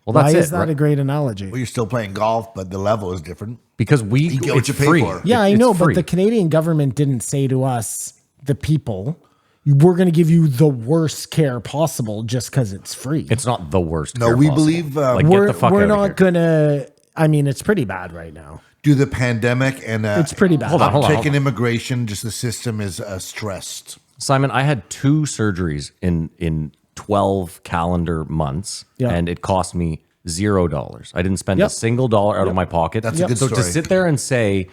Well, Why that's is it. that right? a great analogy? Well, you're still playing golf, but the level is different. Because You get what it's you pay free. for. Yeah, I It's know, free. but the Canadian government didn't say to us, the people, we're going to give you the worst care possible just because it's free. It's not the worst. No, care we possible. believe, like, get we're the fuck we're out not of here. going to, I mean, it's pretty bad right now. Due to the pandemic and It's pretty bad. Hold on, hold on. uptick in immigration, just the system is stressed. Simon, I had 2 surgeries in 12 calendar months, Yeah. and it cost me $0. I didn't spend Yep. a single dollar out of my pocket. That's a good so to story. sit there and say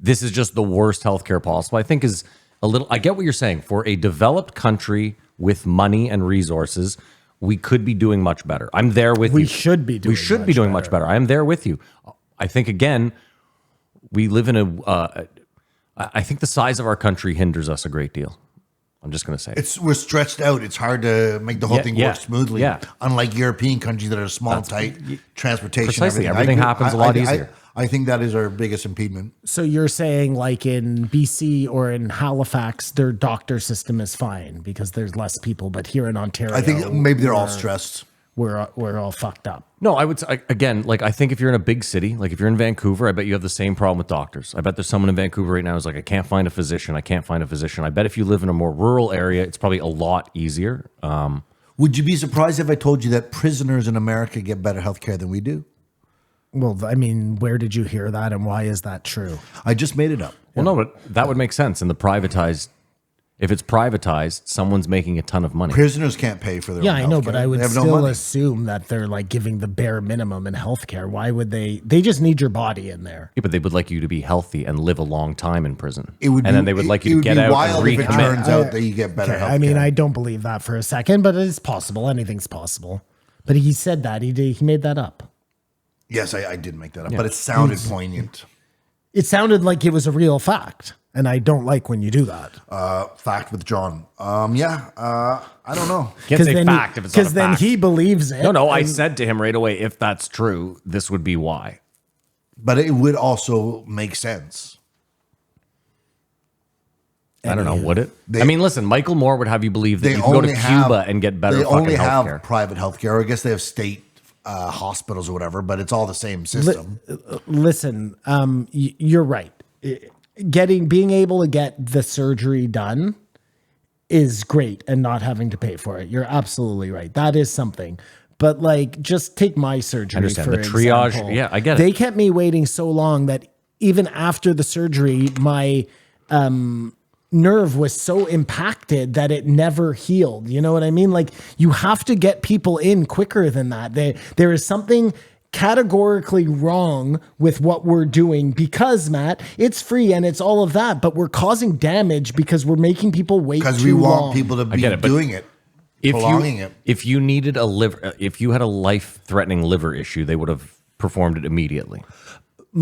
this is just the worst healthcare possible, I think is a little. I get what you're saying. For a developed country with money and resources, we could be doing much better. I'm there with We you. should be doing We should be much doing much better. I am there with you. I think again, we live in a. I think the size of our country hinders us a great deal. I'm just going to say it. We're stretched out. It's hard to make the whole Yeah, thing yeah, work smoothly. yeah. Unlike European countries that are small, tight, transportation. Precisely. Everything Everything happens a lot easier. I think that is our biggest impediment. So you're saying like in BC or in Halifax, their doctor system is fine because there's less people, but here in Ontario, I think maybe they're all stressed. we're all fucked up. No, I would say, again, like, I think if you're in a big city, like if you're in Vancouver, I bet you have the same problem with doctors. I bet there's someone in Vancouver right now who's like, I can't find a physician. I can't find a physician. I bet if you live in a more rural area, it's probably a lot easier. Would you be surprised if I told you that prisoners in America get better health care than we do? Well, I mean, where did you hear that and why is that true? I just made it up. Well, no, but that would make sense. In the privatized, if it's privatized, someone's making a ton of money. Prisoners can't pay for their Yeah, own I know, healthcare. but I would They have no still money. assume that they're like giving the bare minimum in healthcare. Why would they? They just need your body in there. Yeah, but they would like you to be healthy and live a long time in prison. It would and be, then they would like it you to would get be out wild and if it recommit. turns out that you get better Okay, health I mean, care. I don't believe that for a second, but it's possible. Anything's possible. But he said that he made that up. Yes, I did make that up, but it sounded poignant. It sounded like it was a real fact, and I don't like when you do that. Fact with John. I don't know. Can't say then fact if it's not a because then fact. he believes it. No, I and- said to him right away, if that's true, this would be why. But it would also make sense. I don't know, would it? I mean, listen, Michael Moore would have you believe that They you can go to only Cuba have, and get better They fucking only have healthcare. private healthcare. Or I guess they have state hospitals or whatever, but it's all the same system. Listen, you're right. being able to get the surgery done is great and not having to pay for it. You're absolutely right. That is something. But like, just take my surgery understand. for The triage, example. yeah, I get it. They kept me waiting so long that even after the surgery, my nerve was so impacted that it never healed. You know what I mean? Like, you have to get people in quicker than that. There is something categorically wrong with what we're doing because, Matt, it's free and it's all of that, but we're causing damage because we're making people wait Because too we want long. people to be get it, but doing it, prolonging it. If you needed a liver, if you had a life-threatening liver issue, they would have performed it immediately.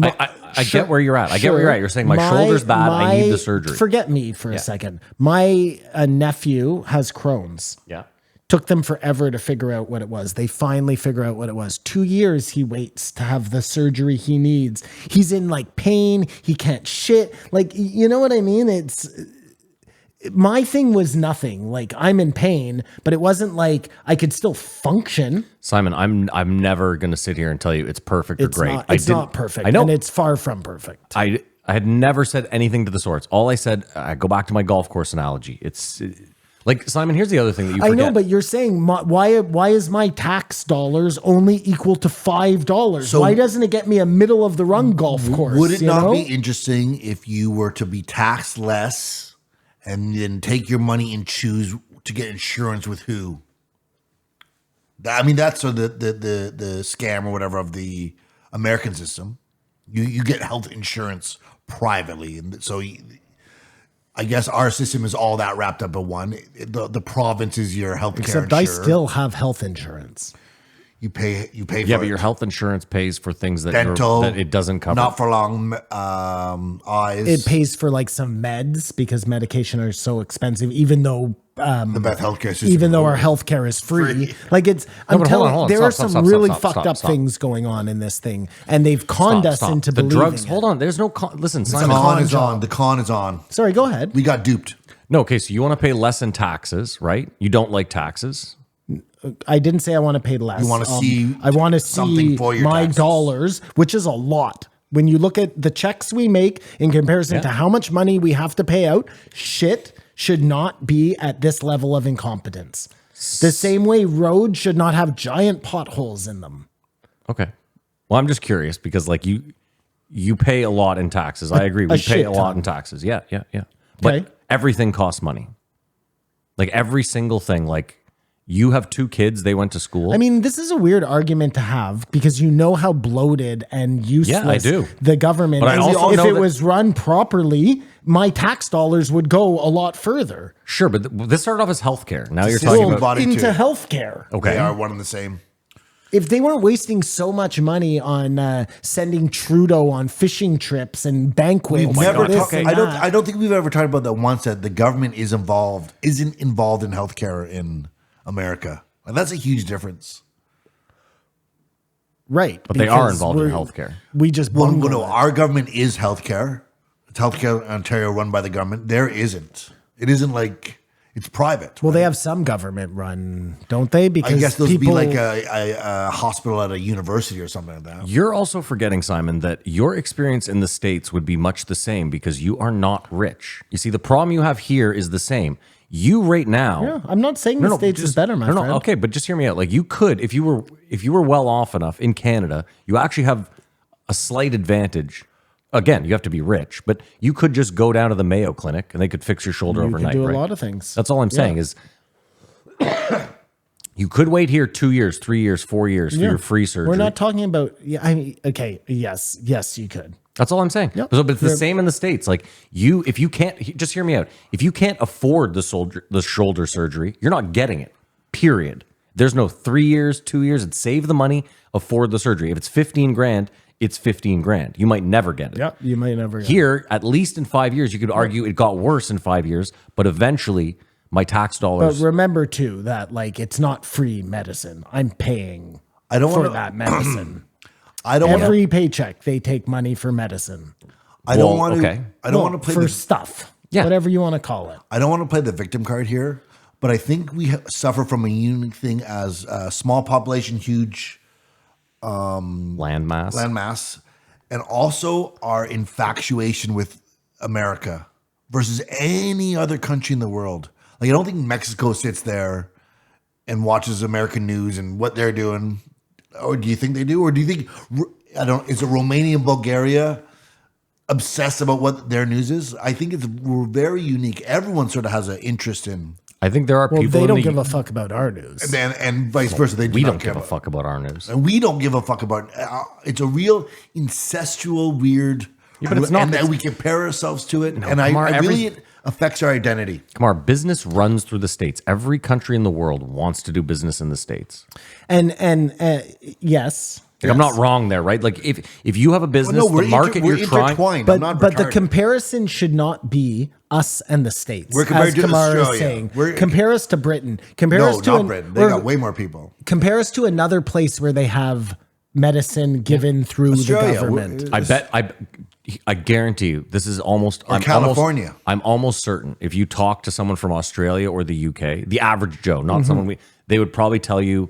I Sure, get where you're at. I get where you're at. You're saying my shoulder's bad. I need the surgery. Forget me for a second. My nephew has Crohn's. Yeah. Took them forever to figure out what it was. They finally figure out what it was. 2 years he waits to have the surgery he needs. He's in like pain. He can't shit. Like, you know what I mean? My thing was nothing. Like, I'm in pain, but it wasn't like I could still function. Simon, I'm never going to sit here and tell you it's perfect or It's great. not. It's not perfect. I know. And it's far from perfect. I had never said anything to the sorts. All I said, I go back to my golf course analogy. It's like, Simon, here's the other thing that you I forget. know, but you're saying why is my tax dollars only equal to $5? So- why doesn't it get me a middle of the run golf course? Would it you not know? be interesting if you were to be taxed less and then take your money and choose to get insurance with who? I mean, that's so the scam or whatever of the American system. You get health insurance privately, and so I guess our system is all that wrapped up in one. The province is your healthcare. Except I insurer. still have health insurance. You pay for yeah, but it. your health insurance pays for things that, Dental, that it doesn't cover. Not for long eyes. It pays for like some meds because medication are so expensive, even though the best healthcare system. even though our healthcare is free. Like it's I'm but hold telling on, hold on. there are Stop, some stop, really stop, fucked stop, up stop. things going on in this thing, and they've conned us Stop. into the believing drugs. it. Hold on. There's no listen, Simon. con is job. on. The con is on. Sorry, go ahead. We got duped. No, okay. So you want to pay less in taxes, right? You don't like taxes. I didn't say I want to pay less. You wanna see I want to something see for your my taxes. dollars, which is a lot. When you look at the checks we make in comparison to how much money we have to pay out, shit should not be at this level of incompetence. The same way roads should not have giant potholes in them. Okay. Well, I'm just curious because like you pay a lot in taxes. I agree. We pay shit a lot ton. in taxes. Yeah. But Okay. everything costs money. Like every single thing. Like you have 2 kids. They went to school. I mean, this is a weird argument to have because you know how bloated and useless do. the government But I is. also If know it that- was run properly, my tax dollars would go a lot further. sure, but this started off as healthcare. Now you're System talking Well, about body into too. healthcare. okay. They are one and the same. If they weren't wasting so much money on sending Trudeau on fishing trips and banquets, We've never this talked. and I that. don't think we've ever talked about that once. That the government isn't involved in healthcare in America. And that's a huge difference. Right, But they are because involved in we're- healthcare. We just Well, bungle no, it. our government is healthcare. It's healthcare in Ontario run by the government. There isn't. It isn't like it's private. Well, they right? have some government run, don't they? Because I guess those would be people, like a hospital at a university or something like that. You're also forgetting, Simon, that your experience in the States would be much the same because you are not rich. You see, the problem you have here is the same. You right now. Yeah, I'm not saying the States is better, my friend. Okay, but just hear me out. Like you could, if you were well off enough in Canada, you actually have a slight advantage. Again, you have to be rich, but you could just go down to the Mayo Clinic and they could fix your shoulder You overnight. can do a right? lot of things. That's all I'm saying is you could wait here 2 years, 3 years, 4 years for Yeah. your free surgery. We're not talking about. Yeah, I mean, okay, yes, you could. That's all I'm saying. Yep. So, but it's the Yeah. same in the States. Like if you can't, just hear me out. If you can't afford the shoulder surgery, you're not getting it. Period. There's no 3 years, 2 years. It's save the money, afford the surgery. If it's 15 grand, it's 15 grand. You might never get it. Yep, you might never. get Here, at least in 5 years, you could argue it got worse in 5 years, but eventually my tax But dollars. remember too that like it's not free medicine. I'm paying I don't for wanna- that medicine. I don't. Every paycheck they take money for medicine. I don't Well, want to. okay. I don't Well, want to play for the stuff. Yeah. Whatever you want to call it. I don't want to play the victim card here, but I think we suffer from a unique thing as a small population, huge landmass. landmass, and also our infatuation with America versus any other country in the world. Like, I don't think Mexico sits there and watches American news and what they're doing. Or do you think they do? Or do you think, is it Romania and Bulgaria obsessed about what their news is? I think we're very unique. Everyone sort of has an interest in. I think there are Well, people they in don't the, give a fuck about our news. And vice versa. They do we not don't care give a fuck about our news. And we don't give a fuck about it's a real incestual, weird. Yeah, but it's not- And then we compare ourselves to it. And Kamar, I really it affects our identity. Come on, business runs through the States. Every country in the world wants to do business in the States. And yes. Like, I'm not wrong there, right? Like if you have a business, we're the market we're you're trying. intertwined. I'm not But the retarded. comparison should not be us and the States. We're compared as to Kamar is Australia. saying. We're- Compare us to Britain. Compare No, us to not Britain. They got way more people. compare us to another place where they have medicine given through Australia. the government. I guarantee you, this is almost California. I'm almost certain if you talk to someone from Australia or the UK, the average Joe, not someone they would probably tell you.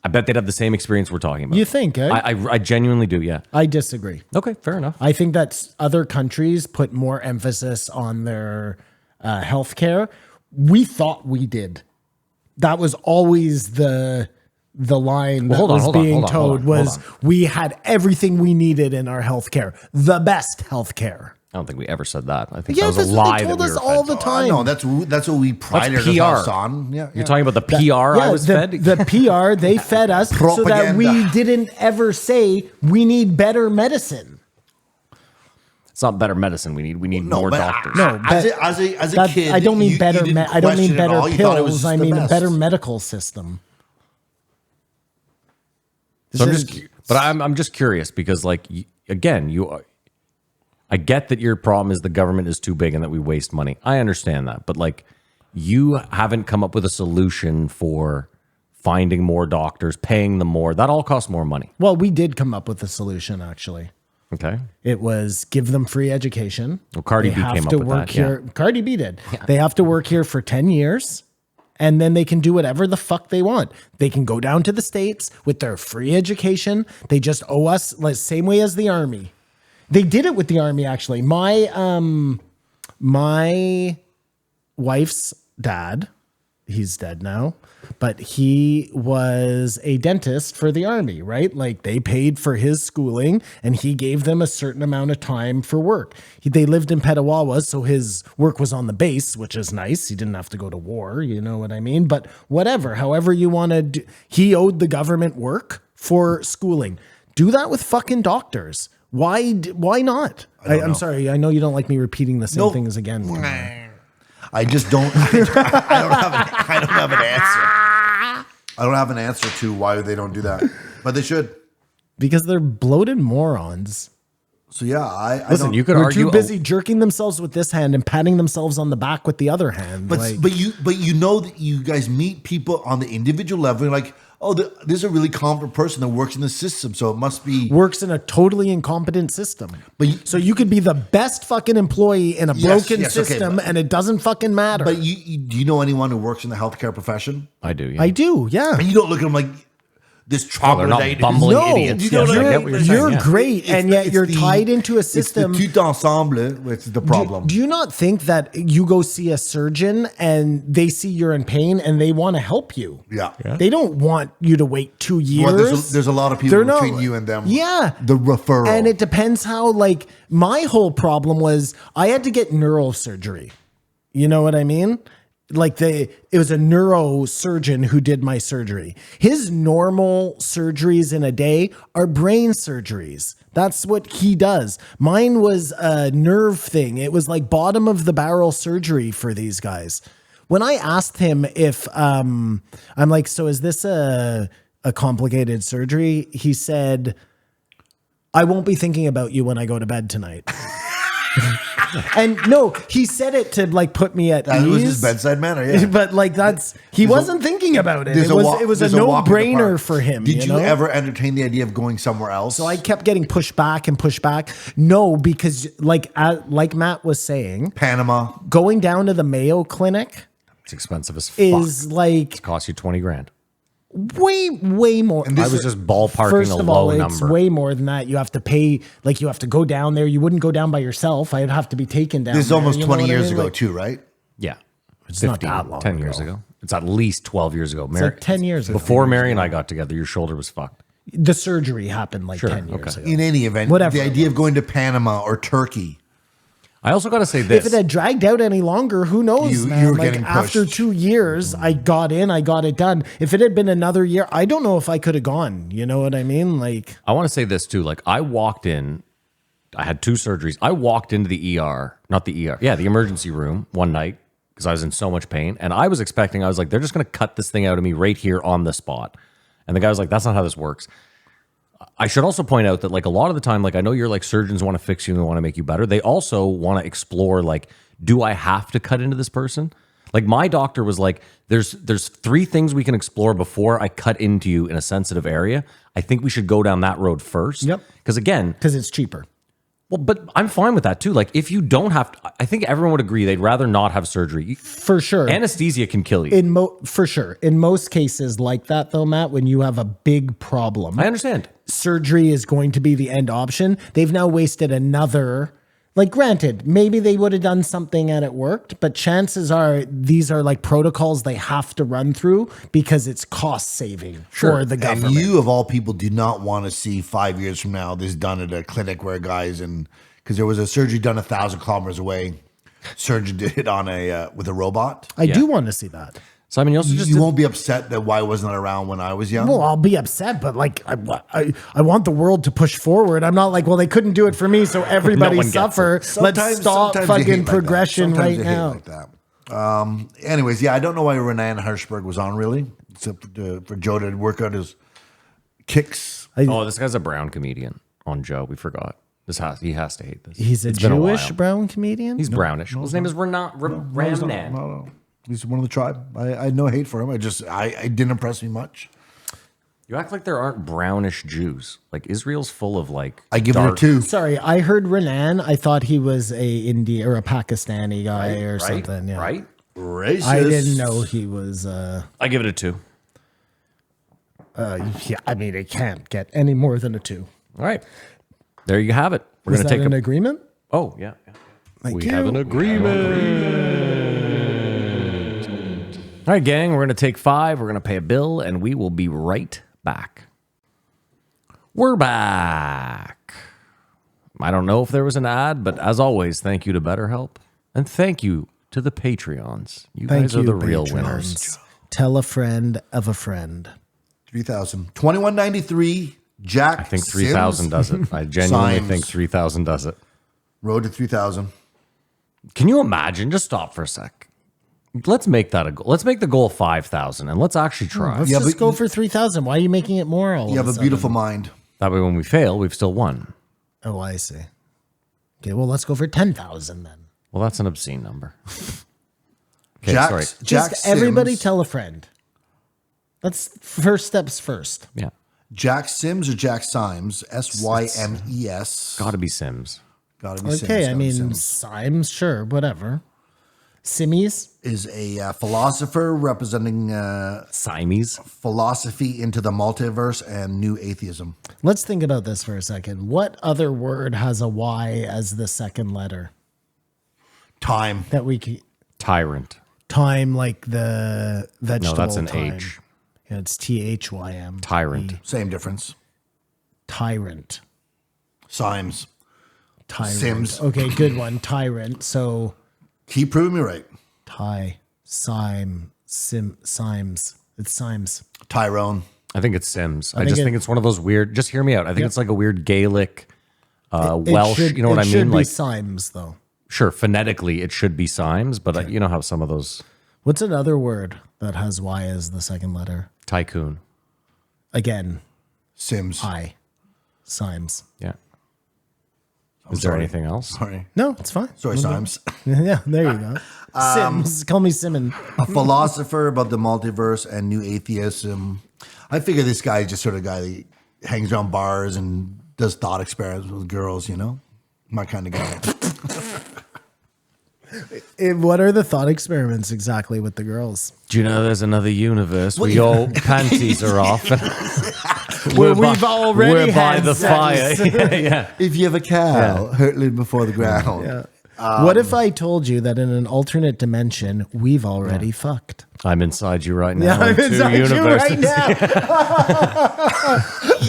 I bet they'd have the same experience we're talking about. You think, eh? I genuinely do. Yeah. I disagree. Okay, fair enough. I think that other countries put more emphasis on their healthcare. We thought we did. That was always the line that hold on, was hold on, being hold on, hold told on, was hold we had everything we needed in our healthcare, the best healthcare. I don't think we ever said that. I think Yeah, that was that's a what lie they told that we us were all fed. the time. No, that's what we prided That's ourselves PR. on. Yeah, You're talking about the PR I was fed? The PR, they fed us so that we Propaganda. didn't ever say we need better medicine. It's not better medicine we need. We need No, more but doctors. No, as but a that- kid, I don't mean you better. didn't I don't mean question it better all. You thought it was pills. just I the mean a best. better medical system. So This is- I'm just curious because I get that your problem is the government is too big and that we waste money. I understand that, but like you haven't come up with a solution for finding more doctors, paying them more. That all costs more money. Well, we did come up with a solution actually. Okay. It was give them free education. Well, Cardi They B have came up to with work that, yeah. here. Cardi B did. They have to work here for 10 years and then they can do whatever the fuck they want. They can go down to the States with their free education. They just owe us like same way as the army. They did it with the army actually. My wife's dad, he's dead now, but he was a dentist for the army, right? Like they paid for his schooling and he gave them a certain amount of time for work. They lived in Petawawa, so his work was on the base, which is nice. He didn't have to go to war, you know what I mean? But whatever, however you want to do, he owed the government work for schooling. Do that with fucking doctors. Why not? I'm sorry. I know you don't like me repeating the same things again. I just don't. I don't have an answer. I don't have an answer to why they don't do that, but they should. Because they're bloated morons. So yeah, I Listen, don't, you could They're argue too busy jerking themselves with this hand and patting themselves on the back with the other hand. But like, but you know that you guys meet people on the individual level. You're like, oh, there's a really competent person that works in the system, so it must be. works in a totally incompetent system. But So you could be the best fucking employee in a broken yes, okay, system but- and it doesn't fucking matter. But do you know anyone who works in the healthcare profession? I do. Yeah. I do, yeah. And you don't look at them like this they're not troglodyte. bumbling No, idiots. you know Yes, what I I get mean? what you're saying. You're yeah. great, and yet you're tied into a system. It's the tout ensemble, which is the problem. Do you not think that you go see a surgeon and they see you're in pain and they want to help you? Yeah. They don't want you to wait 2 years. Well, there's a lot of people between you and them. Yeah. The referral. And it depends how, like, my whole problem was I had to get neurosurgery. You know what I mean? Like it was a neurosurgeon who did my surgery. His normal surgeries in a day are brain surgeries. That's what he does. Mine was a nerve thing. It was like bottom of the barrel surgery for these guys. When I asked him if I'm like, so is this a complicated surgery? He said, I won't be thinking about you when I go to bed tonight. And no, he said it to like put me at that ease. was his bedside manner. Yeah. But like he wasn't thinking about it. It was a there's walk in the no-brainer park. for him. Did you know? ever entertain the idea of going somewhere else? So I kept getting pushed back and pushed back. No, because like Matt was saying, Panama. going down to the Mayo Clinic It's expensive as fuck. is like Costs you $20,000. way more. And I was just ballparking a low it's number. way more than that. You have to pay, like you have to go down there. You wouldn't go down by yourself. I'd have to be taken down. This is there, almost you know 20 what I years mean? ago, Like, too, right? Yeah. It's not that long 10 years ago. It's at least 12 years ago. It's like 10 years ago. Before Mary and I got together, your shoulder was fucked. The surgery happened like Sure, 10 years okay. ago. In any event, Whatever the it idea of going to Panama or Turkey, I also got to say If this. it had dragged out any longer, who knows, You man? were Like getting after pushed. 2 years, I got it done. If it had been another year, I don't know if I could have gone. You know what I mean? Like, I want to say this too. Like I walked in, I had 2 surgeries. I walked into the ER, not the ER. Yeah, the emergency room one night because I was in so much pain. And I was expecting, I was like, they're just going to cut this thing out of me right here on the spot. And the guy was like, that's not how this works. I should also point out that like a lot of the time, like I know you're like surgeons want to fix you and they want to make you better. They also want to explore like, do I have to cut into this person? Like my doctor was like, there's 3 things we can explore before I cut into you in a sensitive area. I think we should go down that road first. Yep. Because again, because it's cheaper. well, but I'm fine with that too. Like if you don't have to, I think everyone would agree they'd rather not have surgery. For sure. Anesthesia can kill you. For sure. In most cases like that, though, Matt, when you have a big problem, I understand. surgery is going to be the end option. They've now wasted another. Like, granted, maybe they would have done something and it worked, but chances are these are like protocols they have to run through because it's cost saving for the government. and you, of all people, do not want to see 5 years from now this done at a clinic where guys because there was a surgery done 1,000 kilometers away. Surgeon did it on with a robot. I do want to see that. So I mean, you also just You won't be upset that why wasn't it around when I was young? Well, I'll be upset, but like I want the world to push forward. I'm not like, well, they couldn't do it for me, so everybody one gets suffer. Let's stop you hate fucking like that. progression Sometimes right you hate now. like that. Anyways, yeah, I don't know why Renan Hirschberg was on really, except for Joe to work out his kicks. Oh, this guy's a brown comedian on Joe. We forgot. He has to hate this. He's a It's been Jewish while. brown comedian. He's brownish. His name is Ramnan. No. He's one of the tribe. I had no hate for him. I didn't impress me much. You act like there aren't brownish Jews. Like Israel's full of like. I give it a dark- 2. Sorry, I heard Renan. I thought he was a India or a Pakistani guy or right? something. Yeah. Right? Racist. I didn't know he was. I give it a 2. Yeah, I mean, it can't get any more than a 2. All right. There you have it. We're Is going that to take an a. agreement? Oh, yeah. Thank We you. have an agreement. All right, gang, we're going to take 5. We're going to pay a bill, and we will be right back. We're back. I don't know if there was an ad, but as always, thank you to BetterHelp. And thank you to the Patreons. You Thank guys are you, the real patrons. winners. Tell a friend of a friend. 3,000. 2193. Jack. I think 3,000 does it. I genuinely Symes. think 3,000 does it. Road to 3,000. Can you imagine? Just stop for a sec. Let's make that a goal. Let's make the goal 5,000 and let's actually try. Let's Yeah, just but go you- for 3,000. Why are you making it more? All You have of a sudden? beautiful mind. That way, when we fail, we've still won. Oh, I see. Okay, well, let's go for 10,000 then. Well, that's an obscene number. Okay, Jack, sorry. Jack Just everybody Sims. tell a friend. That's first steps first. Yeah. Jack Sims or Jack Symes? Symes. Got to be Sims. Gotta be Sims. Okay, gotta I be mean, Sims. Symes, sure, whatever. Simmies? Is a philosopher representing Siamese. philosophy into the multiverse and new atheism. Let's think about this for a second. What other word has a Y as the second letter Time. that we can Tyrant. time like the No, vegetable? that's an time. H. Yeah, it's THYM. Tyrant. Same difference. Tyrant. Symes. Tyrant. Sims. Okay, good one. Tyrant. So Keep proving me right. Symes. It's Symes. Tyrone. I think it's Sims. I think just it- think it's one of those weird. Just hear me out. I think Yep. it's like a weird Gaelic, It Welsh. should- You know what I It mean? should be Like, Symes, though. sure, phonetically it should be Symes, but you know how some of those What's another word that has Y as the second letter? tycoon. Again, Sims. I. Symes. Yeah. Is there anything else? Sorry. No, it's fine. Sorry, Symes. Yeah, there you go. Sims. Call me Simon. A philosopher about the multiverse and new atheism. I figure this guy is just sort of guy that hangs around bars and does thought experiments with girls, you know? My kind of guy. What are the thought experiments exactly with the girls? Do you know there's another universe where your panties are off? Where we've already we're by had the sex. fire. yeah. If you have a cow hurtling before the ground. What if I told you that in an alternate dimension, we've already fucked? I'm inside you right now. Yeah, I'm in two inside you universes. right now.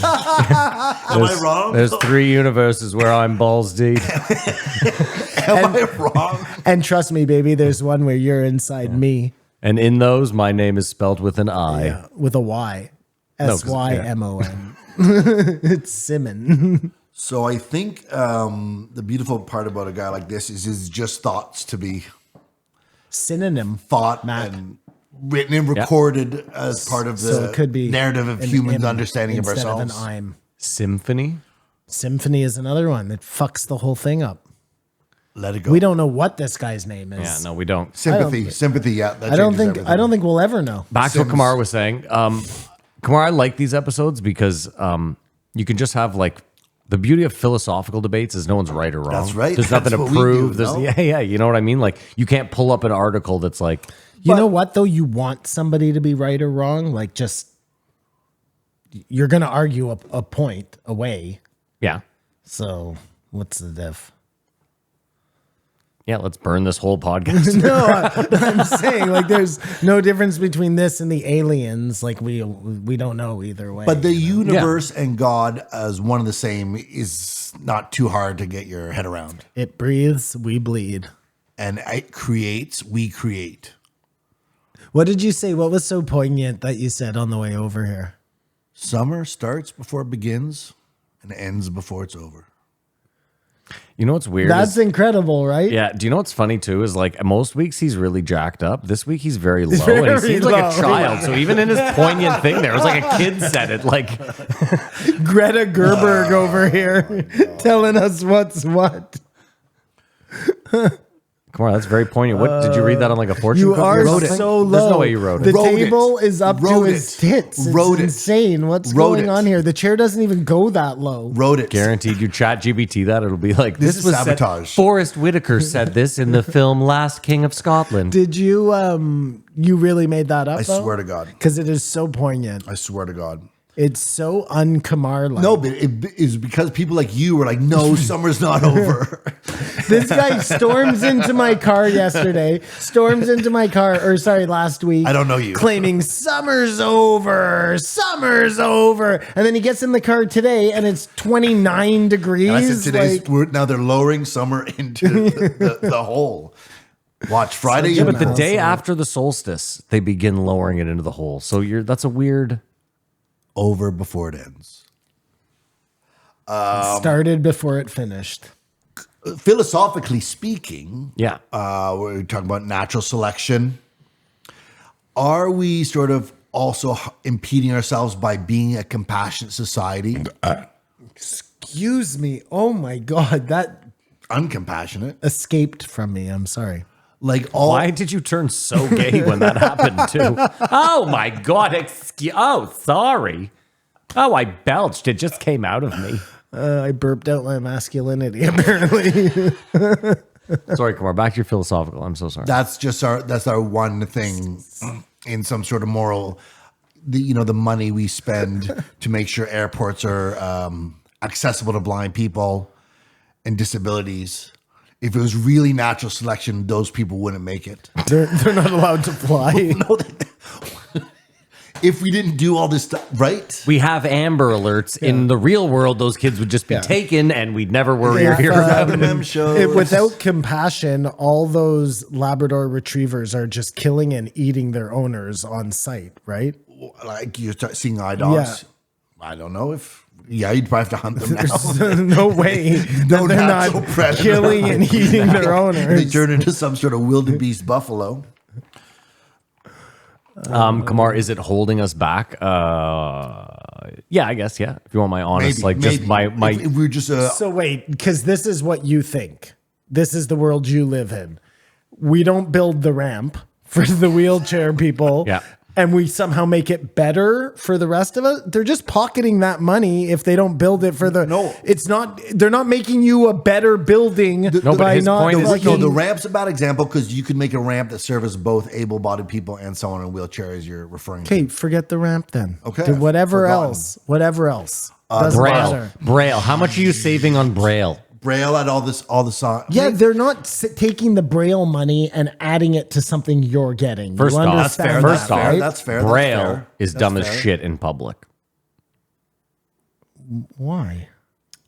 Am I wrong? There's 3 universes where I'm balls deep. Am I wrong? And trust me, baby, there's one where you're inside me. And in those, my name is spelled with an I. Yeah, with a Y. No, 'cause- Symon. It's Simon. So I think the beautiful part about a guy like this is just thoughts to be Synonym. thought Matt. and written and recorded as part of the So it could be narrative of an humans' im understanding of instead ourselves. Of an I'm. Symphony? Symphony is another one that fucks the whole thing up. Let it go. We don't know what this guy's name is. Yeah, no, we don't. Sympathy. Yeah, that I don't changes think everything. we'll ever know. Back to what Sims. Kamar was saying. Kamar, I like these episodes because you can just have like the beauty of philosophical debates is no one's right or wrong. That's right. There's nothing That's to what we do, prove. There's no? yeah. You know what I mean? Like you can't pull up an article that's like You know what though? You want somebody to be right or wrong, like just you're gonna argue a point away. yeah. So what's the diff? Yeah, let's burn this whole podcast. No, I'm saying like there's no difference between this and the aliens. Like we don't know either way. But the universe and God as one and the same is not too hard to get your head around. It breathes, we bleed. And it creates, we create. What did you say? What was so poignant that you said on the way over here? Summer starts before it begins and ends before it's over. You know what's weird? That's is- incredible, right? Yeah. Do you know what's funny too? Is like most weeks he's really jacked up. This week he's very low, and he very seems like a low. child. So even in his poignant thing, there it was like a kid said it. Like Greta Gerberg over here telling us what's what. Come on, that's very poignant. What did you read that on like a fortune You cookie are or something? so low. There's no way you wrote The it. Wrote it. table is up to Wrote his it. tits. It's Wrote it. insane. What's Wrote going it. on here? The chair doesn't even go that low. Wrote it. Guaranteed, you chat GBT that it'll be like This is was sabotage. Said, Forrest Whitaker said this in the film Last King of Scotland. Did you you really made that up? I swear to God. Because it is so poignant. I swear to God. It's so un-Kamar-like. No, but it is because people like you were like, no, summer's not over. This guy storms into my car yesterday, last week. I don't know you. Claiming summer's over. And then he gets in the car today and it's 29 degrees. And I said today's, like, now they're lowering summer into the hole. Watch Friday. Yeah, you're but the mad. day after the solstice, they begin lowering it into the hole. So that's a weird. over before it ends. started before it finished. Philosophically speaking, Yeah. we're talking about natural selection. Are we sort of also impeding ourselves by being a compassionate society? Excuse me. Oh my God. That Uncompassionate. escaped from me. I'm sorry. Like all Why did you turn so gay when that happened too? Oh my God. Sorry. Oh, I belched. It just came out of me. I burped out my masculinity, apparently. Sorry, Kumar. Back to your philosophical. I'm so sorry. that's our one thing in some sort of moral, the money we spend to make sure airports are accessible to blind people and disabilities. If it was really natural selection, those people wouldn't make it. They're not allowed to fly. If we didn't do all this stuff, right? We have Amber Alerts. In the real world, those kids would just be taken and we'd never worry or hear about them. M shows. Without compassion, all those Labrador retrievers are just killing and eating their owners on sight, right? Like you're seeing eye dogs. I don't know if. Yeah, you'd probably have to hunt them now. There's no way that they're natural not predator. killing and eating their They owners. turn into some sort of wildebeest buffalo. Kamar, is it holding us back? Yeah, I guess. Yeah. If you want my honest, just my. If we're just So wait, because this is what you think. This is the world you live in. We don't build the ramp for the wheelchair people. Yeah. and we somehow make it better for the rest of us, they're just pocketing that money if they don't build it for the. No. It's not. They're not making you a better building but by his not. point is- No, fucking- the ramp's a bad example because you can make a ramp that serves both able-bodied people and someone in a wheelchair, as you're referring to. Okay, forget the ramp then. Okay, Do whatever forgotten. else. Whatever else. Doesn't Braille. matter. Braille. How much are you saving on Braille? Braille and all the songs. Yeah, they're not taking the Braille money and adding it to something you're getting. First You off, understand first that, off, right? That's fair. Braille That's fair. is That's dumb as fair. shit in public. Why?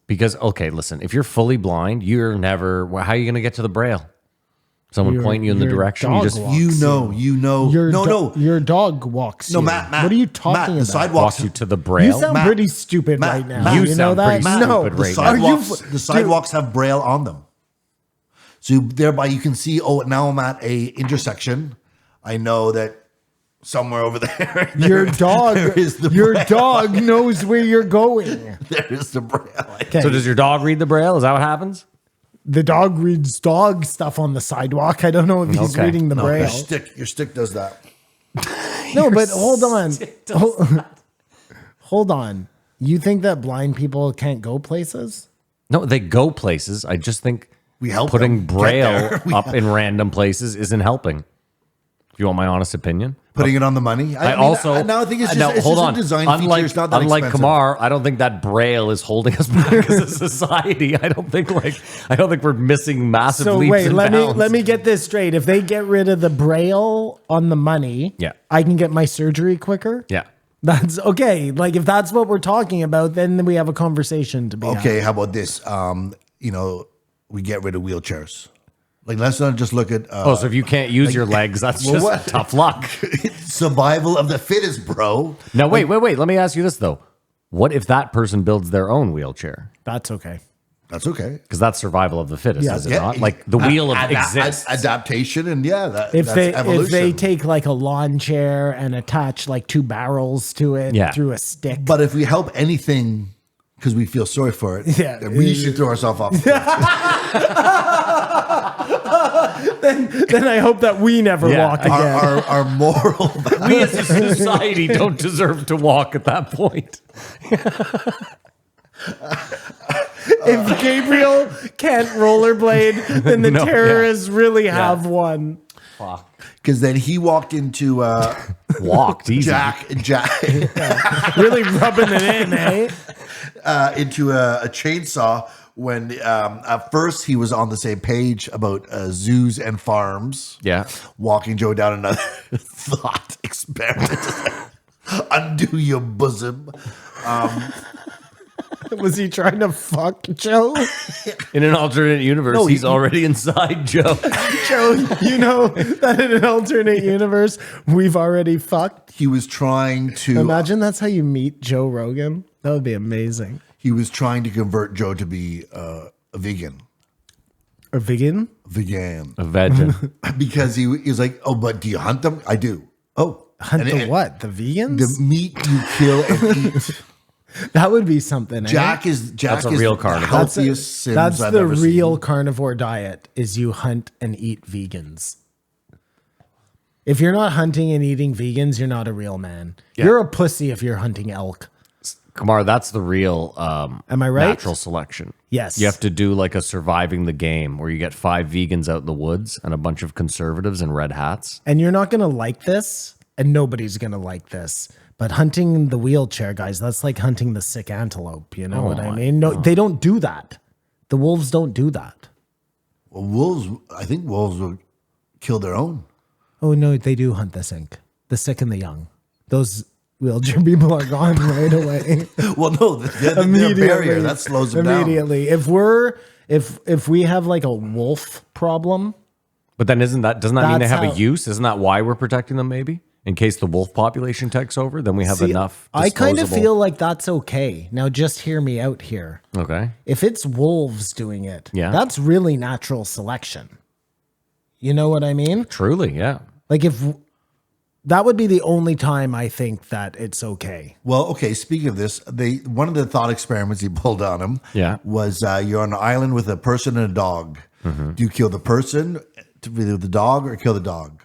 Because, okay, listen, if you're fully blind, you're never, how are you going to get to the Braille? Someone Your- pointing you in the your direction? You dog just walks You know. Your dog walks. No, you. Matt. What are you Matt, talking the about? sidewalks. walks you to the You Braille. sound Matt, pretty stupid Matt, right now. Matt, you know sound that? pretty No, stupid The right now. sidewalks have Braille on them. So thereby you can see, oh, now I'm at a intersection. I know that somewhere over there. Your dog. there is the Your Braille. dog knows where you're going. There is the Braille. Okay. So does your dog read the Braille? Is that what happens? The dog reads dog stuff on the sidewalk. I don't know if he's Okay. reading the No, Braille. your stick does that. No, but hold on. Hold on. You think that blind people can't go places? No, they go places. I just think We help putting them get Braille there. up in random places isn't helping. If you want my honest opinion. Putting it on the money. I also now I think it's just, now, it's hold just on. a design unlike, feature. It's not that unlike expensive. Kamar, I don't think that Braille is holding us back as a society. I don't think we're missing massive So leaps wait, and let bounds. me get this straight. If they get rid of the Braille on the money, Yeah. I can get my surgery quicker. Yeah. That's okay. Like if that's what we're talking about, then we have a conversation to be had. Okay, how about this? We get rid of wheelchairs. Like, let's not just look at Oh, so if you can't use your legs, that's Well, just what? tough luck. survival of the fittest, bro. Now, wait. Let me ask you this, though. What if that person builds their own wheelchair? That's okay. That's okay. Because that's survival of the fittest, Yeah. is it not? Like the wheel of exists. Adaptation, and If that's they evolution. if they take like a lawn chair and attach like two barrels to it Yeah. through a stick. But if we help anything because we feel sorry for it, Yeah. then we should throw ourselves off. then I hope that we never Yeah. walk again. our moral. We as a society don't deserve to walk at that point. If Gabriel can't rollerblade, then the No, terrorists really have one. Because then he walked into Walked easy. Jack Really rubbing it in, eh? into a chainsaw when at first he was on the same page about zoos and farms. Yeah. Walking Joe down another thought experiment. Undo your bosom. Was he trying to fuck Joe? In an alternate universe, No, he's he- already inside Joe. Joe, you know that in an alternate universe, we've already fucked. He was trying to Imagine that's how you meet Joe Rogan. That would be amazing. he was trying to convert Joe to be a vegan. A vegan? Vegan. A vegan. Because he was like, oh, but do you hunt them? I do. Oh. Hunt And the it- what? The vegans? The meat you kill and eat. That would be something. Jack is That's a is real the carnivore. healthiest Sims That's I've the ever real seen. carnivore diet is you hunt and eat vegans. If you're not hunting and eating vegans, you're not a real man. Yeah. You're a pussy if you're hunting elk. Kamar, that's the real Am I right? natural selection. Yes. You have to do like a surviving the game where you get 5 vegans out in the woods and a bunch of conservatives in red hats. And you're not going to like this, and nobody's going to like this. But hunting the wheelchair guys, that's like hunting the sick antelope. You know what I mean? No, they don't do that. The wolves don't do that. Well, wolves, I think wolves will kill their own. Oh, no, they do hunt the sick and the young. Those wheelchair people are gone right away. Well, no, they're a barrier. That slows them down. Immediately. If we have like a wolf problem, But then doesn't that mean they That's have a how- use? Isn't that why we're protecting them maybe? In case the wolf population takes over, then we have see, enough I kind of disposable- feel like that's okay. Now just hear me out here. Okay. If it's wolves doing it, Yeah. that's really natural selection. You know what I mean? Truly, yeah. Like if that would be the only time I think that it's okay. Well, okay. Speaking of this, one of the thought experiments he pulled on him, Yeah. was you're on an island with a person and a dog. Mm-hmm. Do you kill the person, with the dog, or kill the dog?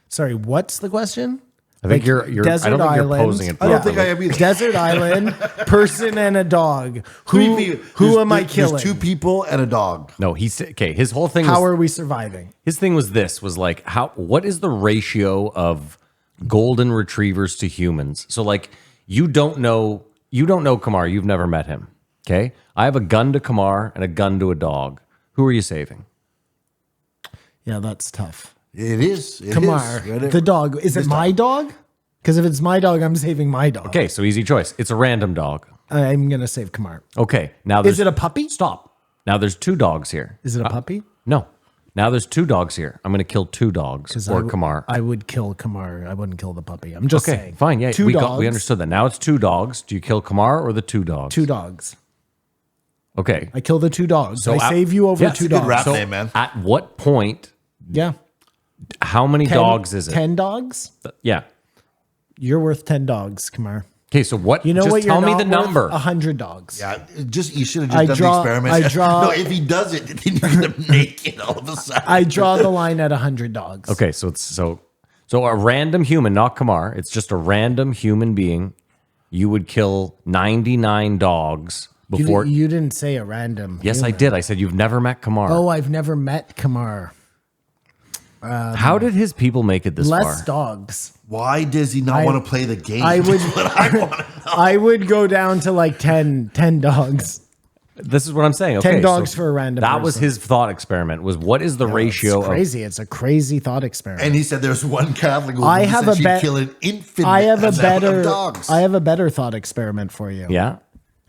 Sorry, what's the question? I think you're. I don't Desert think Island. you're posing it. I don't think properly. I am either. Desert Island, person and a dog. Three Who people. am I There's killing? 2 people and a dog. No, he's okay. His whole thing. How was, are we surviving? his thing was this: was like how. What is the ratio of golden retrievers to humans? So like you don't know Kamar. You've never met him. Okay, I have a gun to Kamar and a gun to a dog. Who are you saving? Yeah, that's tough. It is. It Kamar, is. Right? the dog. Is it my dog? Because if it's my dog, I'm saving my dog. Okay, so easy choice. It's a random dog. I'm gonna save Kamar. Okay, now Is it a puppy? stop? Now there's 2 dogs here. Is it a puppy? No. Now there's 2 dogs here. I'm going to kill 2 dogs or Kamar. I would kill Kamar. I wouldn't kill the puppy. I'm just Okay, saying. fine. Yeah, 2 we dogs. we understood that. Now it's 2 dogs. Do you kill Kamar or the 2 dogs? 2 dogs. Okay. I kill the 2 dogs. I at- save you over Yeah, 2 it's a good dogs. rap name, man. At what point? Yeah. How many 10 dogs is it? 10 dogs? Yeah. You're worth 10 dogs, Kamar. Okay, so what? You know just what? tell You're me not the number. 100 dogs. Yeah, just you should have I just draw- done the I experiment. draw- No, if he does it, then you're gonna make it all of a sudden. I draw the line at 100 dogs. Okay, so it's so a random human, not Kamar. It's just a random human being. You would kill 99 dogs before. You didn't say a random. Yes, I human. did. I said you've never met Kamar. Oh, I've never met Kamar. How did his people make it this Less far? dogs. Why does he not want to play the game? I would. That's what I want to know. I would go down to like 10 dogs. This is what I'm saying. 10 Okay, dogs so for a random That was person. his thought experiment. Was what is the ratio It's of? crazy. It's a crazy thought experiment. And he said there's one Catholic woman I who have said a she'd bet- kill an infinite I have a amount of better. dogs. I have a better thought experiment for you. Yeah.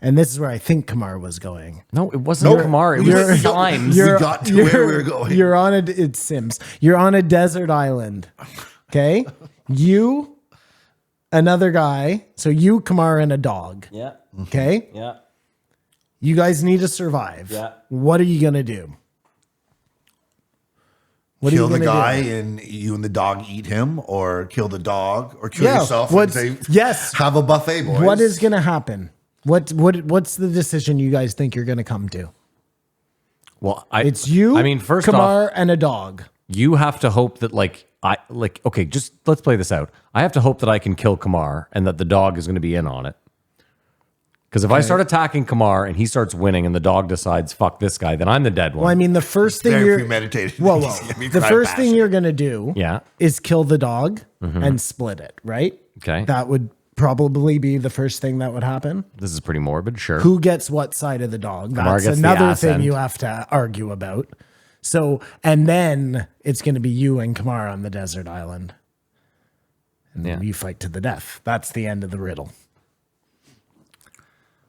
And this is where I think Kamar was going. No, it wasn't Kamar. It was You're- Symes. you're- got to where we were going. You're on a. It's Sims. You're on a desert island. Okay, you, another guy. So you, Kamar, and a dog. Yeah. Okay. Yeah. You guys need to survive. Yeah. What are you gonna do? What Kill are you the gonna guy do? and you and the dog eat him, or kill the dog, or kill Yeah, yourself what's- and say, yes. have a buffet, boys. What is gonna happen? What's the decision you guys think you're gonna come to? Well, It's you. I mean, first off, Kamar and a dog. you have to hope that okay, just let's play this out. I have to hope that I can kill Kamar and that the dog is going to be in on it. Because if I start attacking Kamar and he starts winning and the dog decides fuck this guy, then I'm the dead one. Well, I mean, the first thing Very you're premeditated. Whoa, He's gonna be the crime first thing passion. you're gonna do, Yeah. is kill the dog and split it. Right? Okay. That would probably be the first thing that would happen. This is pretty morbid, sure. Who gets what side of the dog? Kamar That's gets the another ass thing end. you have to argue about. So, and then it's going to be you and Kamar on the desert island. And Yeah. you fight to the death. That's the end of the riddle.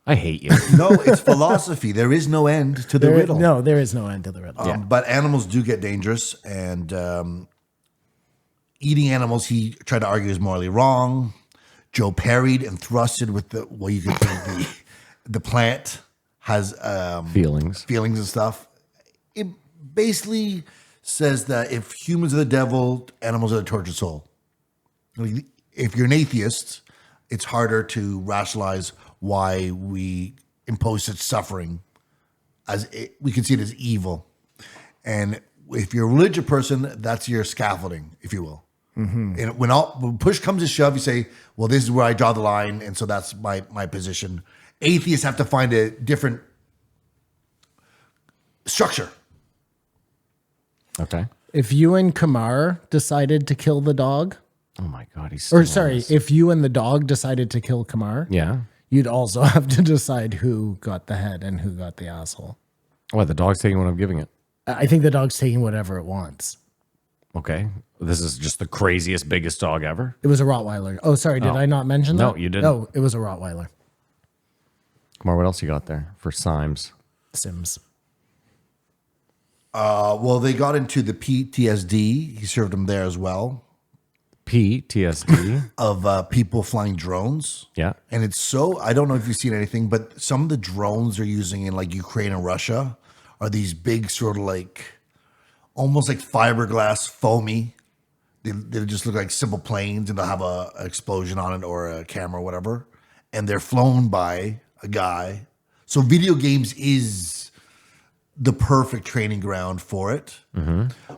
I hate you. No, it's philosophy. There is no end to the riddle. No, there is no end to the riddle. But animals do get dangerous, and eating animals, he tried to argue, is morally wrong. Joe parried and thrusted with you could think the plant has Feelings. feelings and stuff. It basically says that if humans are the devil, animals are the tortured soul. If you're an atheist, it's harder to rationalize why we impose such suffering, we can see it as evil. And if you're a religious person, that's your scaffolding, if you will. And when push comes to shove, you say, well, this is where I draw the line, and so that's my position. Atheists have to find a different structure. Okay. If you and Kamar decided to kill the dog, Oh my God. He's or still on sorry, this. if you and the dog decided to kill Kamar, Yeah. you'd also have to decide who got the head and who got the asshole. What, the dog's taking what I'm giving it. I think the dog's taking whatever it wants. Okay. This is just the craziest, biggest dog ever. It was a Rottweiler. Oh, sorry, did I not mention that? No, you didn't. No, it was a Rottweiler. Kamar, what else you got there for Symes? Sims. Well, they got into the PTSD. He served them there as well, PTSD. of people flying drones. Yeah. And it's so, I don't know if you've seen anything, but some of the drones they're using in like Ukraine and Russia are these big sort of like, almost like fiberglass foamy. They just look like simple planes, and they'll have an explosion on it or a camera or whatever. And they're flown by a guy. So video games is the perfect training ground for it.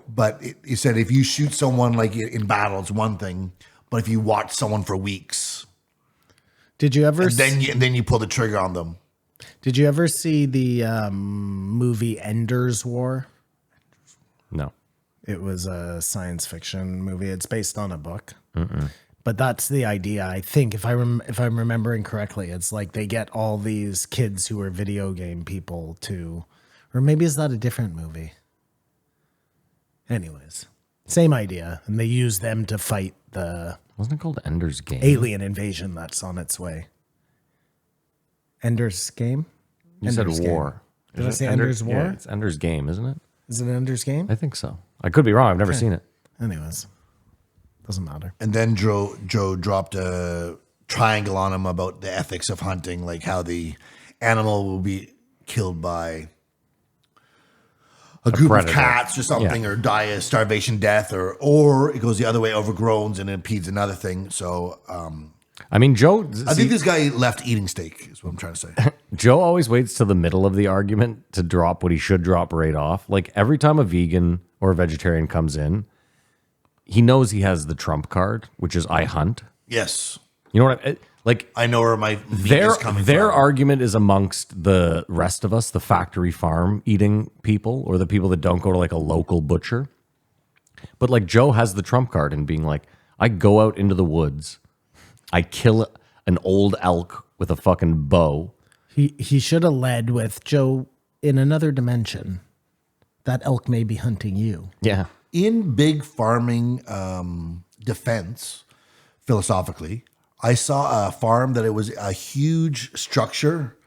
But it said if you shoot someone like in battle, it's one thing. But if you watch someone for weeks, Did you ever? and then you pull the trigger on them. Did you ever see the movie Ender's War? No. It was a science fiction movie. It's based on a book. But that's the idea. I think if I'm remembering correctly, it's like they get all these kids who are video game people to, or maybe is that a different movie? Anyways, same idea, and they use them to fight the Wasn't it called Ender's Game? alien invasion that's on its way. Ender's Game? You Ender's said Game. War. Did I Is it say Ender's War? Yeah, it's Ender's Game, isn't it? Is it Ender's Game? I think so. I could be wrong. I've never seen it. Anyways, doesn't matter. And then Joe dropped a triangle on him about the ethics of hunting, like how the animal will be killed by a group predator. of cats or something, Yeah. or die a starvation death, or it goes the other way, overgrown and impedes another thing. So I mean, Joe. I think this guy left eating steak, is what I'm trying to say. Joe always waits to the middle of the argument to drop what he should drop right off. Like every time a vegan or a vegetarian comes in, he knows he has the trump card, which is I hunt. Yes. You know what I like? I know where my meat Their is coming their from. argument is amongst the rest of us, the factory farm eating people, or the people that don't go to like a local butcher. But like Joe has the trump card in being like, I go out into the woods, I kill an old elk with a fucking bow. He should have led with Joe in another dimension. That elk may be hunting you. Yeah. In big farming defense, philosophically, I saw a farm that it was a huge structure,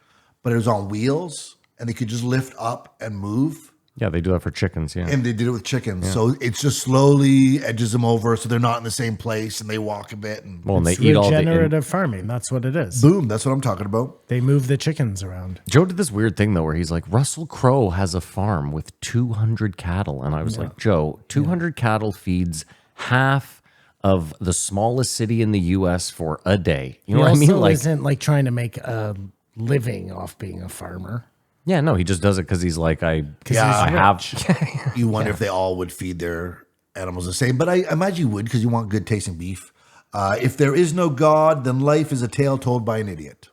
but it was on wheels and they could just lift up and move. Yeah, they do that for chickens. Yeah. And they did it with chickens. So it's just slowly edges them over so they're not in the same place and they walk a bit and Well, and they It's eat all the. regenerative farming. That's what it is. boom, that's what I'm talking about. They move the chickens around. Joe did this weird thing though, where he's like, Russell Crowe has a farm with 200 cattle, and I was like, Joe, 200 cattle feeds half of the smallest city in the U.S. for a day. You know He what I mean? also Like, isn't like trying to make a living off being a farmer. yeah, no, he just does it because he's like, I he's have. You wonder if they all would feed their animals the same, but I imagine you would because you want good tasting beef. If there is no God, then life is a tale told by an idiot.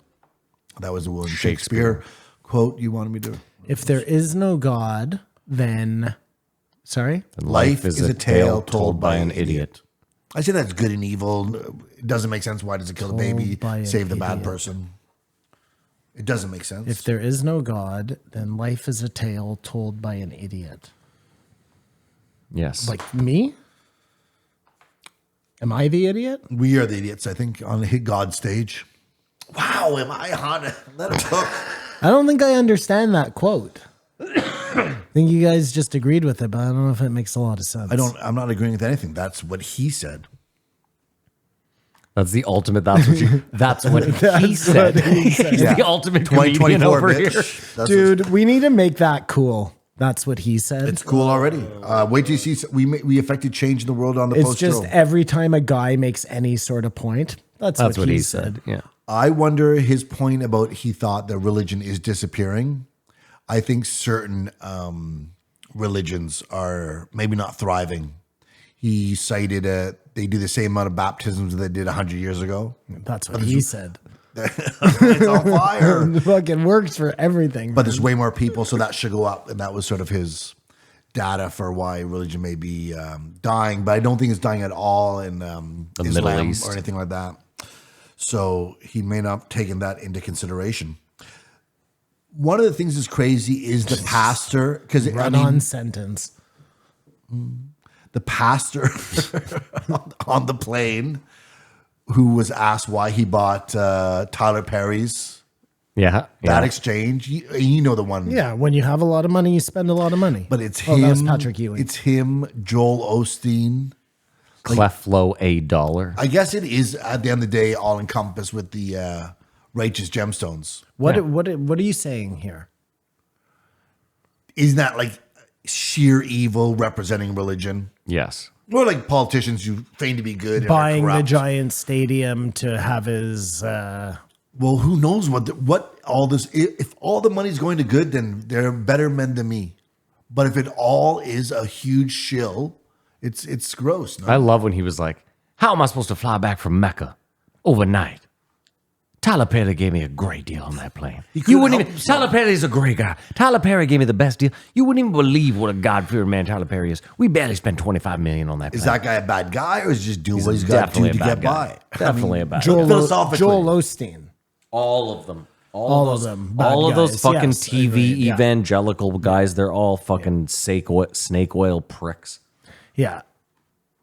That was a William Shakespeare quote you wanted me to. If there is no God, then sorry? Life is a tale told by an idiot. I say that's good and evil. It doesn't make sense. Why does it kill the baby, by an save the bad idiot. person? It doesn't make sense. If there is no God, then life is a tale told by an idiot. Yes. Like me? Am I the idiot? We are the idiots, I think, on the Hit God stage. Wow, am I on it? Let it hook. I don't think I understand that quote. I think you guys just agreed with it, but I don't know if it makes a lot of sense. I'm not agreeing with anything. That's what he said. That's the ultimate. That's what you. That's what he That's said. what he said. He's the ultimate comedian 2024, over here. bitch. That's Dude, we need to make that cool. That's what he said. It's cool already. Wait till you see. We affected change in the world on the It's post just show. every time a guy makes any sort of point, that's what he said. Yeah. I wonder his point about he thought that religion is disappearing. I think certain religions are maybe not thriving. He cited they do the same amount of baptisms that they did 100 years ago. That's what he said. It's on fire. It fucking works for everything. But there's way more people, so that should go up. And that was sort of his data for why religion may be dying. But I don't think it's dying at all in The Islam Middle East. or anything like that. So he may not have taken that into consideration. One of the things that's crazy is the pastor, because Run-on sentence. the pastor on the plane who was asked why he bought Tyler Perry's Yeah. that yeah. exchange. You know the one. Yeah, when you have a lot of money, you spend a lot of money. But it's Oh, him. that was Patrick Ewing. It's him, Joel Osteen. Cleflo $1. I guess it is at the end of the day all encompassed with the righteous gemstones. What Yeah. are you saying here? Isn't that like sheer evil representing religion? Yes. Or like politicians who feign to be good and are Buying the corrupt. giant stadium to have his Well, who knows what all this? If all the money's going to good, then they're better men than me. But if it all is a huge shill, it's gross. No? I love when he was like, How am I supposed to fly back from Mecca overnight? Tyler Perry gave me a great deal on that plane. You wouldn't even. Tyler Perry's a great guy. Tyler Perry gave me the best deal. You wouldn't even believe what a God-fearing man Tyler Perry is. We barely spent $25 million on that plane. Is that guy a bad guy, or is he just doing what he's got to do to get by? Definitely a bad guy. Philosophically. Joel Osteen. All of them. All of them. Bad All of those guys. fucking Yes, I TV agree. Yeah. evangelical guys, they're all fucking snake oil pricks. Yeah.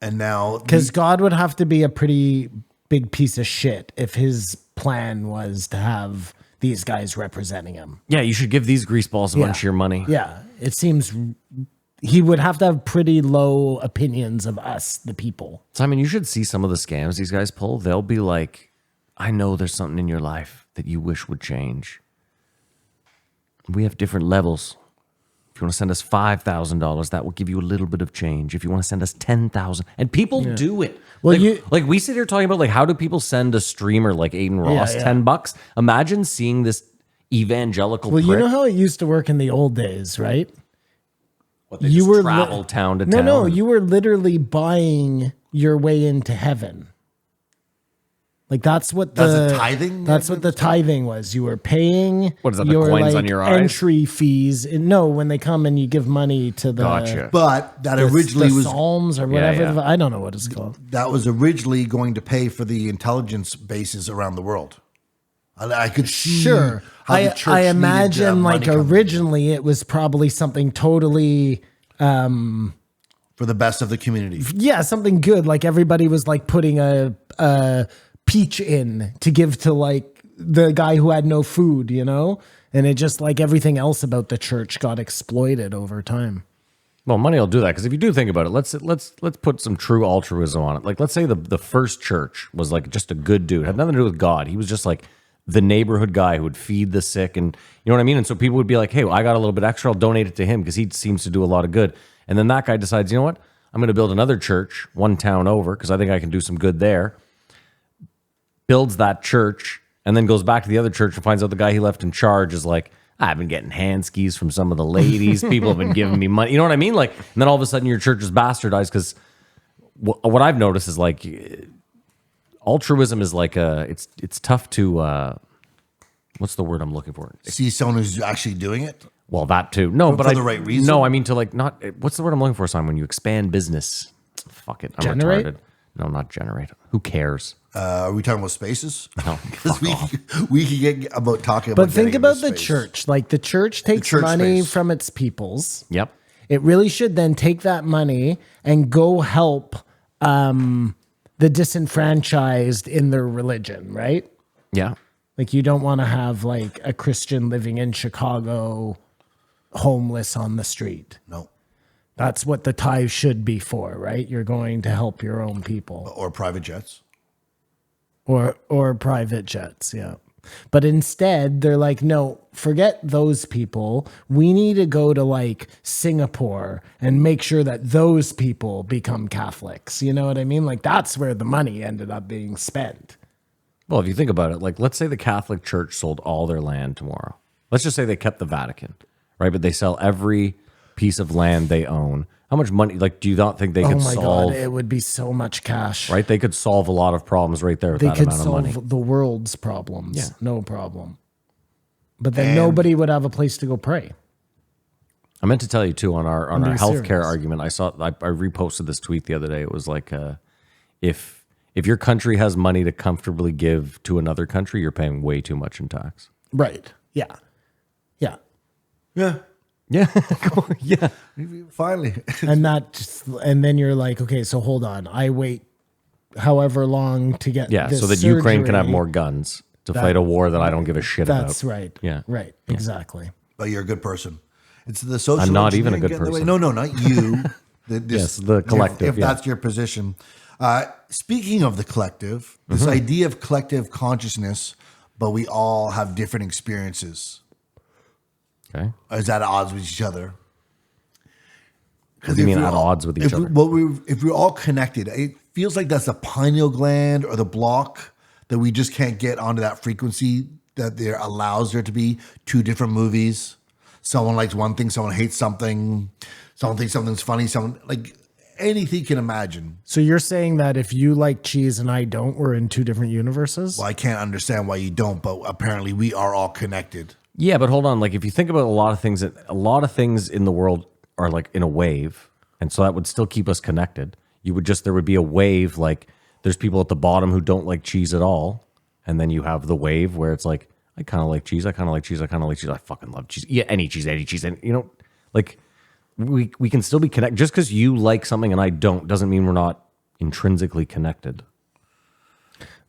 And now, Because God would have to be a pretty big piece of shit if his plan was to have these guys representing him. Yeah, you should give these greaseballs a bunch of your money. Yeah. It seems he would have to have pretty low opinions of us, the people. Simon, you should see some of the scams these guys pull. They'll be like, I know there's something in your life that you wish would change. We have different levels. If you want to send us $5,000, that will give you a little bit of change. If you want to send us $10,000, and people do it. Well, like we sit here talking about like how do people send a streamer like Aiden Ross Yeah, yeah. $10? Imagine seeing this evangelical. Well, you prick. know how it used to work in the old days, right? What, they just travel town to town. No, you were literally buying your way into heaven. Like that's what That's the a tithing? That's what the tithing was. You were paying. What is that, the your, coins on your eyes? Entry fees. No, when they come and you give money to the Gotcha. but that the, originally the was Psalms or whatever. yeah. I don't know what it's called. that was originally going to pay for the intelligence bases around the world. I could see Sure, how the I church needed to have imagine like money coming originally it was probably something totally. for the best of the community. Yeah, something good. Like everybody was like putting a peach in to give to like the guy who had no food, you know? And it just like everything else about the church got exploited over time. Well, money will do that because if you do think about it, let's put some true altruism on it. Like, let's say the first church was like just a good dude, had nothing to do with God. He was just like the neighborhood guy who would feed the sick, and you know what I mean. And so people would be like, "Hey, well, I got a little bit extra. I'll donate it to him because he seems to do a lot of good." And then that guy decides, you know what? I'm going to build another church one town over because I think I can do some good there. Builds that church and then goes back to the other church and finds out the guy he left in charge is like, I've been getting hand skis from some of the ladies. People have been giving me money. You know what I mean? Like, and then all of a sudden your church is bastardized because what I've noticed is like altruism is like it's tough to what's the word I'm looking for? See someone who's actually doing it. Well, that too. No, but for the right reason? No, I mean to like not. What's the word I'm looking for, Simon? When you expand business. Fuck it. I'm Generate? retarded. No, not generate. Who cares? Are we talking about spaces? No, Because we can get about talking about. But think getting about into the space. church. Like the church takes church money space. from its peoples. Yep. It really should then take that money and go help the disenfranchised in their religion, right? Yeah. Like you don't want to have like a Christian living in Chicago homeless on the street. No, That's what the tithe should be for, right? You're going to help your own people or private jets. or private jets, yeah. But instead, they're like, no, forget those people. We need to go to like Singapore and make sure that those people become Catholics. You know what I mean? Like that's where the money ended up being spent. Well, if you think about it, like let's say the Catholic Church sold all their land tomorrow. Let's just say they kept the Vatican, right? But they sell every piece of land they own. How much money? Like, do you not think they Oh could my solve? God, it would be so much cash. Right? They could solve a lot of problems right there with They that could amount of money. solve the world's problems. Yeah. No problem. But then And- nobody would have a place to go pray. I meant to tell you too on our being healthcare serious. argument. I reposted this tweet the other day. It was like, if your country has money to comfortably give to another country, you're paying way too much in tax. Right. Yeah. Yeah. Yeah, Yeah, yeah. finally. And then you're like, okay, so hold on. I wait however long to get Yeah, this so that Ukraine can have surgery. more guns to fight a war that I don't give a shit about. That's right. Yeah. Right. Exactly. But you're a good person. It's the social. I'm not even a engineering good getting in the way. person. No, not you. Yes, the collective, If yeah. that's your position. Speaking of the collective, this Mm-hmm. idea of collective consciousness, but we all have different experiences. Okay. Is at odds with each other? What do you mean at odds with each other? If we're all connected, it feels like that's the pineal gland or the block that we just can't get onto that frequency that there allows there to be two different movies. Someone likes one thing, someone hates something, someone thinks something's funny, someone like, anything you can imagine. So you're saying that if you like cheese and I don't, we're in two different universes? Well, I can't understand why you don't, but apparently we are all connected. Yeah, but hold on. Like if you think about a lot of things in the world are like in a wave, and so that would still keep us connected. There would be a wave, like there's people at the bottom who don't like cheese at all, and then you have the wave where it's like, I kind of like cheese, I kind of like cheese, I kind of like cheese, I fucking love cheese. Yeah, any cheese, and you know, like we can still be connected. Just because you like something and I don't doesn't mean we're not intrinsically connected.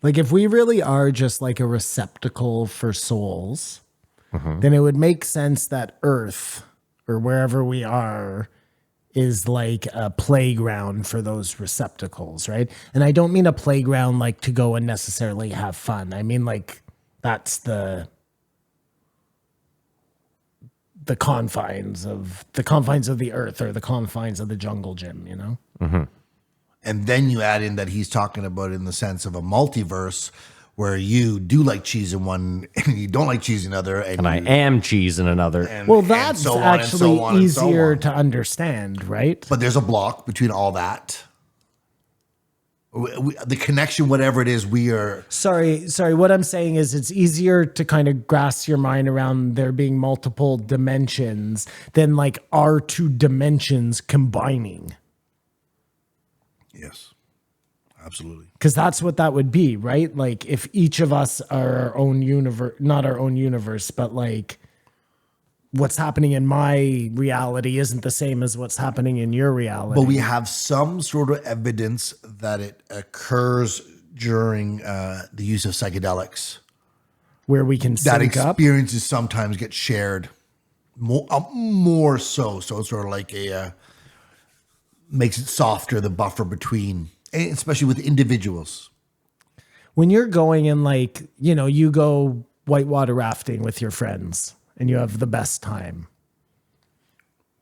Like if we really are just like a receptacle for souls, then it would make sense that Earth or wherever we are is like a playground for those receptacles, right? And I don't mean a playground like to go and necessarily have fun. I mean like that's the confines of the earth or the confines of the jungle gym, you know? And then you add in that he's talking about in the sense of a multiverse where you do like cheese in one and you don't like cheese in another. And I am cheese in another. Well, and that's so on and actually so on and so easier on. to understand, right? But there's a block between all that. The connection, whatever it is, we are. Sorry. What I'm saying is it's easier to kind of grasp your mind around there being multiple dimensions than like our two dimensions combining. Yes, absolutely. Because that's what that would be, right? Like if each of us are our own universe, not our own universe, but like what's happening in my reality isn't the same as what's happening in your reality. But we have some sort of evidence that it occurs during the use of psychedelics. where we can That sync up. experiences sometimes get shared more so. So it's sort of like makes it softer, the buffer between, and especially with individuals. When you're going and like, you know, you go whitewater rafting with your friends and you have the best time.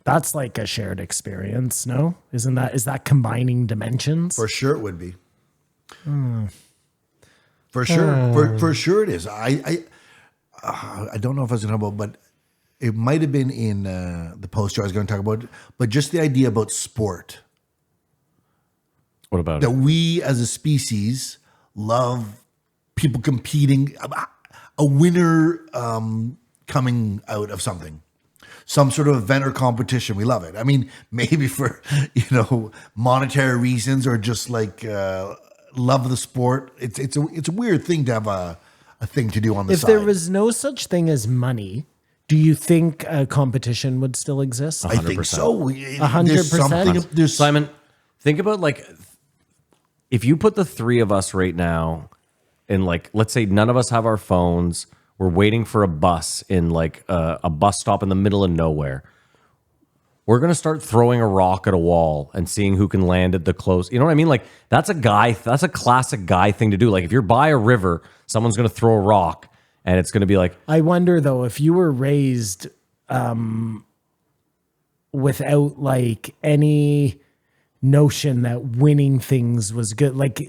That's like a shared experience, no? Is that combining dimensions? For sure it would be. For sure. For sure it is. I don't know if I was going to talk about, but it might have been in the poster I was going to talk about, but just the idea about sport. What about That it? we as a species love people competing, a winner coming out of something. Some sort of event or competition. We love it. I mean, maybe for, monetary reasons or just like love of the sport. It's a weird thing to have a thing to do on the If side. there was no such thing as money, do you think a competition would still exist? I think 100%. so. 100%? There's Simon, think about like if you put the three of us right now in like, let's say none of us have our phones. We're waiting for a bus in like a bus stop in the middle of nowhere. We're going to start throwing a rock at a wall and seeing who can land at the close. You know what I mean? Like that's a classic guy thing to do. Like if you're by a river, someone's going to throw a rock and it's going to be like, I wonder though, if you were raised without like any notion that winning things was good, like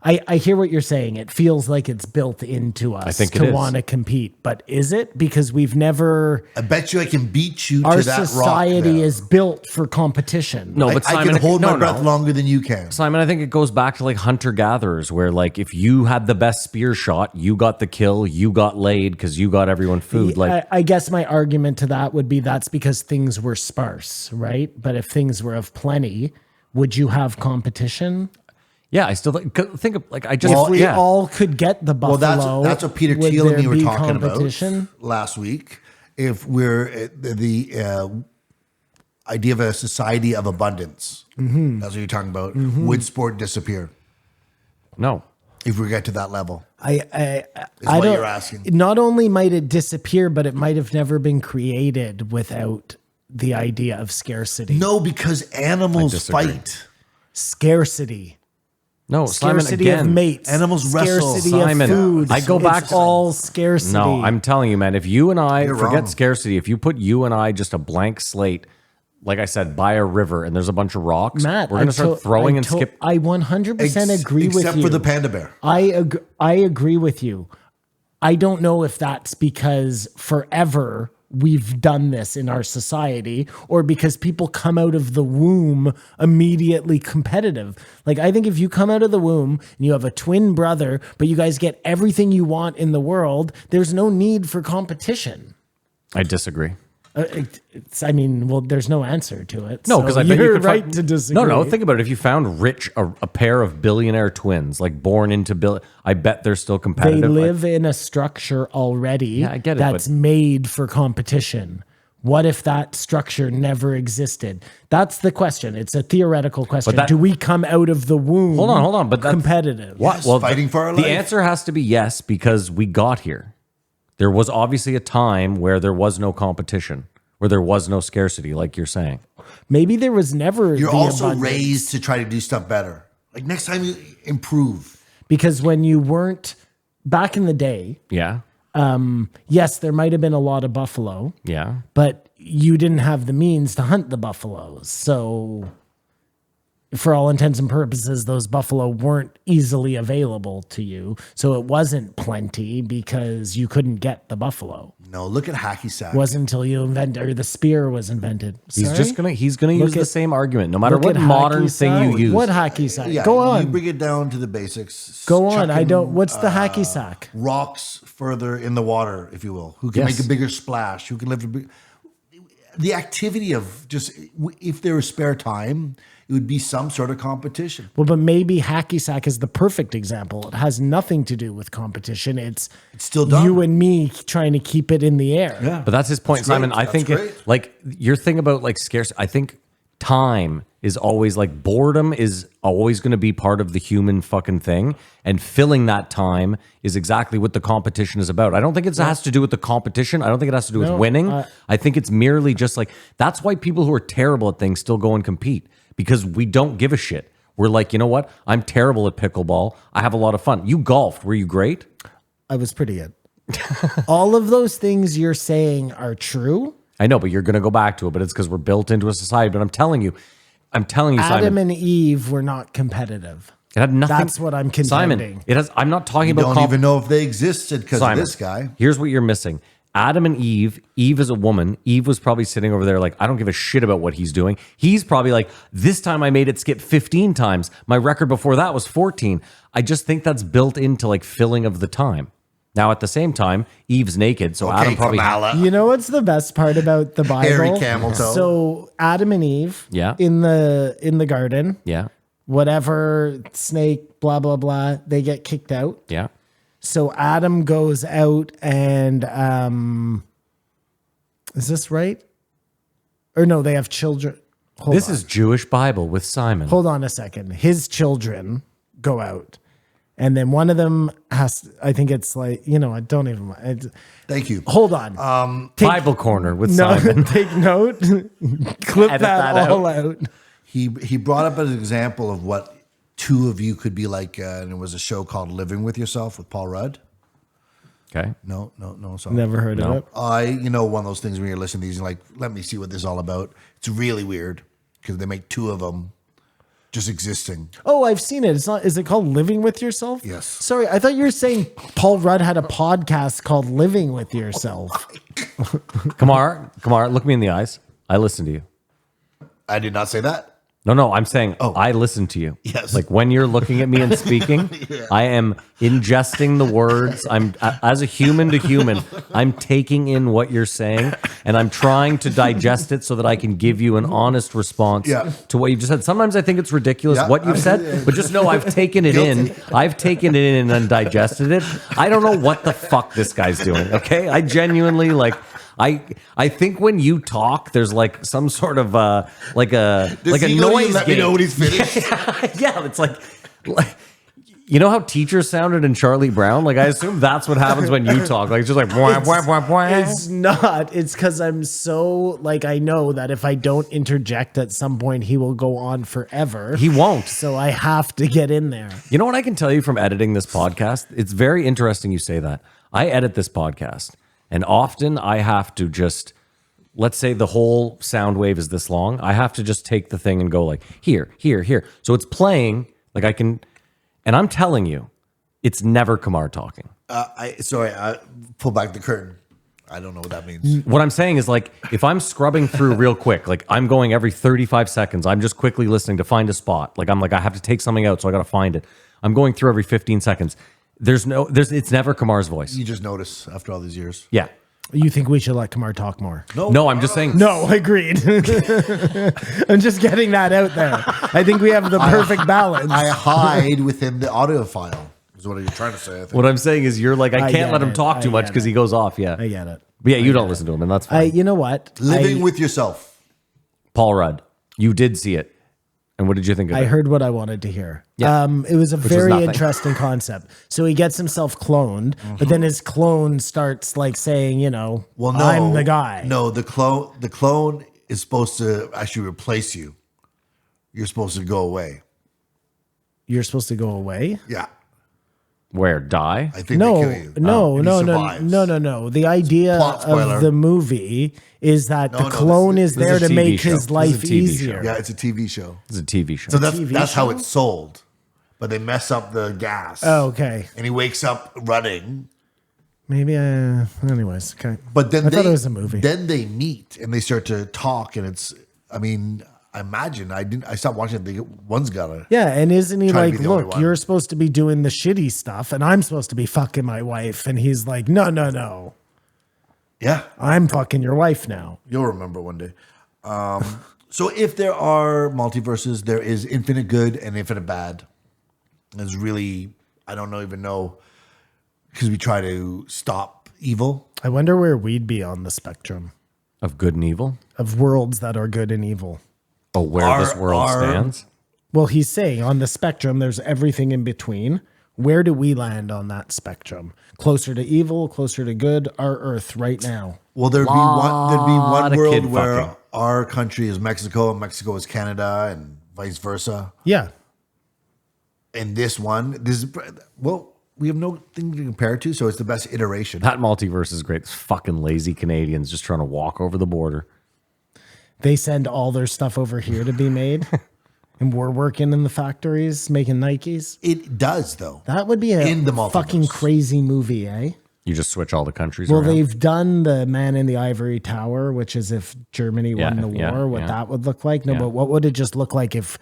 I hear what you're saying. It feels like it's built into us think it to is. want to compete, but is it? Because we've never, I bet you I can beat you our to that rock. society there. is built for competition. no, I, but I Simon, can hold my no, breath no. longer than you can. Simon, I think it goes back to like hunter gatherers where like if you had the best spear shot, you got the kill, you got laid because you got everyone food. Like I guess my argument to that would be that's because things were sparse, right? But if things were of plenty, would you have competition? yeah, I still think of like I just If we yeah. all could get the Well, buffalo, that's what Peter would Thiel and there me were be talking competition? about last week. If we're the idea of a society of abundance, that's what you're talking about. Would sport disappear no. if we get to that level? I what don't, you're asking. Not only might it disappear, but it might have never been created without the idea of scarcity. No, because animals disagree. fight. Scarcity. No, Simon, Scarcity again. of mates. Animals wrestle. Scarcity Simon, of food. I go back It's to- all scarcity. No, I'm telling you, man, if you and I You're forget wrong. scarcity, if you put you and I just a blank slate, like I said, by a river and there's a bunch of rocks, Matt, we're going to start throwing and skip. I 100% agree with you. Except for the panda bear. I agree with you. I don't know if that's because forever we've done this in our society, or because people come out of the womb immediately competitive. Like, I think if you come out of the womb and you have a twin brother, but you guys get everything you want in the world, there's no need for competition. I disagree. There's no answer to it. No, So because I bet you you're could right find, to disagree. No, think about it. If you found rich a pair of billionaire twins, like born into I bet they're still They competitive. live in a structure already Yeah, I get it, that's but- made for competition. What if that structure never existed? That's the question. It's a theoretical question. that- Do we come out of the womb? Hold on, but that's competitive. Yes, fighting for our the life. answer has to be yes, because we got here. There was obviously a time where there was no competition, where there was no scarcity, like you're saying. Maybe there was never. You're the also abundance. raised to try to do stuff better. Like next time you improve. Because when you weren't back in the day, Yeah, yes, there might have been a lot of buffalo, yeah. but you didn't have the means to hunt the buffaloes. So, for all intents and purposes, those buffalo weren't easily available to you. So it wasn't plenty because you couldn't get the buffalo. No, look at hacky sack. It wasn't until you invented, or the spear was invented. He's Sorry? just gonna use the at- same argument, no matter Look what at modern hacky thing you sack. use. What hacky sack? Yeah, Go You on. bring it down to the basics. Go on. I Chucking, don't. What's the hacky sack? Rocks further in the water, if you will. Who can Yes. make a bigger splash? Who can lift a big. The activity of just, if there was spare time, it would be some sort of competition. Well, but maybe hacky sack is the perfect example. It has nothing to do with competition. It's still done. you and me trying to keep it in the air. Yeah. But that's his point, That's great. Simon. I That's think great. like your thing about like scarce. I think time is always like boredom is always going to be part of the human fucking thing, and filling that time is exactly what the competition is about. I don't think it has to do with the competition. I don't think it has to do with No, winning. I think it's merely just like that's why people who are terrible at things still go and compete, because we don't give a shit. We're like, you know what? I'm terrible at pickleball. I have a lot of fun. You golfed. Were you great? I was pretty good. All of those things you're saying are true. I know, but you're going to go back to it. But it's because we're built into a society. But I'm telling you, Simon. Adam and Eve were not competitive. It had nothing. That's what I'm Simon, contending. it has. I'm not talking You about don't even know if they existed because of Simon, this guy. Here's what you're missing. Adam and Eve. Eve is a woman. Eve was probably sitting over there like, I don't give a shit about what he's doing. He's probably like, this time I made it skip 15 times. My record before that was 14. I just think that's built into like filling of the time. Now at the same time, Eve's naked, so Adam probably. Kamala. You know what's the best part about the Bible? Hairy camel toe. So Adam and Eve, Yeah. in the garden, Yeah, whatever snake, blah blah blah, they get kicked out. yeah. So Adam goes out and is this right? Or no, they have children. This is Jewish Bible with Simon. Hold on a second. His children go out. And then one of them has, I think it's like, I don't even, Thank you. hold on. Bible corner with No, Simon. take note. Clip Edit that, that all out. He brought up an example of what two of you could be like, and it was a show called Living with Yourself with Paul Rudd. Okay. No. Sorry. Never heard of it. One of those things when you're listening to these, you're like, let me see what this is all about. It's really weird because they make two of them just existing. Oh, I've seen it. It's not. Is it called Living with Yourself? Yes. Sorry, I thought you were saying Paul Rudd had a podcast called Living with Yourself. Kamar, look me in the eyes. I listen to you. I did not say that. No, I'm saying I listen to you. Yes. Like when you're looking at me and speaking, I am ingesting the words. I'm as a human to human, I'm taking in what you're saying and I'm trying to digest it so that I can give you an honest response to what you've just said. Sometimes I think it's ridiculous what you've said, but just know I've taken it in. I've taken it in and digested it. I don't know what the fuck this guy's doing, okay? I genuinely I think when you talk, there's like some sort of like a noise Let gate. me know when he's finished. Yeah, it's like you know how teachers sounded in Charlie Brown? Like I assume that's what happens when you talk. Like it's just like wah, wah, wah, wah. It's not. It's because I'm so I know that if I don't interject at some point, he will go on forever. He won't. So I have to get in there. You know what I can tell you from editing this podcast? It's very interesting you say that. I edit this podcast, and often I have to just, let's say the whole sound wave is this long. I have to just take the thing and go like here, here, here. So it's playing, like I can, and I'm telling you, it's never Kamar talking. I pull back the curtain. I don't know what that means. What I'm saying is, like, if I'm scrubbing through real quick, like I'm going every 35 seconds, I'm just quickly listening to find a spot. Like I have to take something out, so I got to find it. I'm going through every 15 seconds. It's never Kamar's voice. You just notice after all these years. Yeah. You think we should let Kamar talk more? No, I'm just saying. No, agreed. I'm just getting that out there. I think we have the perfect balance. I hide within the audio file. Is what you're trying to say. I think. What I'm saying is, you're like, I can't get let him it. talk too I much get because it. he goes off. Yeah. I get it. But yeah, you don't listen to him, and that's fine. You know what? Living with yourself. Paul Rudd, you did see it. And what did you think of it? I heard what I wanted to hear. Yeah. It was a was very nothing. interesting concept. So he gets himself cloned, but then his clone starts like saying, Well, no, I'm the guy. No, the clone is supposed to actually replace you. You're supposed to go away. You're supposed to go away? Yeah, Where? Die? I think they No, kill you. no, And he no, no, survives. no. The idea Plot spoiler. of the movie is that No, the no, clone this is is there a to TV make show. his This is a life TV show. easier. Yeah, it's a TV show. It's a TV show. So that's TV how show? it's sold. But they mess up the gas. Oh, okay. And he wakes up running. Maybe. Anyways, okay. But then I thought it was a movie. Then they meet and they start to talk, and it's. I mean, I imagine I stopped watching it. One's got a. Yeah, and isn't he Trying to like, be the only look, one." you're supposed to be doing the shitty stuff, and I'm supposed to be fucking my wife, and he's like, no, Yeah, I'm fucking your wife now. you'll remember one day. So if there are multiverses, there is infinite good and infinite bad. There's really, I don't even know, because we try to stop evil. I wonder where we'd be on the spectrum Of good and evil? of worlds that are good and evil. Oh, where this world stands? Well, he's saying on the spectrum, there's everything in between. Where do we land on that spectrum? Closer to evil, closer to good, our Earth right now. Well, there'd be Lot one of world kid where fucking. our country is Mexico and Mexico is Canada and vice versa. Yeah. And this is we have no thing to compare it to, so it's the best iteration. That multiverse is great. It's fucking lazy Canadians just trying to walk over the border. They send all their stuff over here to be made, and we're working in the factories making Nikes. It does though. That would be In the a multiverse. fucking crazy movie, eh? You just switch all the countries Well, around. they've done the Man in the Ivory Tower, which is if Germany won the Yeah, war, what yeah. that would look like. No, Yeah. but what would it just look like if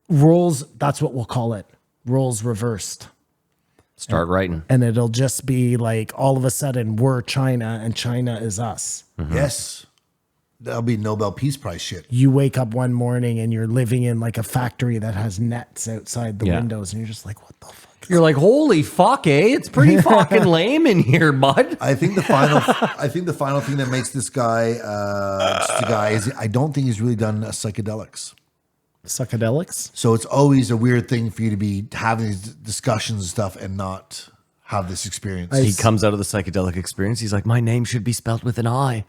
roles, that's what we'll call it, roles reversed. Start writing. And it'll just be like all of a sudden we're China and China is us. Yes. That'll be Nobel Peace Prize shit. You wake up one morning and you're living in like a factory that has nets outside the Yeah. windows, and you're just like, what the fuck? You're like, holy fuck, eh? It's pretty fucking lame in here, bud. I think the final thing that makes this guy just a guy is I don't think he's really done psychedelics. Psychedelics? So it's always a weird thing for you to be having these discussions and stuff and not have this experience. He comes out of the psychedelic experience. He's like, my name should be spelled with an I.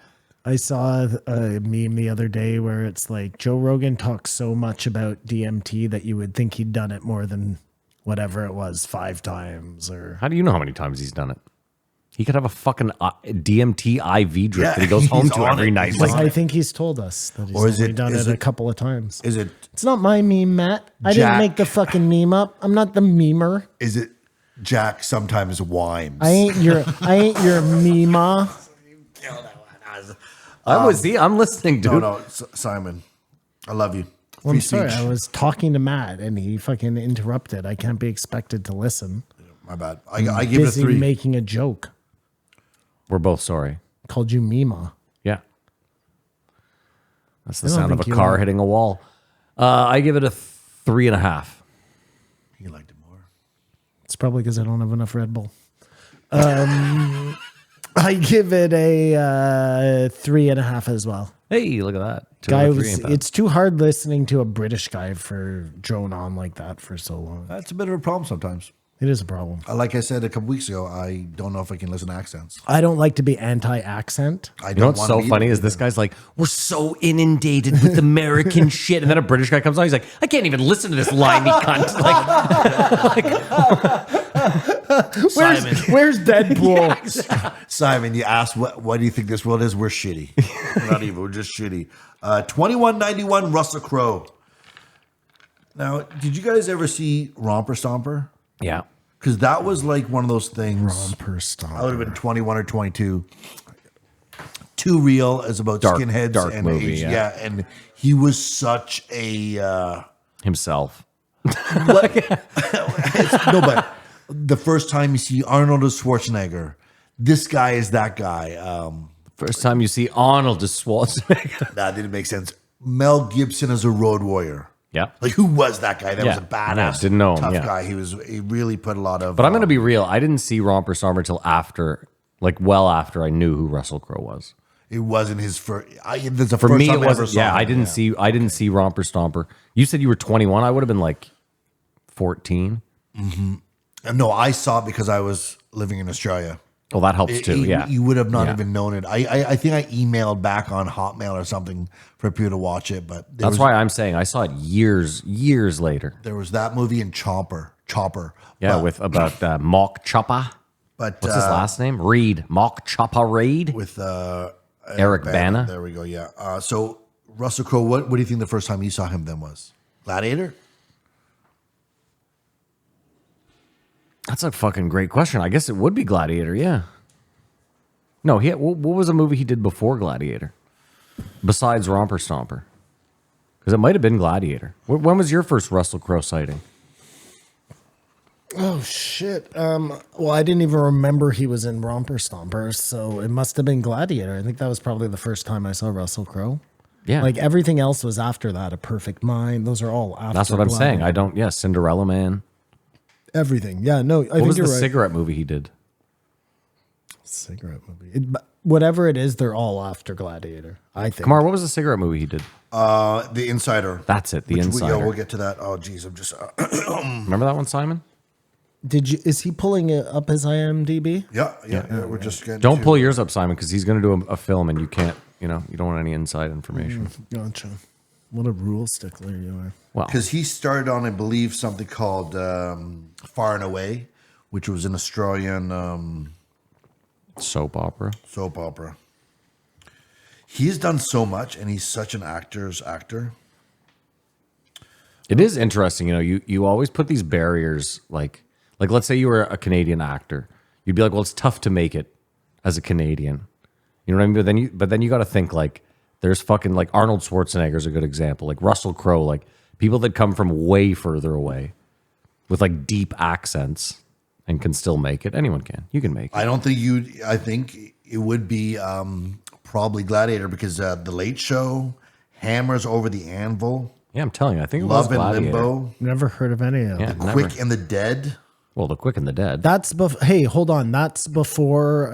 I saw a meme the other day where it's like Joe Rogan talks so much about DMT that you would think he'd done it more than whatever it was 5 times or How do you know how many times he's done it? He could have a fucking DMT IV drip Yeah, that he goes home he's to on every it. night. He's Like, I think he's told us that he's Or is only it- done is it a it- couple of times. Is it It's not my meme, Matt. I didn't Jack- make the fucking meme up. I'm not the memer. Jack sometimes whimes? I ain't your mema. I'm listening, dude. No, Simon. I love you. Well, Free I'm sorry. speech. I was talking to Matt and he fucking interrupted. I can't be expected to listen. My bad. I give it a Busy 3. making a joke. We're both sorry. Called you Mima. Yeah. That's the I don't sound of think a you car are. hitting a wall. I give it a 3.5. He liked it more. It's probably because I don't have enough Red Bull. I give it a 3.5 as well. Hey, look at that. Two Guy out of three, was, ain't bad. it's too hard listening to a British guy for drone on like that for so long. That's a bit of a problem sometimes. It is a problem. Like I said a couple weeks ago, I don't know if I can listen to accents. I don't like to be anti-accent. I You know don't what's want so to be funny either. is this guy's like, we're so inundated with American shit. And then a British guy comes on, he's like, I can't even listen to this limey cunt. Like, Where's Deadpool? Simon, you asked what do you think this world is? We're shitty. We're not evil. We're just shitty. 2191 Russell Crowe. Now, did you guys ever see Romper Stomper? yeah. Because that was like one of those things. Per stop. I would have been 21 or 22. Too Real is about Dark- skinheads dark and movie, age. yeah. Yeah, and he was such a Himself. no, but the first time you see Arnold Schwarzenegger, this guy is that guy. First time you see Arnold as Schwarzenegger. That didn't make sense. Mel Gibson as a road warrior. Yeah. Like, who was that guy? That Yeah, was a badass. no, didn't know him, tough yeah. guy. He really put a lot of. But I'm going to be real. I didn't see Romper Stomper till after, like well after I knew who Russell Crowe was. It wasn't his first. That's the For first me, time it I ever wasn't. saw Yeah, him. I didn't see Romper Stomper. You said you were 21. I would have been like 14. No, I saw it because I was living in Australia. Well, that helps too. Yeah, You would have not Yeah. even known it. I think I emailed back on Hotmail or something for people to watch it, but That's why I'm saying I saw it years later. there was that movie in Chopper. Yeah, But- with about Mock Chopper. but What's his last name? Reed. Mock Chopper Reed. with Eric Bana. There we go. Yeah. So Russell Crowe, what do you think the first time you saw him then was? Gladiator? That's a fucking great question. I guess it would be Gladiator. Yeah. No, what was a movie he did before Gladiator? Besides Romper Stomper. Because it might have been Gladiator. When was your first Russell Crowe sighting? Oh shit. Well, I didn't even remember he was in Romper Stomper, so it must have been Gladiator. I think that was probably the first time I saw Russell Crowe. Yeah. Like everything else was after that. A Perfect Mind. Those are all after. That's what I'm saying. Gladiator. Cinderella Man. Everything. Yeah. No. I What think was the you're right. cigarette movie he did? Cigarette movie. Whatever it is, they're all after Gladiator. I think. Kamar, what was the cigarette movie he did? The Insider. That's it, The Which Insider. we'll get to that. Oh, geez. I'm just. Remember that one, Simon? Is he pulling it up his IMDb? Yeah. We're just getting. Don't to- pull yours up, Simon, because he's going to do a film and you can't, you don't want any inside information. Gotcha. What a rule stickler you are. Well, Because he started on, I believe, something called Far and Away, which was an Australian soap opera. soap opera. He's done so much, and he's such an actor's actor. It is interesting, you always put these barriers, like let's say you were a Canadian actor. You'd be like, well, it's tough to make it as a Canadian. You know what I mean? But then you got to think like there's fucking like Arnold Schwarzenegger is a good example. Like Russell Crowe, like people that come from way further away with like deep accents and can still make it. Anyone can. You can make it. I don't think I think it would be probably Gladiator because The Late Show, Hammers Over the Anvil, Yeah, I'm telling you. I think it was Love and Gladiator. Limbo, Never heard of any of them. Yeah, never. Quick and the Dead. Well, The Quick and the Dead. That's hey, hold on. That's before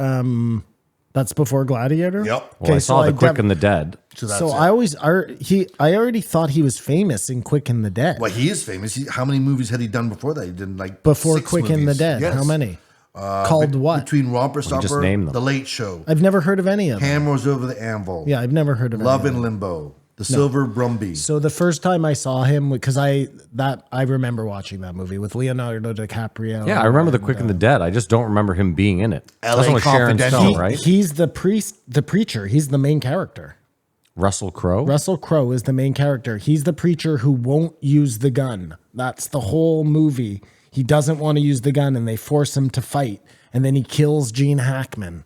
Gladiator? Yep. Well, I saw The Quick def- and the Dead. So that's So it. I already thought he was famous in Quick and the Dead. Well, he is famous. How many movies had he done before that? He did like Before 6 Quick and the movies. Dead. Yes. How many? Called what? Between Romper Well, you just Stomper, named them. The Late Show, I've never heard of any of them. Hammers Over the Anvil, Yeah, I've never heard of Love any of and them. Limbo, The Silver Brumby. So the first time I saw him, because I remember watching that movie with Leonardo DiCaprio. Yeah, I remember The Quick and the Dead. I just don't remember him being in it. LA That's with Sharon Confidential. Stone, right? He's the preacher. He's the main character. Russell Crowe. Russell Crowe is the main character. He's the preacher who won't use the gun. That's the whole movie. He doesn't want to use the gun, and they force him to fight. And then he kills Gene Hackman.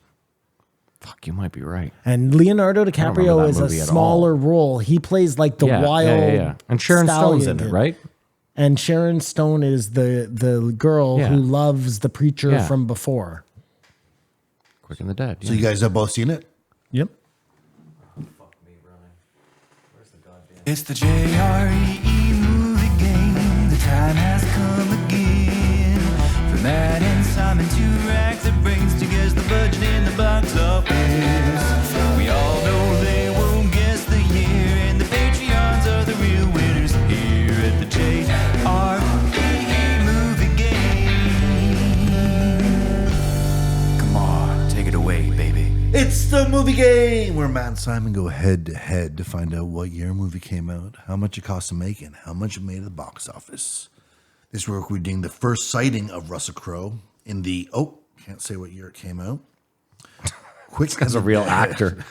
Fuck, you might be right. And Leonardo remember DiCaprio that is a movie at smaller role. He plays like the wild. And Sharon Stone's in stallion it, kid. right? And Sharon Stone is the girl Yeah. who loves the preacher Yeah. from before. Quick and the Dead. So you guys have both seen it? Yep. It's the JRE movie game. The time has come again. For Matt and Simon, 2 racks that brings together the budget in the box office. We all know they won't guess the year, and the Patreons are the real winners here at the JRE movie game. Come on, take it away, baby. It's the movie game where Matt and Simon go head to head to find out what year a movie came out, how much it cost to make it, and how much it made at the box office. This week we're doing the first sighting of Russell Crowe in the can't say what year it came out. Quick As a real actor.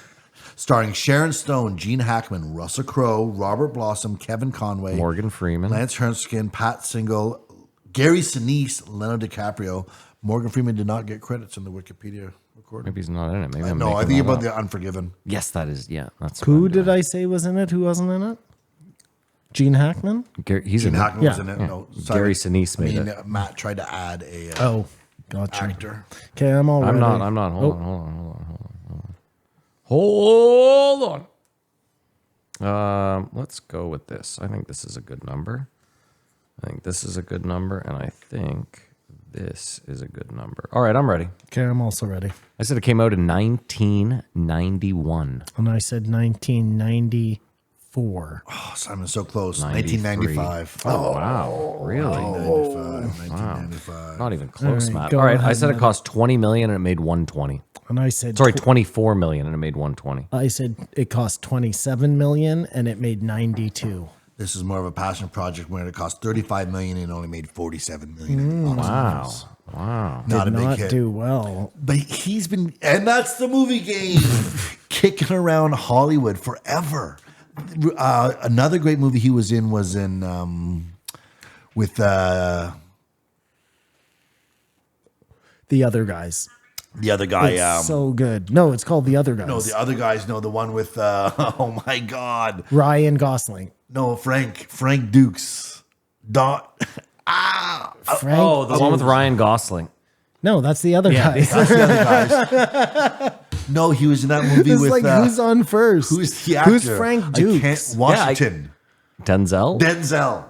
starring Sharon Stone, Gene Hackman, Russell Crowe, Robert Blossom, Kevin Conway, Morgan Freeman. Lance Henriksen, Pat Single, Gary Sinise, Leonardo DiCaprio. Morgan Freeman did not get credits in the Wikipedia Maybe he's not in it. Maybe I'm No, I making think that about up. The Unforgiven. Yes, that is. Yeah, that's Who what I'm did doing. I say was in it? Who wasn't in it? Gene Hackman? He's Gene in it. Hackman was in it. Yeah. No, Gary Sinise made it. Matt tried to add a Oh, gotcha. actor. Okay, I'm all I'm ready. not. Oh. Hold on. Let's go with this. I think this is a good number. And I think this is a good number. All right, I'm ready. Okay, I'm also ready. I said it came out in 1991. And I said 1994. Oh, Simon's so close. 93. 1995. Oh, wow. Really? 1995. Not even close, All right, Matt. go All right, I ahead, said it Matt. cost 20 million and it made 120. And I said Sorry, 24 million and it made 120. I said it cost 27 million and it made 92. This is more of a passion project when it cost 35 million and only made 47 million. at the box office. Wow. Not a Did big not hit. do well. But he's been, and that's the movie game, kicking around Hollywood forever. Another great movie he was in was with The Other Guys. the other guy. It's so good. No, it's called The Other Guys. No, the other guys. No, the one with oh my god. Ryan Gosling. No, Frank Dukes. Frank. Oh, the one with Ryan Gosling. No, that's The Other Guys. That's the other guys. No, he was in that movie It's with like who's on first? who's the actor? Who's Frank I Dukes? can't- Washington. Denzel? Denzel.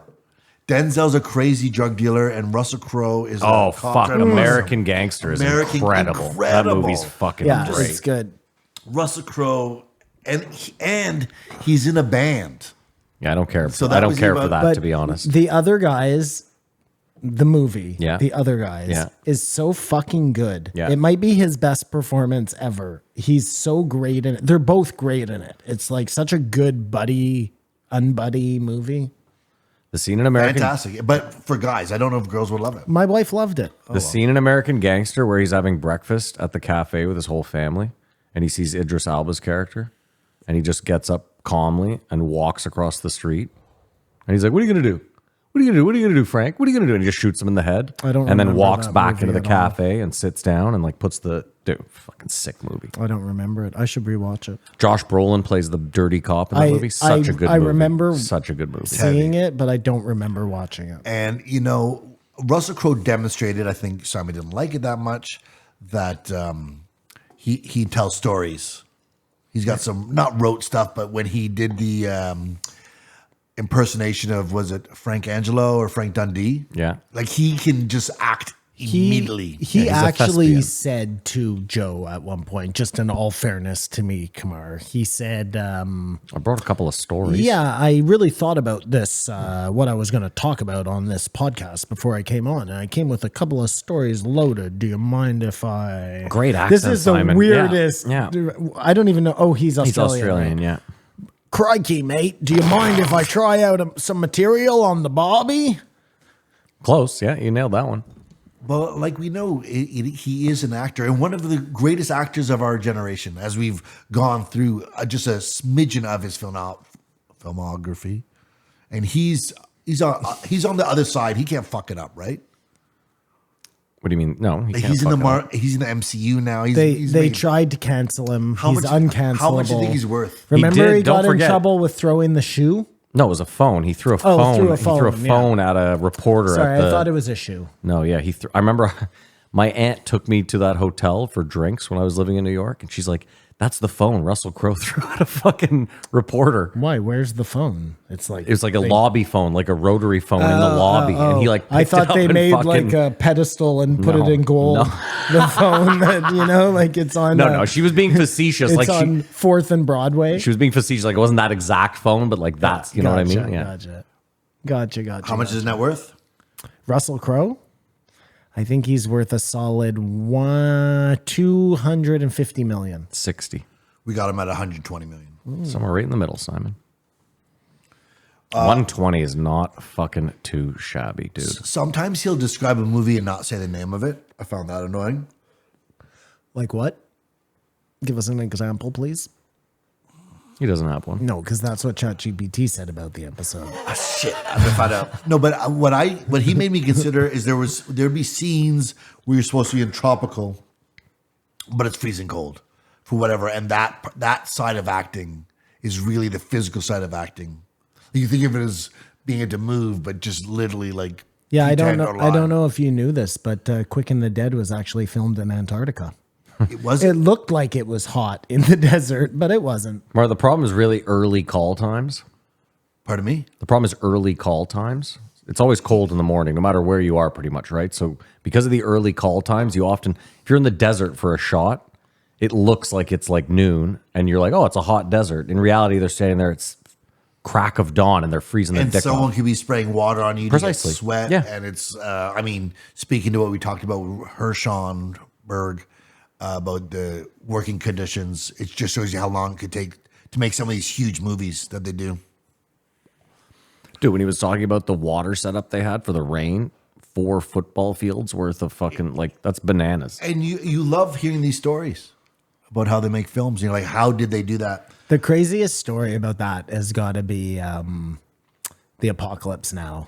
Denzel's a crazy drug dealer, and Russell Crowe is Oh, a cop fuck. trying to bust him. American Gangster is incredible. That movie's fucking Yeah, great. it's good. Russell Crowe, and he's in a band. Yeah, I don't care. So I that don't was care about- for that, But to be honest. The Other Guys, the movie, Yeah. The Other Guys, Yeah. is so fucking good. Yeah. It might be his best performance ever. He's so great in it. They're both great in it. It's like such a good unbuddy movie. The scene in American Fantastic. But for guys, I don't know if girls would love it. My wife loved it. The scene in American Gangster where he's having breakfast at the cafe with his whole family and he sees Idris Elba's character and he just gets up calmly and walks across the street and he's like, "What are you going to do? What are you going to do? What are you going to do, Frank? What are you going to do?" And he just shoots him in the head. I don't And then remember walks that back movie into the at all. cafe and sits down and like puts the fucking sick movie. I don't remember it. I should rewatch it. Josh Brolin plays the dirty cop in that movie. Such a good I movie. remember Such a good movie. seeing it, but I don't remember watching it. And, Russell Crowe demonstrated, I think Simon didn't like it that much, that he tells stories. He's got some, not rote stuff, but when he did the impersonation of, was it Frank Angelo or Frank Dundee? Yeah. Like he can just act immediately. He he's a actually thespian. said to Joe at one point, just in all fairness to me, Kamar, he said, I brought a couple of stories. yeah, I really thought about this, what I was going to talk about on this podcast before I came on. And I came with a couple of stories loaded. Do you mind if I... Great This accent, is the Simon. weirdest. Yeah. I don't even know. Oh, he's He's Australian. Australian, right? yeah. Crikey, mate. Do you mind if I try out some material on the Bobby? Close. Yeah, you nailed that one. Well, like we know, he is an actor and one of the greatest actors of our generation as we've gone through just a smidgen of his filmography. And he's on the other side. He can't fuck it up, right? What do you mean? No, he Like can't he's in the fuck it up. he's in the MCU now. They He's they made- tried to cancel him. How He's much- uncancelable. how much do you think he's worth? He Remember did. he Don't got in forget. trouble with throwing the shoe? No, it was a phone. He threw a Oh, phone. threw a He threw a phone, yeah. phone at a reporter. Sorry, at the, I thought it was a shoe. No, yeah, he. I remember my aunt took me to that hotel for drinks when I was living in New York, and she's like, "That's the phone Russell Crowe threw at a fucking reporter." Why? Where's the phone? It's like It was like a lobby phone, like a rotary phone in the lobby, and he like. I picked it thought up they and made fucking, like a pedestal and put No, it in gold. no. The phone that like it's on. No, she was being facetious. It's Like on Fourth and Broadway. she was being facetious. Like it wasn't that exact phone, but like that's you know what I mean? Yeah. Gotcha. How much is his net worth? Russell Crowe? I think he's worth a solid 250 million. 60. We got him at 120 million. Somewhere right in the middle, Simon. 120 is not fucking too shabby, dude. Sometimes he'll describe a movie and not say the name of it. I found that annoying. Like what? Give us an example, please. He doesn't have one. No, because that's what ChatGPT said about the episode. Shit, I'm gonna find out. No, but what he made me consider is there'd be scenes where you're supposed to be in tropical but it's freezing cold for whatever. And that side of acting is really the physical side of acting. You think of it as being able to move, but just literally like Yeah, I don't pretend know. or I lie. don't know if you knew this, but Quick and the Dead was actually filmed in Antarctica. It was It looked like it was hot in the desert, but it wasn't. Mar, the problem is really early call times. Pardon me. The problem is early call times. It's always cold in the morning, no matter where you are, pretty much, right? So because of the early call times, you often, if you're in the desert for a shot, it looks like it's like noon, and you're like, oh, it's a hot desert. In reality, they're standing there, it's crack of dawn, and they're freezing their And dick someone off. could be spraying water on you Precisely. to get sweat. Yeah. And it's, I mean, speaking to what we talked about with Hirschenberg, about the working conditions, it just shows you how long it could take to make some of these huge movies that they do. Dude, when he was talking about the water setup they had for the rain, 4 football fields worth of fucking, like, that's bananas. And you love hearing these stories about how they make films. You're like, how did they do that? The craziest story about that has got to be the Apocalypse Now.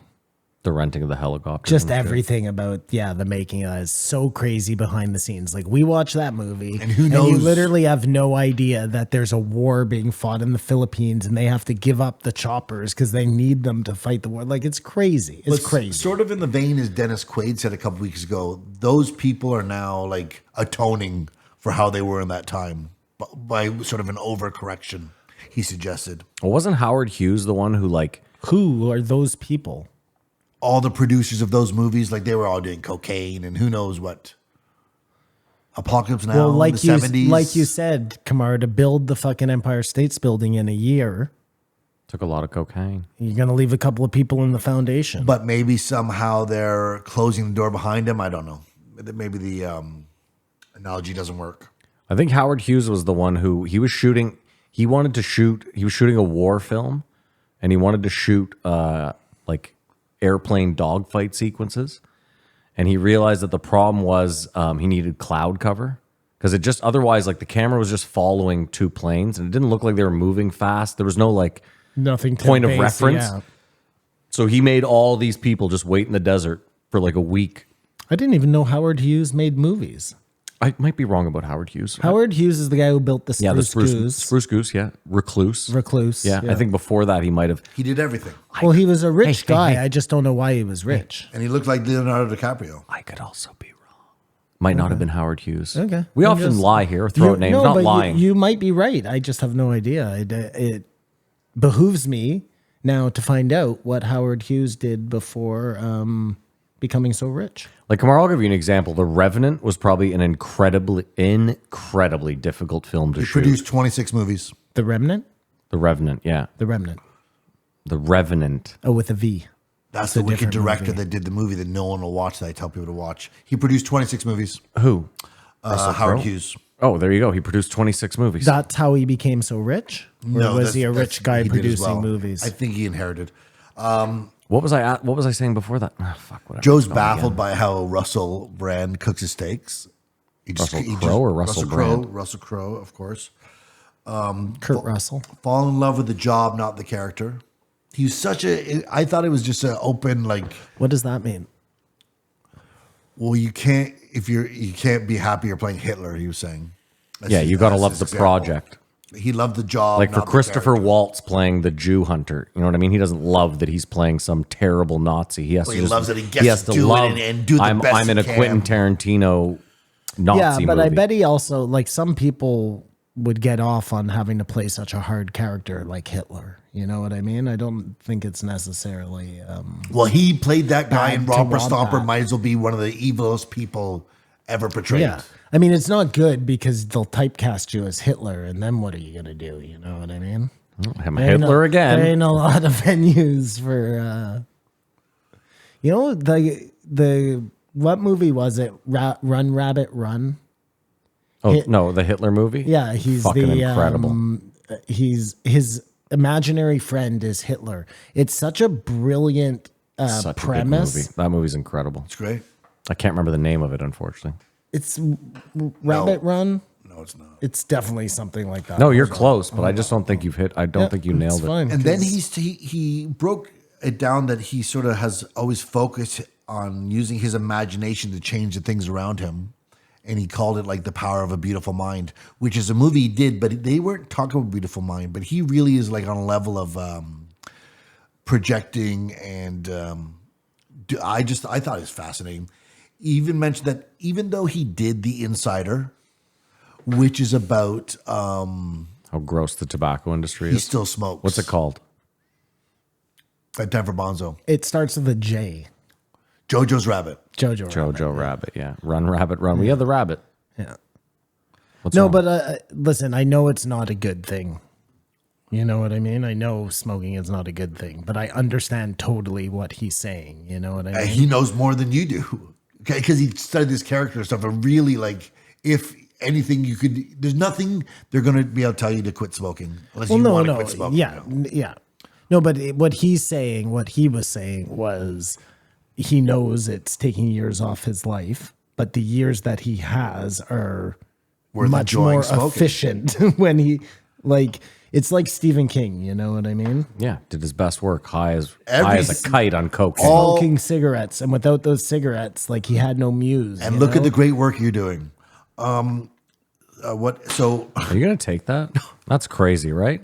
The renting of the helicopter. Just everything about the making of it is so crazy behind the scenes. Like we watch that movie, And who you knows- literally have no idea that there's a war being fought in the Philippines, and they have to give up the choppers because they need them to fight the war. Like it's crazy. It's But crazy. Sort of in the vein as Dennis Quaid said a couple weeks ago, those people are now like atoning for how they were in that time by sort of an overcorrection, he suggested. Well, wasn't Howard Hughes the one who, like, Who are those people? All the producers of those movies, like they were all doing cocaine and who knows what. Apocalypse Now, Well, like the you 70s. like you said, Kamar, to build the fucking Empire States Building in a year, took a lot of cocaine? you're gonna leave a couple of people in the foundation. But maybe somehow they're closing the door behind him. I don't know. Maybe the analogy doesn't work. I think Howard Hughes was the one who he was shooting a war film, and he wanted to shoot like airplane dogfight sequences, and he realized that the problem was he needed cloud cover because it just otherwise, like, the camera was just following 2 planes and it didn't look like they were moving fast. There was no like Nothing to point of base- reference. yeah. So he made all these people just wait in the desert for like a week. I didn't even know Howard Hughes made movies. I might be wrong about Howard Hughes. Howard Hughes is the guy who built the Spruce, Yeah, the Goose. Spruce Goose, yeah. Recluse. Recluse. Yeah, I think before that he might have. He did everything. Well, he was a rich Hey, guy. hey. I just don't know why he was rich. And he looked like Leonardo DiCaprio. I could also be wrong. Might not have been Howard Hughes. Okay. We I'm often just- lie here, throw out names, no, not but lying. You might be right. I just have no idea. It behooves me now to find out what Howard Hughes did before becoming so rich. Like, Kamar, I'll give you an example. The Revenant was probably an incredibly difficult film to He shoot. produced 26 movies. The Remnant? The Revenant, yeah. The Remnant. The Revenant. Oh, with a V. That's a the wicked different director movie. that did the movie that no one will watch that I tell people to watch. He produced 26 movies. Who? Howard Crowe? Hughes. Oh, there you go. He produced 26 movies. That's how he became so rich? Or was he a that's- rich guy he did as producing well. movies? I think he inherited. What was I saying before that? Ah, fuck, whatever. Joe's It's gone baffled again. by how Russell Brand cooks his steaks. He Russell Crowe or Russell Brand? Russell Crowe, of course. Kurt Russell. Fall in love with the job, not the character. He's such a. I thought it was just an open, like, What does that mean? well, you can't you can't be happy you're playing Hitler. He was saying. That's Yeah, his- you got to that's love his the example. project. He loved the job, Like for not the Christopher character. Waltz playing the Jew hunter, you know what I mean? He doesn't love that he's playing some terrible Nazi. He has Well, to he just, loves that he gets to do it and do the I'm, best I'm in he a Quentin can. Tarantino Nazi Yeah, but movie. I bet he also, like, some people would get off on having to play such a hard character like Hitler. You know what I mean? I don't think it's necessarily. Well, he played that guy Bad in to Romper want Stomper. that. Might as well be one of the evilest people ever portrayed. Yeah. I mean, it's not good because they'll typecast you as Hitler, and then what are you going to do? You know what I mean? I'm There ain't Hitler There again. ain't a lot of venues for. You know, the what movie was it? Run Rabbit Run. Oh, no, the Hitler movie? Yeah, he's fucking the incredible. he's his imaginary friend is Hitler. It's such a brilliant Such a good premise. movie. That movie's incredible. It's great. I can't remember the name of it, unfortunately. It's Rabbit Run. No, it's not. It's definitely something like that. No, you're close, but I just don't think you've hit. I don't Yeah, think you it's nailed it. fine, And then 'cause- he broke it down that he sort of has always focused on using his imagination to change the things around him. and he called it like The Power of a Beautiful Mind, which is a movie he did, but they weren't talking about Beautiful Mind, but he really is like on a level of projecting, and I thought it was fascinating. He even mentioned that even though he did The Insider, which is about How gross the tobacco industry he is. still smokes. What's it called? At Denver Bonzo. It starts with a J. Jojo's Rabbit. Jojo. Rabbit. Yeah. Run, rabbit, run. We have the rabbit. Yeah. What's No, wrong? but listen, I know it's not a good thing. You know what I mean? I know smoking is not a good thing, but I understand totally what he's saying. You know what I mean? He knows more than you do. Okay, because he studied this character and stuff. And really, like, if anything, you could. There's nothing they're going to be able to tell you to quit smoking unless you want to quit smoking. Yeah, you know? yeah. No, but what he was saying was he knows it's taking years off his life, but the years that he has are Worth much enjoying more smoking. efficient when he, like, it's like Stephen King, you know what I mean? Yeah. Did his best work. High as Every a kite on coke. Smoking cigarettes, and without those cigarettes, like, he had no muse. And you look know? at the great work you're doing. What? So Are you going to take that? That's crazy, right?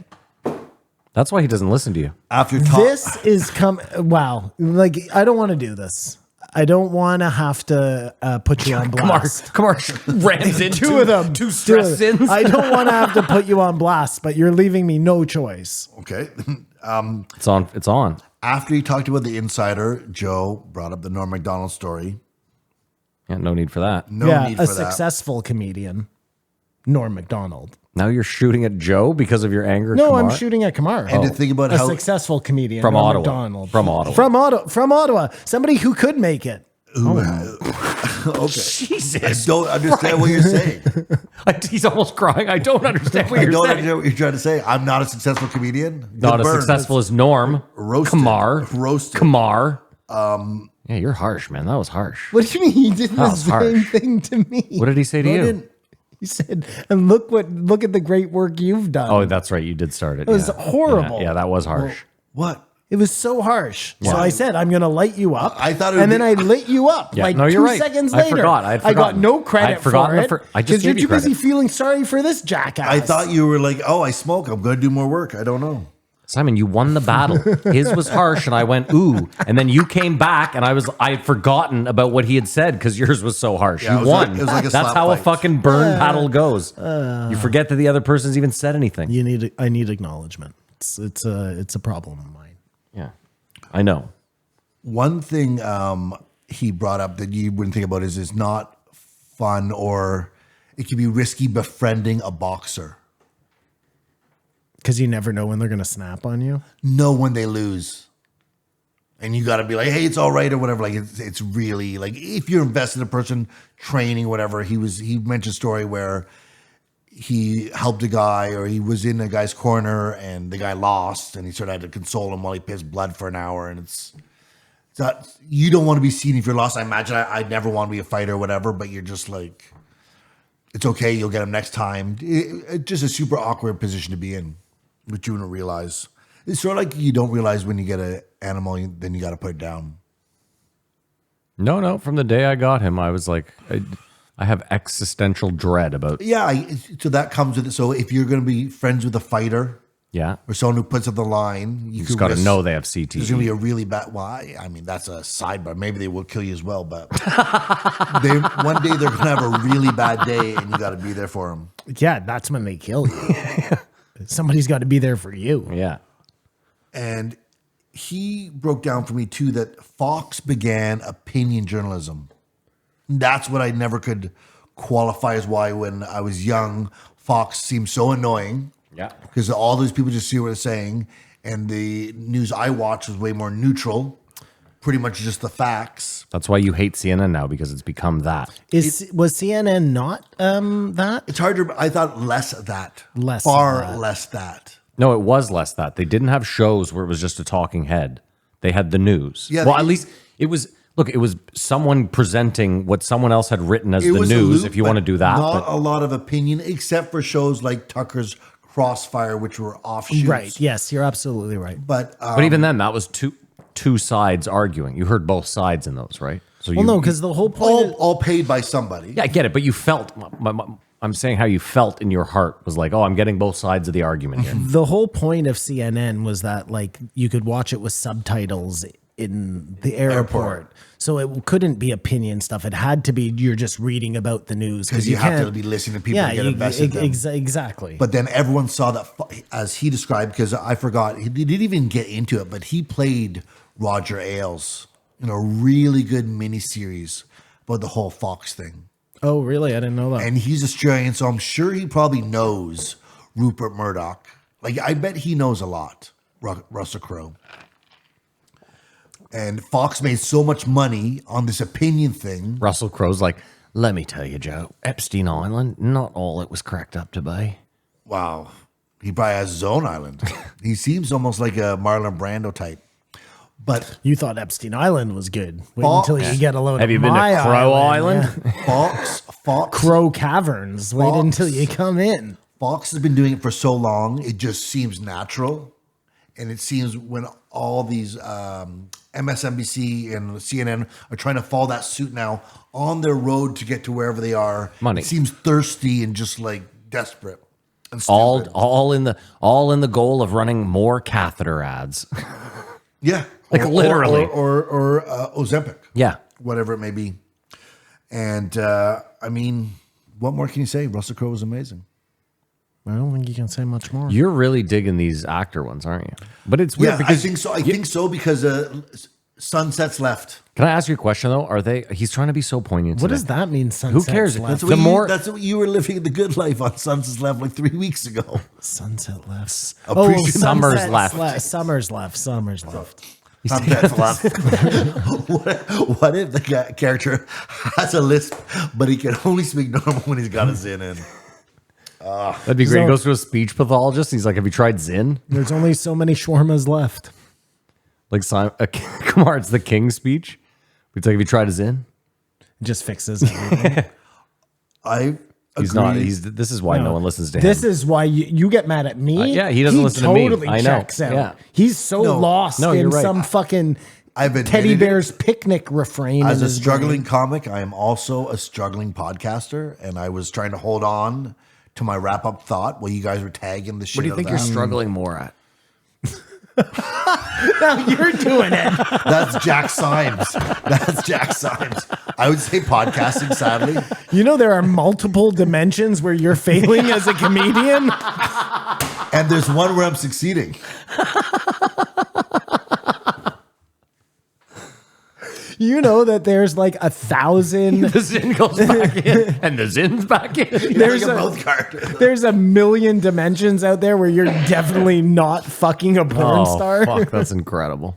That's why he doesn't listen to you. after This is wow. Like, I don't want to do this. I don't want to have to put you on blast. Kamar ran into Two of them. two stress Two of them. sins. I don't want to have to put you on blast, but you're leaving me no choice. okay. It's on. It's on. After he talked about The Insider, Joe brought up the Norm Macdonald story. Yeah, no need for that. No yeah, need a for that. successful comedian, Norm Macdonald. Now you're shooting at Joe because of your anger. No, Kamar? I'm shooting at Kamar. And to think about a how successful comedian From Norm Ottawa. Macdonald. From Ottawa. From Ottawa. Somebody who could make it. okay, Jesus. I don't understand what you're saying. He's almost crying. I don't understand what I you're don't saying. understand what you're trying to say. I'm not a successful comedian. Not Good as burn. successful as Norm. Roasted. Kamar. Roasted. Kamar. Yeah, you're harsh, man. That was harsh. What do you mean? He did the was same harsh. thing to me. What did he say to I you? didn't- He said, and look at the great work you've done. Oh, that's right. You did start it. It was yeah. horrible. Yeah, that was harsh. What? It was so harsh. So I said, I'm going to light you up. I thought it would and then be- I lit you up. Yeah, Like no, you're 2 right. seconds I later. forgot. I had I got forgotten. no I credit had forgotten for the it. fir- I just you're gave you too busy credit. feeling sorry for this jackass. I thought you were like, oh, I smoke. I'm going to do more work. I don't know. Simon, you won the battle. His was harsh, and I went ooh, and then you came back, and I had forgotten about what he had said because yours was so harsh. Yeah, it you was won. like- it was like a That's slap how a fight. fucking burn battle goes. You forget that the other person's even said anything. I need acknowledgement. It's a problem of mine. Yeah, I know. One thing he brought up that you wouldn't think about is it's not fun, or it can be risky befriending a boxer. Because you never know when they're going to snap on you. Know when they lose. And you got to be like, hey, it's all right or whatever. Like, it's really like if you're invested in a person training, whatever. He mentioned a story where he helped a guy, or he was in a guy's corner and the guy lost, and he sort of had to console him while he pissed blood for an hour. And it's not, you don't want to be seen if you're lost. I imagine I'd never want to be a fighter or whatever, but you're just like, it's okay. You'll get him next time. It's just a super awkward position to be in, which you wouldn't realize. It's sort of like you don't realize when you get an animal, then you got to put it down. No. From the day I got him, I was like, I have existential dread about. Yeah, so that comes with it. So if you're going to be friends with a fighter Yeah, or someone who puts up the line, you just got to know they have There's going to CTE. be a really bad. Well, I mean that's a sidebar. Maybe they will kill you as well, but one day they're going to have a really bad day, and you got to be there for them. Yeah, that's when they kill you. Somebody's got to be there for you. Yeah, And he broke down for me too that Fox began opinion journalism. That's what I never could qualify as why when I was young, Fox seemed so annoying. yeah. Because all those people just see what they're saying, and the news I watch was way more neutral, pretty much just the facts. That's why you hate CNN now, because it's become that. Was CNN not that? It's hard to. I thought less that, Less far that. less that. No, it was less that. They didn't have shows where it was just a talking head. They had the news. Yeah, well, they- at least it was. Look, it was someone presenting what someone else had written as It the was a news. loop, If you want to but do that, not but a lot of opinion, except for shows like Tucker's Crossfire, which were offshoots. Right. Yes, you're absolutely right. But even then, that was two sides arguing. You heard both sides in those, right? So Well, no, because the whole point is, all paid by somebody. yeah, I get it, but you felt. I'm saying how you felt in your heart was like, oh, I'm getting both sides of the argument here. the whole point of CNN was that like you could watch it with subtitles in the airport. So it couldn't be opinion stuff. It had to be you're just reading about the news Because you have can't- to be listening to people Yeah, and get invested in them. exactly. But then everyone saw that, as he described, because I forgot, he didn't even get into it, but he played Roger Ailes in a really good miniseries about the whole Fox thing. Oh, really? I didn't know that. And he's Australian, so I'm sure he probably knows Rupert Murdoch. Like, I bet he knows a lot, Russell Crowe. And Fox made so much money on this opinion thing. Russell Crowe's like, let me tell you, Joe, Epstein Island, not all it was cracked up to be. Wow. He probably has his own island. He seems almost like a Marlon Brando type. But You thought Epstein Island was good. Wait Fox- until you get a load Have of you been my to Crow Island? yeah. Fox Crow Caverns. Wait Fox. until you come in. Fox has been doing it for so long, it just seems natural. And it seems when all these MSNBC and CNN are trying to follow that suit now on their road to get to wherever they are, Money. it seems thirsty and just like desperate. And all stupid. in the goal of running more catheter ads. Yeah. Like literally. Or Ozempic. Yeah. Whatever it may be. And I mean, what more can you say? Russell Crowe was amazing. I don't think you can say much more. You're really digging these actor ones, aren't you? But it's weird Yeah, because I think so. I think so because Sunset's left. Can I ask you a question though? Are they? He's trying to be so poignant. What today. does that mean? Sunset's cares? Left? The more- That's what you were living the good life on Sunset's left like 3 weeks ago. Sunset left. Appreciate- Summer's Sunset's left. Summer's left. Summer's left. Sunset's left. what if the character has a lisp, but he can only speak normal when he's got his in? That'd be great. He So- goes to a speech pathologist. He's like, "Have you tried Zyn?" There's only so many shawarmas left. Like, Kumar, it's the King speech. It's like, "Have you tried a Zyn?" It just fixes everything. I He's agree. not. This is why no one listens to him. This is why you get mad at me. Yeah, he doesn't listen to me. totally I know. checks out. Yeah. He's so No. lost No, in you're right. some fucking I've admitted teddy it. bear's picnic refrain. As in a his struggling brain. comic, I am also a struggling podcaster, and I was trying to hold on to my wrap-up thought while you guys were tagging the shit. What do you out think of you're that. struggling more at? Now you're doing it. That's Jack Symes. That's Jack Symes. I would say podcasting, sadly. You know there are multiple dimensions where you're failing as a comedian. And there's one where I'm succeeding. You know that there's like 1,000. The Zyn goes back in, and the Zyn's back in. There's Like a a, mouth guard. there's a million dimensions out there where you're definitely not fucking a porn Oh, star. fuck, that's incredible.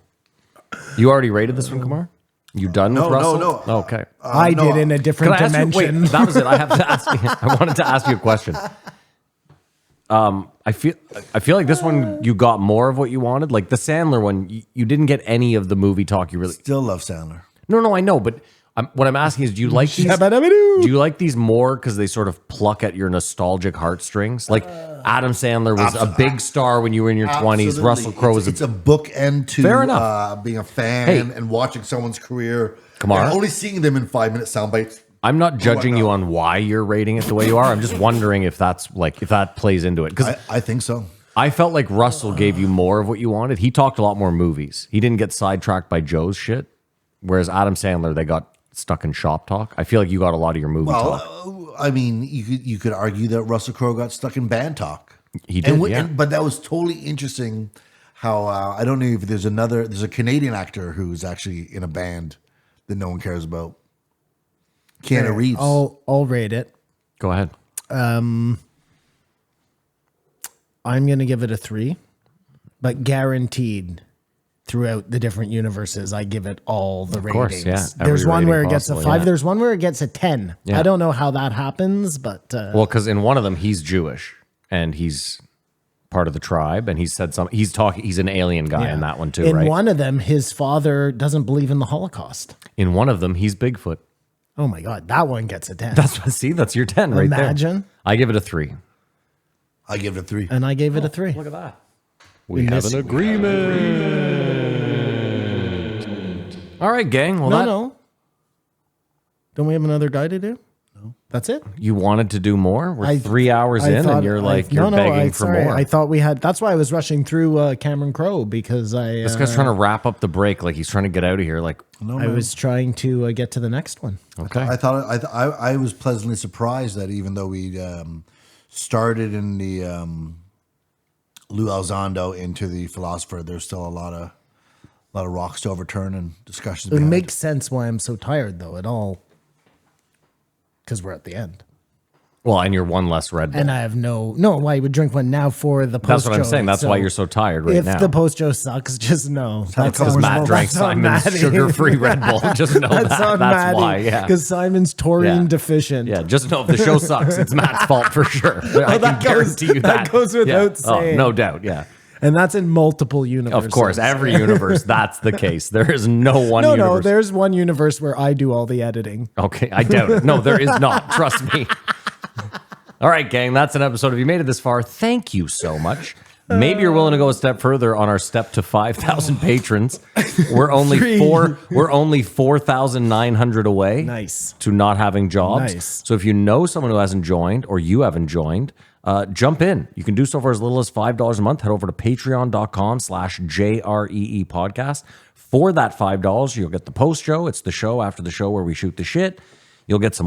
You already rated this one, Kumar? You done No, with no, Russell? no. Okay. I no, did in a Can different I ask you? dimension. Wait, that was it. I have to ask you. I wanted to ask you a question. I feel like this one you got more of what you wanted. Like the Sandler one, you didn't get any of the movie talk. You really Still love Sandler. no, I know. But what I'm asking is, do you like these? Shabba-dabba-doo. Do you like these more because they sort of pluck at your nostalgic heartstrings? Like Adam Sandler was a big star when you were in your 20s. Absolutely. Russell Crowe was It's a bookend to Fair enough. being a fan Hey. and watching someone's career. Kamar? And only seeing them in 5-minute sound bites. I'm not judging you whatnot. on why you're rating it the way you are. I'm just wondering if that's like if that plays into it because I think so. I felt like Russell gave you more of what you wanted. He talked a lot more movies. He didn't get sidetracked by Joe's shit, whereas Adam Sandler they got stuck in shop talk. I feel like you got a lot of your movie talk. Well, I mean, you could argue that Russell Crowe got stuck in band talk. He did, yeah. But that was totally interesting. How I don't know if there's a Canadian actor who's actually in a band that no one cares about. Keanu Reeves. I'll rate it. Go ahead. I'm going to give it a 3, but guaranteed throughout the different universes, I give it all the course, ratings. yeah. There's Every one where it rating gets a possible, 5. yeah. There's one where it gets a 10. Yeah. I don't know how that happens, but Well, because in one of them he's Jewish and he's part of the tribe, and he said something. He's an alien guy in that one too, in right? one of them, his father doesn't believe in the Holocaust. In one of them, he's Bigfoot. Oh my God, that one gets a 10. That's your 10 right there. Imagine. I give it a 3. I give it a 3. And I gave it a 3. Look at that. We In have this- an agreement. All right, gang. Well, No. Don't we have another guy to do? No. That's it? You wanted to do more? We're 3 hours in, and you're like, you're begging for more. I thought we had. That's why I was rushing through Cameron Crowe because This guy's trying to wrap up the break, like he's trying to get out of here. Like, I was trying to get to the next one. okay, I was pleasantly surprised that even though we started in the Lou Elizondo into the philosopher, there's still a lot of rocks to overturn and discussions. It behind. makes sense why I'm so tired, though, at all. Because we're at the end. well, and you're one less Red Bull. And I have why you would drink one now for the post. That's what I'm saying. That's why you're so tired right if now. the post show sucks, just know. That's couple Because Matt drank Simon's sugar-free Red Bull. Just know That's that. on That's why. Maddie. Yeah. Because Simon's taurine Yeah. deficient. Yeah, just know if the show sucks, it's Matt's fault for sure. I can that goes- guarantee you that. that goes without saying. Oh, no doubt. Yeah. And that's in multiple universes. Of course, every universe, that's the case. There is no one No, universe. there's one universe where I do all the editing. Okay, I doubt it. No, there is not. Trust me. All right, gang, that's an episode. If you made it this far, thank you so much. Maybe you're willing to go a step further on our step to 5,000 patrons. We're only 4,900 away. Nice. To not having jobs. Nice. So if you know someone who hasn't joined or you haven't joined, jump in. You can do so for as little as $5 a month. Head over to patreon.com/JREE podcast. For that $5, you'll get the post show. It's the show after the show where we shoot the shit. You'll get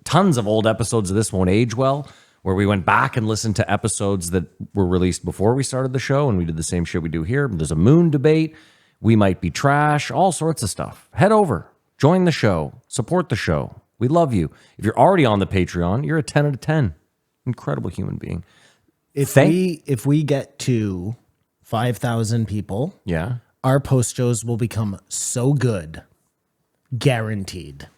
tons of old episodes of This Won't Age Well, where we went back and listened to episodes that were released before we started the show, and we did the same shit we do here. There's a moon debate. We might be trash, all sorts of stuff. Head over, join the show, support the show. We love you. If you're already on the Patreon, you're a 10 out of 10. Incredible human being. If we get to 5,000 people, Yeah. our post shows will become so good. Guaranteed.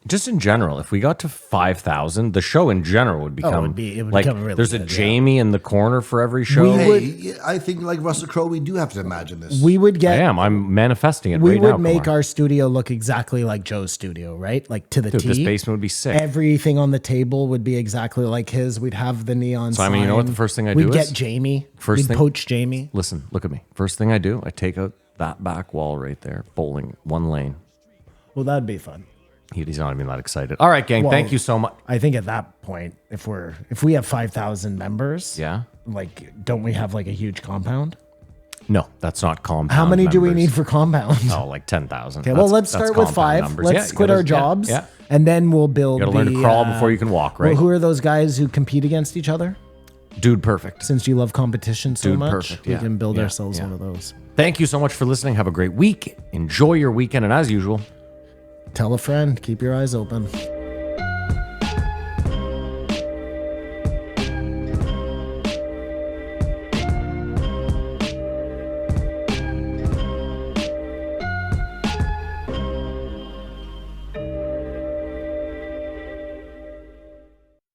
Just in general, if we got to 5,000, the show in general would become it would like become really there's a good, yeah. Jamie in the corner for every show. Hey, I think like Russell Crowe, we do have to imagine this. We would I get am. I'm manifesting it we right would now. make Kumar. our studio look exactly like Joe's studio, right? Like to the Dude, T. this basement would be sick. Everything on the table would be exactly like his. We'd have the neon Simon, you know what the sign. first thing I We'd do get is? Jamie. First We'd thing- poach Jamie. Listen, look at me. First thing I do, I take out that back wall right there, bowling one lane. Well, that'd be fun. He's not even that excited. All right, gang. Well, thank you so much. I think at that point, if we have 5,000 members, Yeah. like, don't we have like a huge compound? No, that's not compound. How many do we members. need for compound? Oh, like 10,000. Okay, well, let's start with 5. Let's quit our jobs, Yeah. and then we'll build. You gotta learn to crawl before you can walk, right? Well, who are those guys who compete against each other? Dude, perfect. Since you love competition so Dude, much, perfect, we yeah. can build Yeah, ourselves yeah. one of those. Thank you so much for listening. Have a great week. Enjoy your weekend. And as usual, Tell a friend. Keep your eyes open.